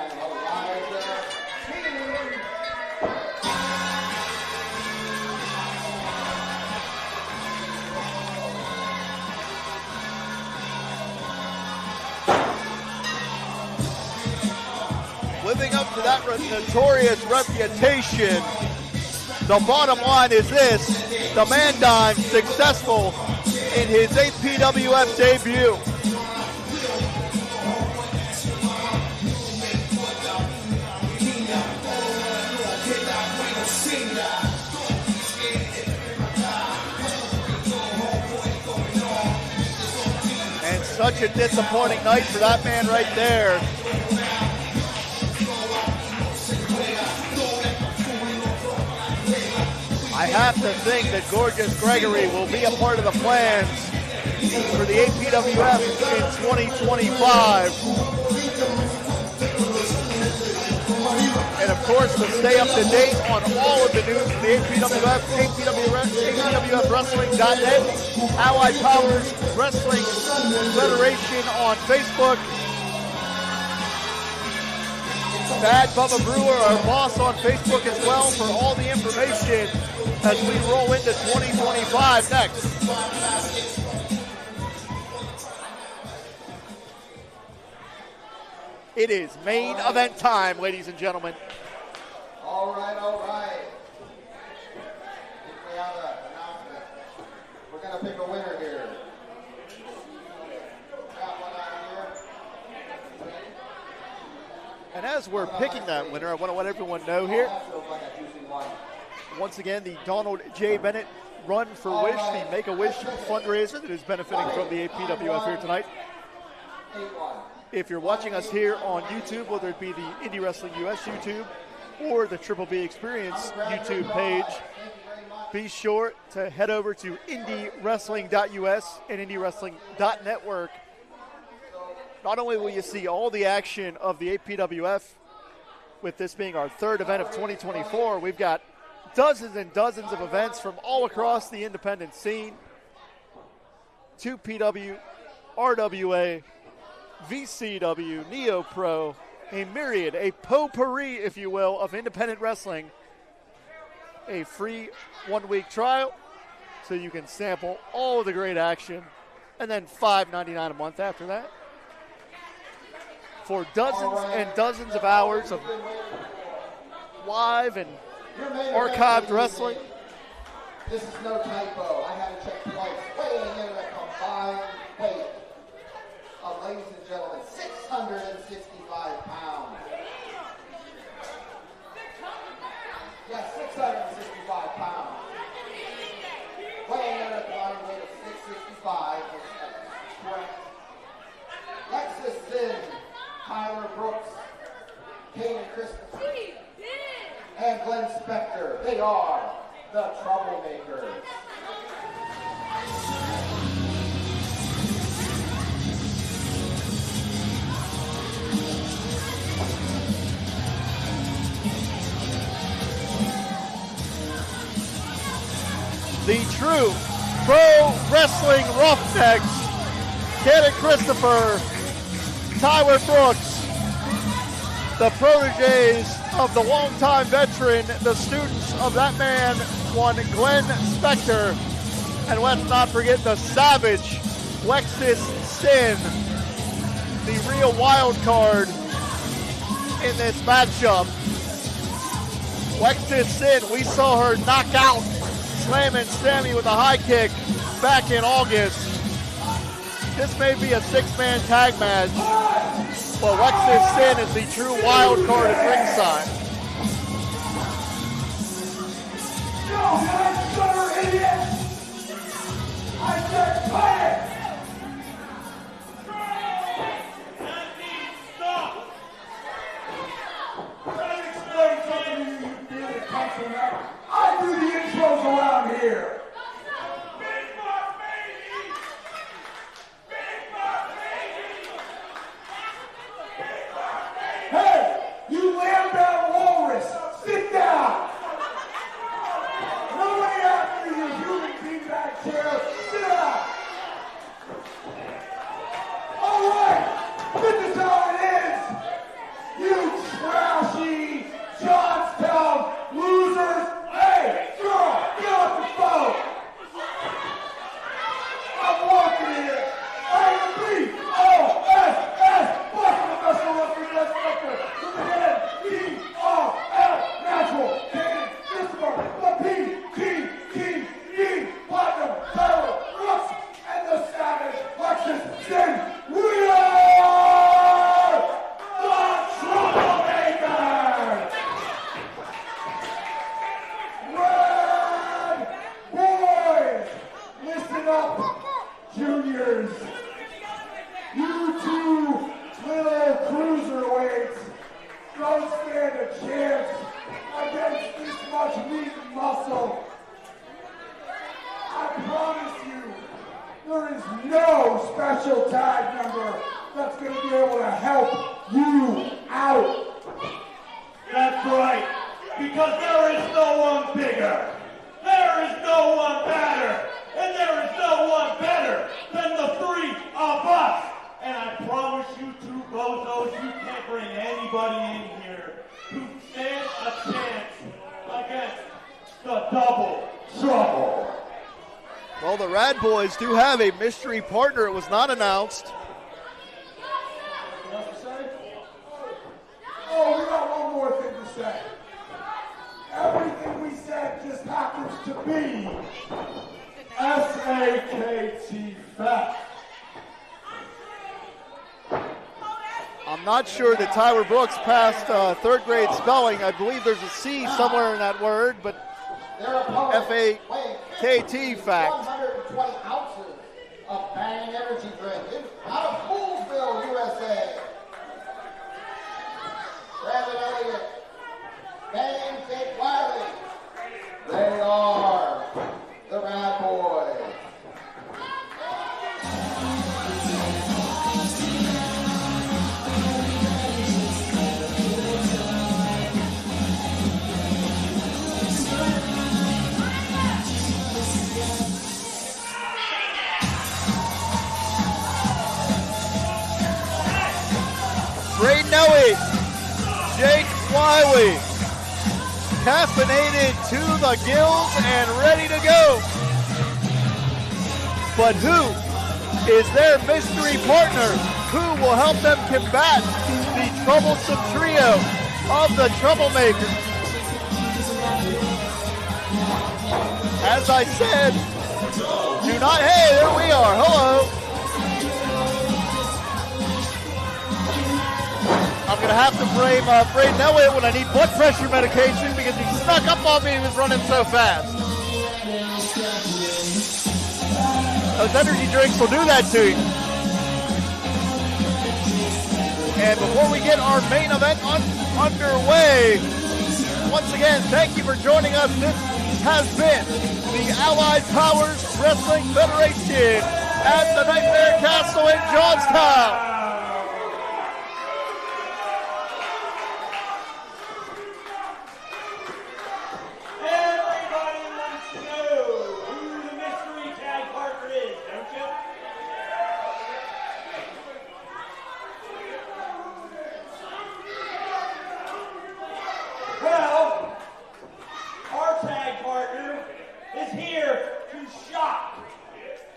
[SPEAKER 10] Living up to that notorious reputation, the bottom line is this: the Man Dime successful in his APWF debut. And such a disappointing night for that man right there. I have to think that Gorgeous Gregory will be a part of the plans for the APWF in 2025. And of course, to stay up to date on all of the news from the APWF, APWFWrestling.net, Allied Powers Wrestling Federation on Facebook. Bad Bubba Brewer, our boss, on Facebook as well for all the information as we roll into 2025 next. It is main event time, ladies and gentlemen.
[SPEAKER 11] All right, all right. We have an announcement. We're going to pick a winner here. Got one out here.
[SPEAKER 10] And as we're picking that winner, I want to let everyone know here, once again, the Donald J Bennett Run for Wish, the Make-A-Wish fundraiser that is benefiting from the APWF here tonight, If you're watching us here on YouTube, whether it be the Indie Wrestling US YouTube or the Triple B Experience YouTube page, be sure to head over to indiewrestling.us and indiewrestling.network. Not only will you see all the action of the APWF, with this being our third event of 2024, we've got dozens and dozens of events from all across the independent scene. 2PW, RWA, VCW, Neo Pro, a myriad, a potpourri, if you will, of independent wrestling. A free 1-week trial so you can sample all of the great action, and then $5.99 a month after that for dozens and dozens of hours of live and archived wrestling.
[SPEAKER 11] This is no typo. I had to check twice. Weighing in at a combined weight of, ladies and gentlemen, 665 pounds. Yes, 665 pounds. Weighing in at a combined weight of 665. Correct. Lexus Sin, Tyler Brooks, Kaden Christopher, and Glenn Spector. They are the Troublemakers.
[SPEAKER 10] The true pro wrestling roughnecks, Kaden Christopher, Tyler Brooks, the proteges of the longtime veteran, the students of that man, one Glenn Spector. And let's not forget the savage Lexus Sin, the real wild card in this matchup. Lexus Sin, we saw her knock out Slammin Sammy with a high kick back in August. This may be a 6-man tag match, but Lexus Sin is the true wild card at ringside.
[SPEAKER 9] I said quiet! Stop! Let me explain something to you, you feel that comes from that. I do the intros around here. Big Boss Baby! Big Boss Baby! Big Boss Baby! Hey! You lamb-bound walrus! Sit down! Nobody after you, human feedback chair! Sit down! All right! This is how it is! You trashy Johnstown losers! Hey, girl, get off the phone! I'm walking here. A-B-O-S-S, Boston Professional Wrestling Instructor, with the head, E-R-L, natural, Kaden Christopher, the P-T-T-E, Platinum, Tyler Brooks, and the savage Lexus Sin. We are the Troublemakers! Rad Boys! Listen up, juniors. You two little cruiserweights don't stand a chance against this much meat and muscle. I promise you, there is no special tag number that's going to be able to help you out. That's right, because there is no one bigger, there is no one better, and there is no one better than the three of us. And I promise you two bozos, you can't bring anybody in here who stands a chance against the Double Trouble.
[SPEAKER 10] Well, the Rad Boys do have a mystery partner. It was not announced.
[SPEAKER 9] Oh, we got one more thing to say. Everything we said just happens to be S-A-K-T fact.
[SPEAKER 10] I'm not sure that Tyler Brooks passed third grade spelling. I believe there's a C somewhere in that word, but F-A-K-T fact.
[SPEAKER 11] 120 ounces of Bang Energy drink out of Poolsville, USA. Brandon Elliott, Ben Jake Wiley. They are the Rad Boys.
[SPEAKER 10] Braden Elliott, Jake Wiley, caffeinated to the gills and ready to go. But who is their mystery partner? Who will help them combat the troublesome trio of the Troublemakers? As I said, do not, hey, there we are, hello. I'm going to have to blame Braden Elliott when I need blood pressure medication because he snuck up on me and was running so fast. Those energy drinks will do that to you. And before we get our main event underway, once again, thank you for joining us. This has been the Allied Powers Wrestling Federation at the Nightmare Castle in Johnstown.
[SPEAKER 9] Well, our tag partner is here to shock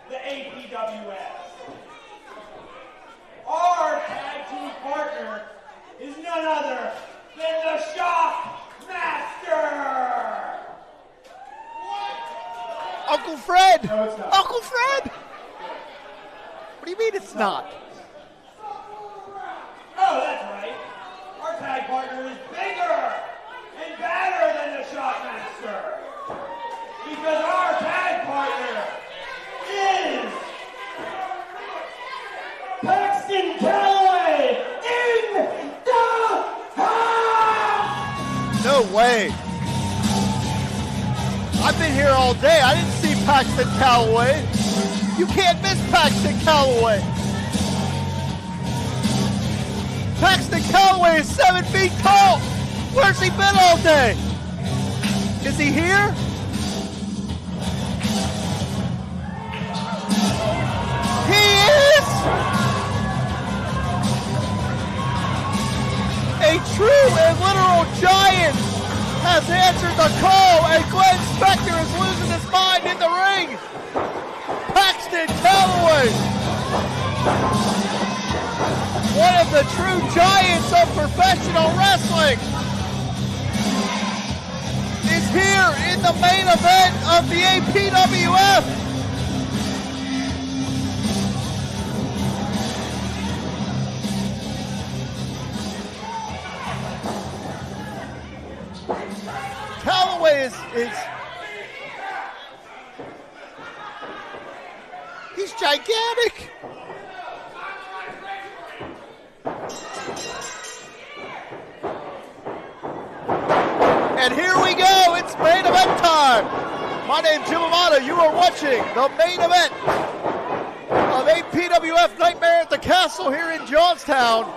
[SPEAKER 9] the APWF. Our tag team partner is none other than the Shock Master!
[SPEAKER 10] Uncle Fred!
[SPEAKER 9] No, it's not.
[SPEAKER 10] Uncle Fred! What do you mean it's not?
[SPEAKER 9] Oh, that's right. Our tag partner is bigger and badder than the Shockmaster. Because our tag partner is Paxton Calloway in the house!
[SPEAKER 10] No way. I've been here all day. I didn't see Paxton Calloway. You can't miss Paxton Calloway. Paxton Calloway is 7 feet tall. Where's he been all day? Is he here? He is! A true and literal giant has answered the call, and Glenn Spector is losing his mind in the ring. Paxton Calloway, one of the true giants of professional wrestling, is here in the main event of the APWF. Calloway is he's gigantic. And here we go, it's main event time. My name's Jim Amato, you are watching the main event of APWF Nightmare at the Castle here in Johnstown.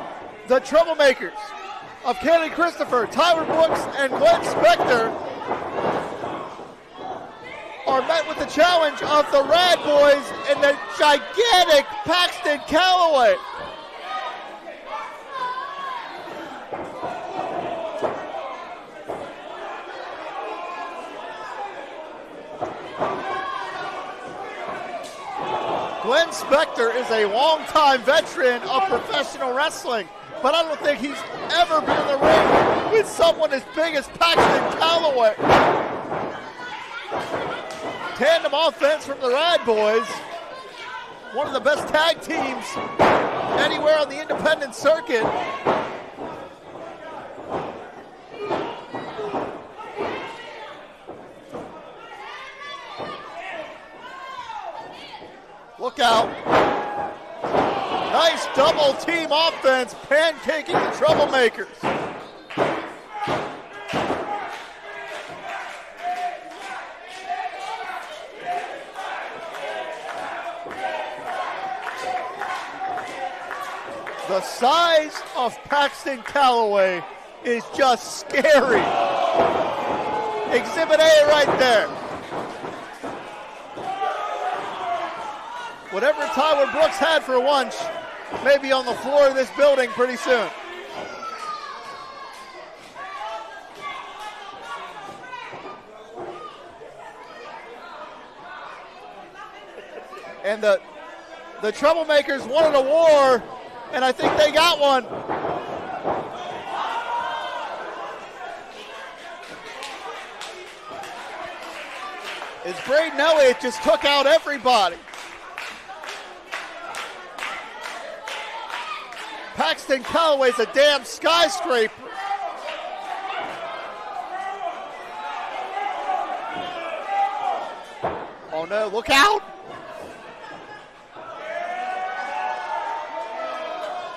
[SPEAKER 10] The Troublemakers of Kennedy Christopher, Tyler Brooks, and Glenn Spector are met with the challenge of the Rad Boys and the gigantic Paxton Calloway. Glenn Spector is a longtime veteran of professional wrestling, but I don't think he's ever been in the ring with someone as big as Paxton Calloway. Tandem offense from the Rad Boys, one of the best tag teams anywhere on the independent circuit. Look out. Nice double team offense, pancaking the Troublemakers. The size of Paxton Calloway is just scary. Exhibit A right there. Whatever Tyler Brooks had for lunch may be on the floor of this building pretty soon. And the Troublemakers wanted a war, and I think they got one. As Braden Elliott just took out everybody. Paxton Calloway's a damn skyscraper. Oh no, look out!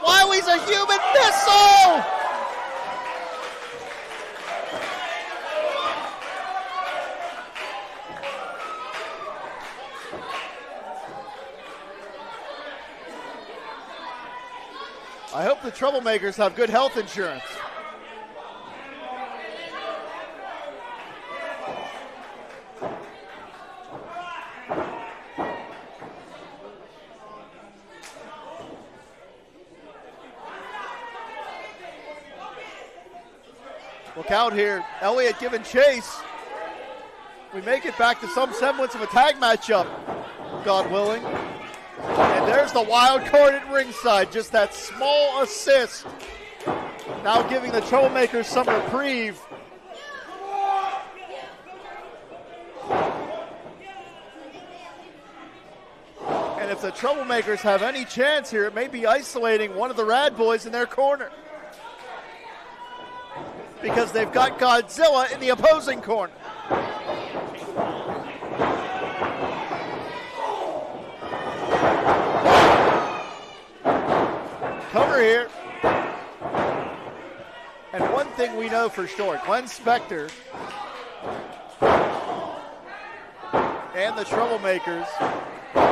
[SPEAKER 10] Wiley's a human missile! I hope the Troublemakers have good health insurance. Look out here. Elliott giving chase. We make it back to some semblance of a tag matchup, God willing. And there's the wild card at ringside. Just that small assist. Now giving the Troublemakers some reprieve. And if the Troublemakers have any chance here, it may be isolating one of the Rad Boys in their corner. Because they've got Godzilla in the opposing corner. Cover here. And one thing we know for sure, Glenn Spector and the Troublemakers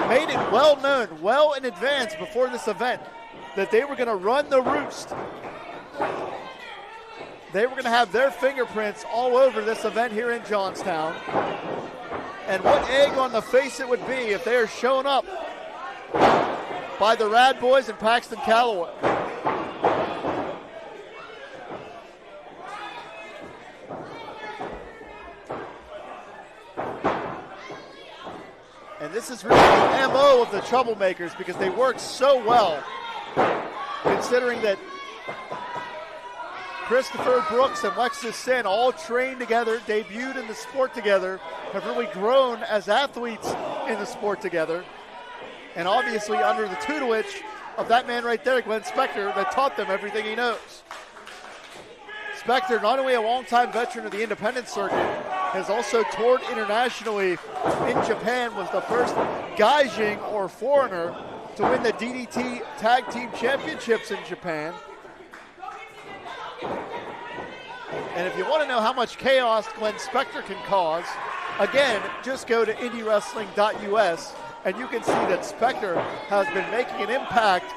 [SPEAKER 10] made it well known, well in advance before this event, that they were going to run the roost. They were going to have their fingerprints all over this event here in Johnstown. And what egg on the face it would be if they are shown up by the Rad Boys and Paxton Calloway. And this is really the MO of the Troublemakers because they work so well, considering that Christopher Brooks and Lexus Sin all trained together, debuted in the sport together, have really grown as athletes in the sport together. And obviously under the tutelage of that man right there, Glenn Spector, that taught them everything he knows. Spector, not only a longtime veteran of the independent circuit, has also toured internationally in Japan, was the first Gaijin or foreigner to win the DDT Tag Team Championships in Japan. And if you want to know how much chaos Glenn Spector can cause, again, just go to indiewrestling.us and you can see that Spector has been making an impact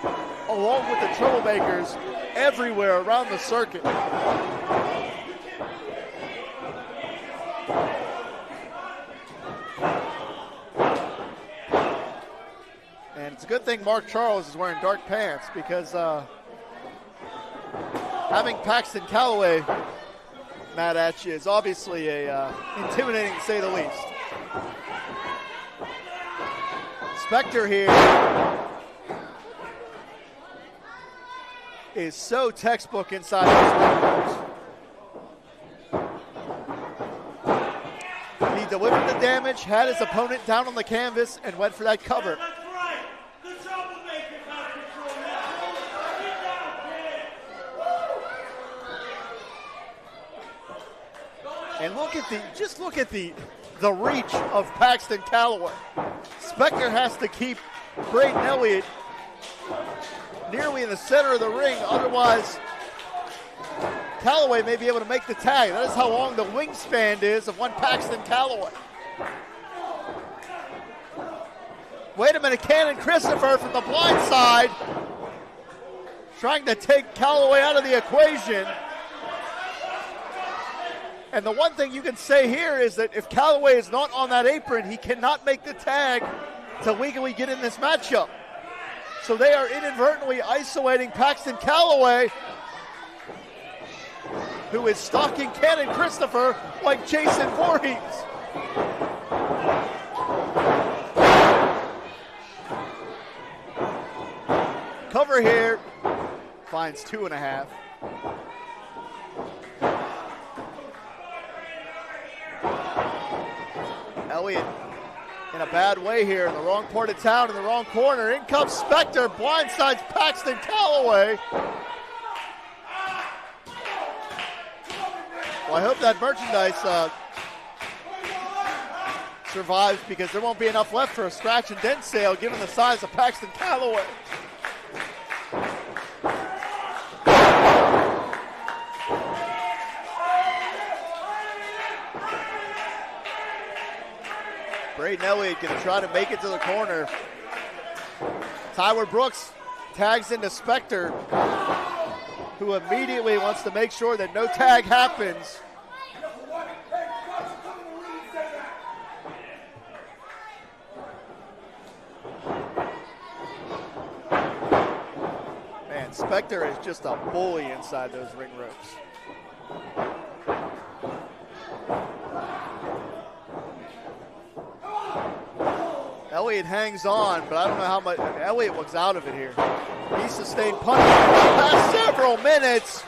[SPEAKER 10] along with the Troublemakers everywhere around the circuit. And it's a good thing Mark Charles is wearing dark pants because having Paxton Calloway mad at you is obviously intimidating to say the least. Spector here is so textbook inside his windows. He delivered the damage, had his opponent down on the canvas, and went for that cover. And look at the reach of Paxton Calloway. Spector has to keep Braden Elliott nearly in the center of the ring, otherwise Calloway may be able to make the tag. That is how long the wingspan is of one Paxton Calloway. Wait a minute, Cannon Christopher from the blind side trying to take Calloway out of the equation. And the one thing you can say here is that if Calloway is not on that apron, he cannot make the tag to legally get in this matchup. So they are inadvertently isolating Paxton Calloway, who is stalking Cannon Christopher like Jason Voorhees. Cover here, finds 2.5. Elliott in a bad way here, in the wrong part of town, in the wrong corner. In comes Spectre, blindsides Paxton Calloway. Well, I hope that merchandise survives, because there won't be enough left for a scratch and dent sale given the size of Paxton Calloway. Braden Elliott going to try to make it to the corner. Tyler Brooks tags into Spectre, who immediately wants to make sure that no tag happens. Man, Spectre is just a bully inside those ring ropes. Elliott hangs on, but I don't know how much. Elliott looks out of it here. He sustained punishment for the past several minutes.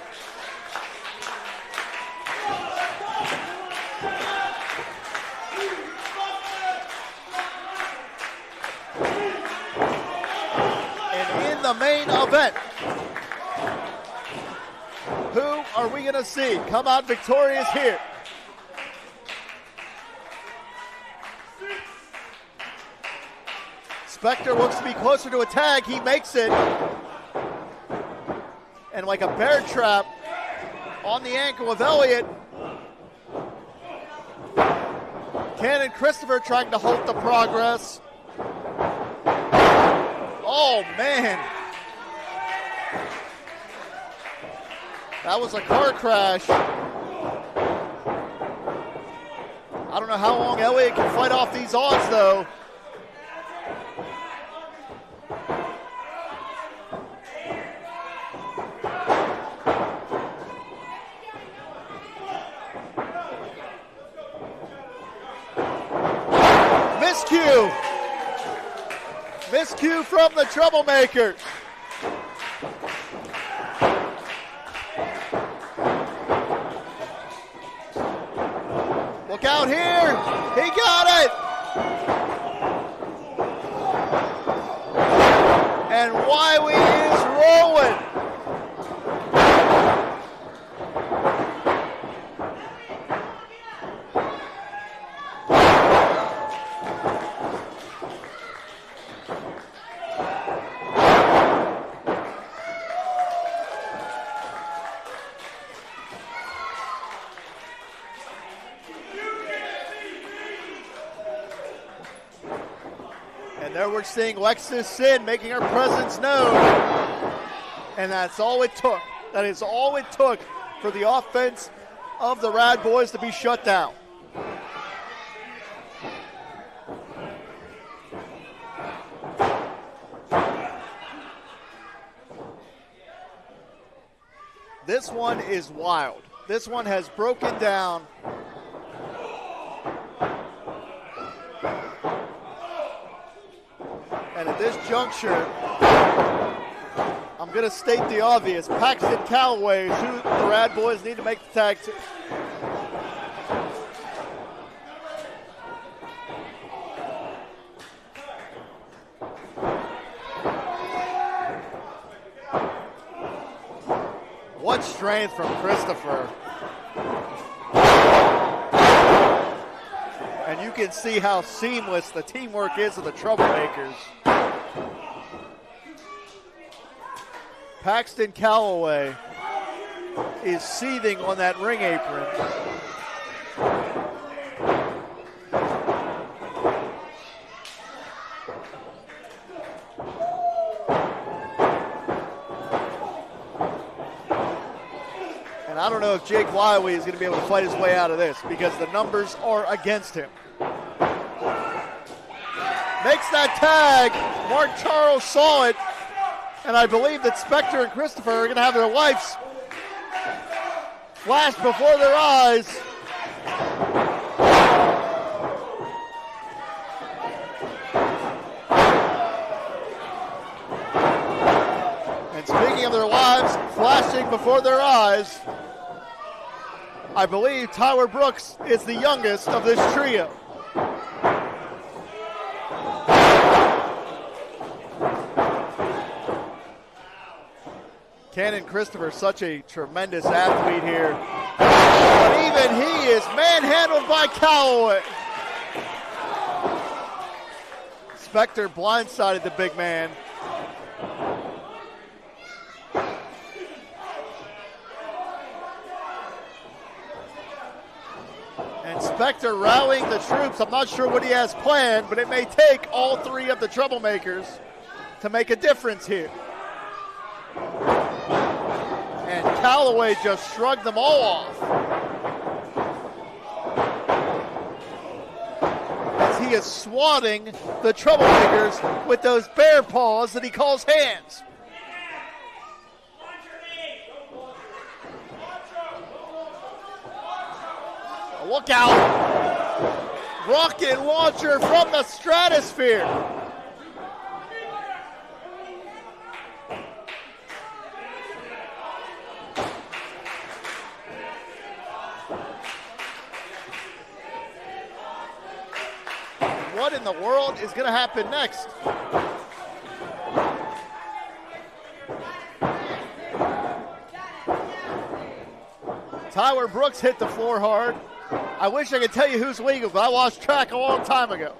[SPEAKER 10] And in the main event, who are we going to see come out victorious here? Spectre looks to be closer to a tag. He makes it. And like a bear trap on the ankle of Elliott. Cannon Christopher trying to halt the progress. Oh, man. That was a car crash. I don't know how long Elliott can fight off these odds, though. Miscue from the Troublemakers. Look out here. He got it. And Wiley is rolling. We're seeing Lexus Sin making her presence known. And that's all it took. That is all it took for the offense of the Rad Boys to be shut down. This one is wild. This one has broken down. And at this juncture, I'm going to state the obvious. Paxton Calloway is who the Rad Boys need to make the tag to. What strength from Christopher. And you can see how seamless the teamwork is of the Troublemakers. Paxton Calloway is seething on that ring apron. I don't know if Jake Wiley is going to be able to fight his way out of this because the numbers are against him. Makes that tag. Mark Charles saw it. And I believe that Spectre and Christopher are going to have their lives flash before their eyes. And speaking of their lives flashing before their eyes, I believe Tyler Brooks is the youngest of this trio. Cannon Christopher, such a tremendous athlete here. But even he is manhandled by Calloway. Spectre blindsided the big man. And Spectre rallying the troops. I'm not sure what he has planned, but it may take all three of the Troublemakers to make a difference here. And Calloway just shrugged them all off. As he is swatting the Troublemakers with those bear paws that he calls hands. Look out! Rocket launcher from the stratosphere. What in the world is going to happen next? Tyler Brooks hit the floor hard. I wish I could tell you who's legal, but I lost track a long time ago.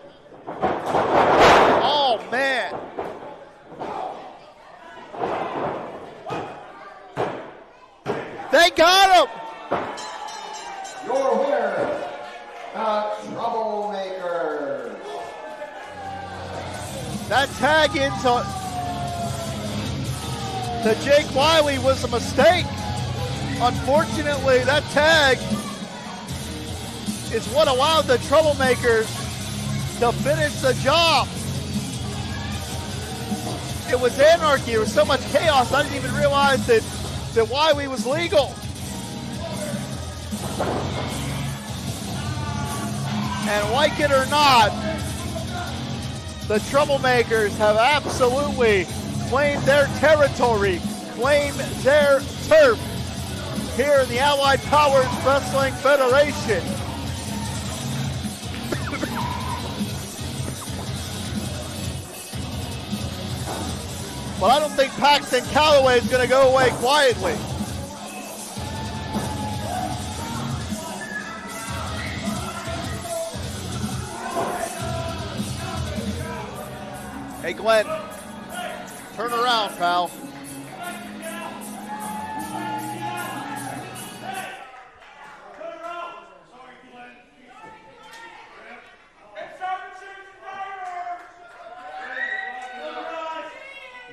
[SPEAKER 10] Oh, man. They got him!
[SPEAKER 11] Your winner, the Troublemakers.
[SPEAKER 10] That tag into Jake Wiley was a mistake. Unfortunately, that tag is what allowed the Troublemakers to finish the job. It was anarchy. There was so much chaos, I didn't even realize that Wiley was legal. And like it or not, the Troublemakers have absolutely claimed their territory, claimed their turf here in the Allied Powers Wrestling Federation. But I don't think Paxton Calloway is going to go away quietly. Hey, Glenn, turn around, pal.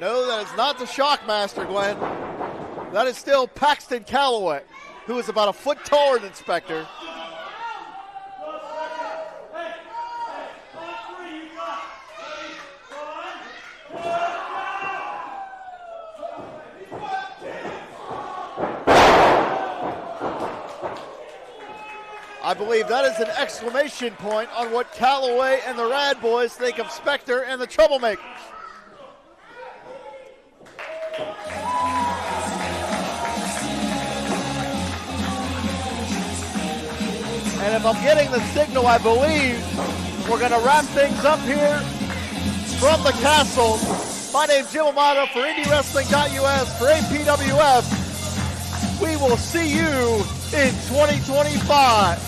[SPEAKER 10] No, that is not the Shockmaster, Glenn. That is still Paxton Calloway, who is about a foot taller than Spectre. I believe that is an exclamation point on what Calloway and the Rad Boys think of Spectre and the Troublemakers. And if I'm getting the signal, I believe we're going to wrap things up here from the Kastle. My name's Jim Amato for IndieWrestling.us for APWF. We will see you in 2025.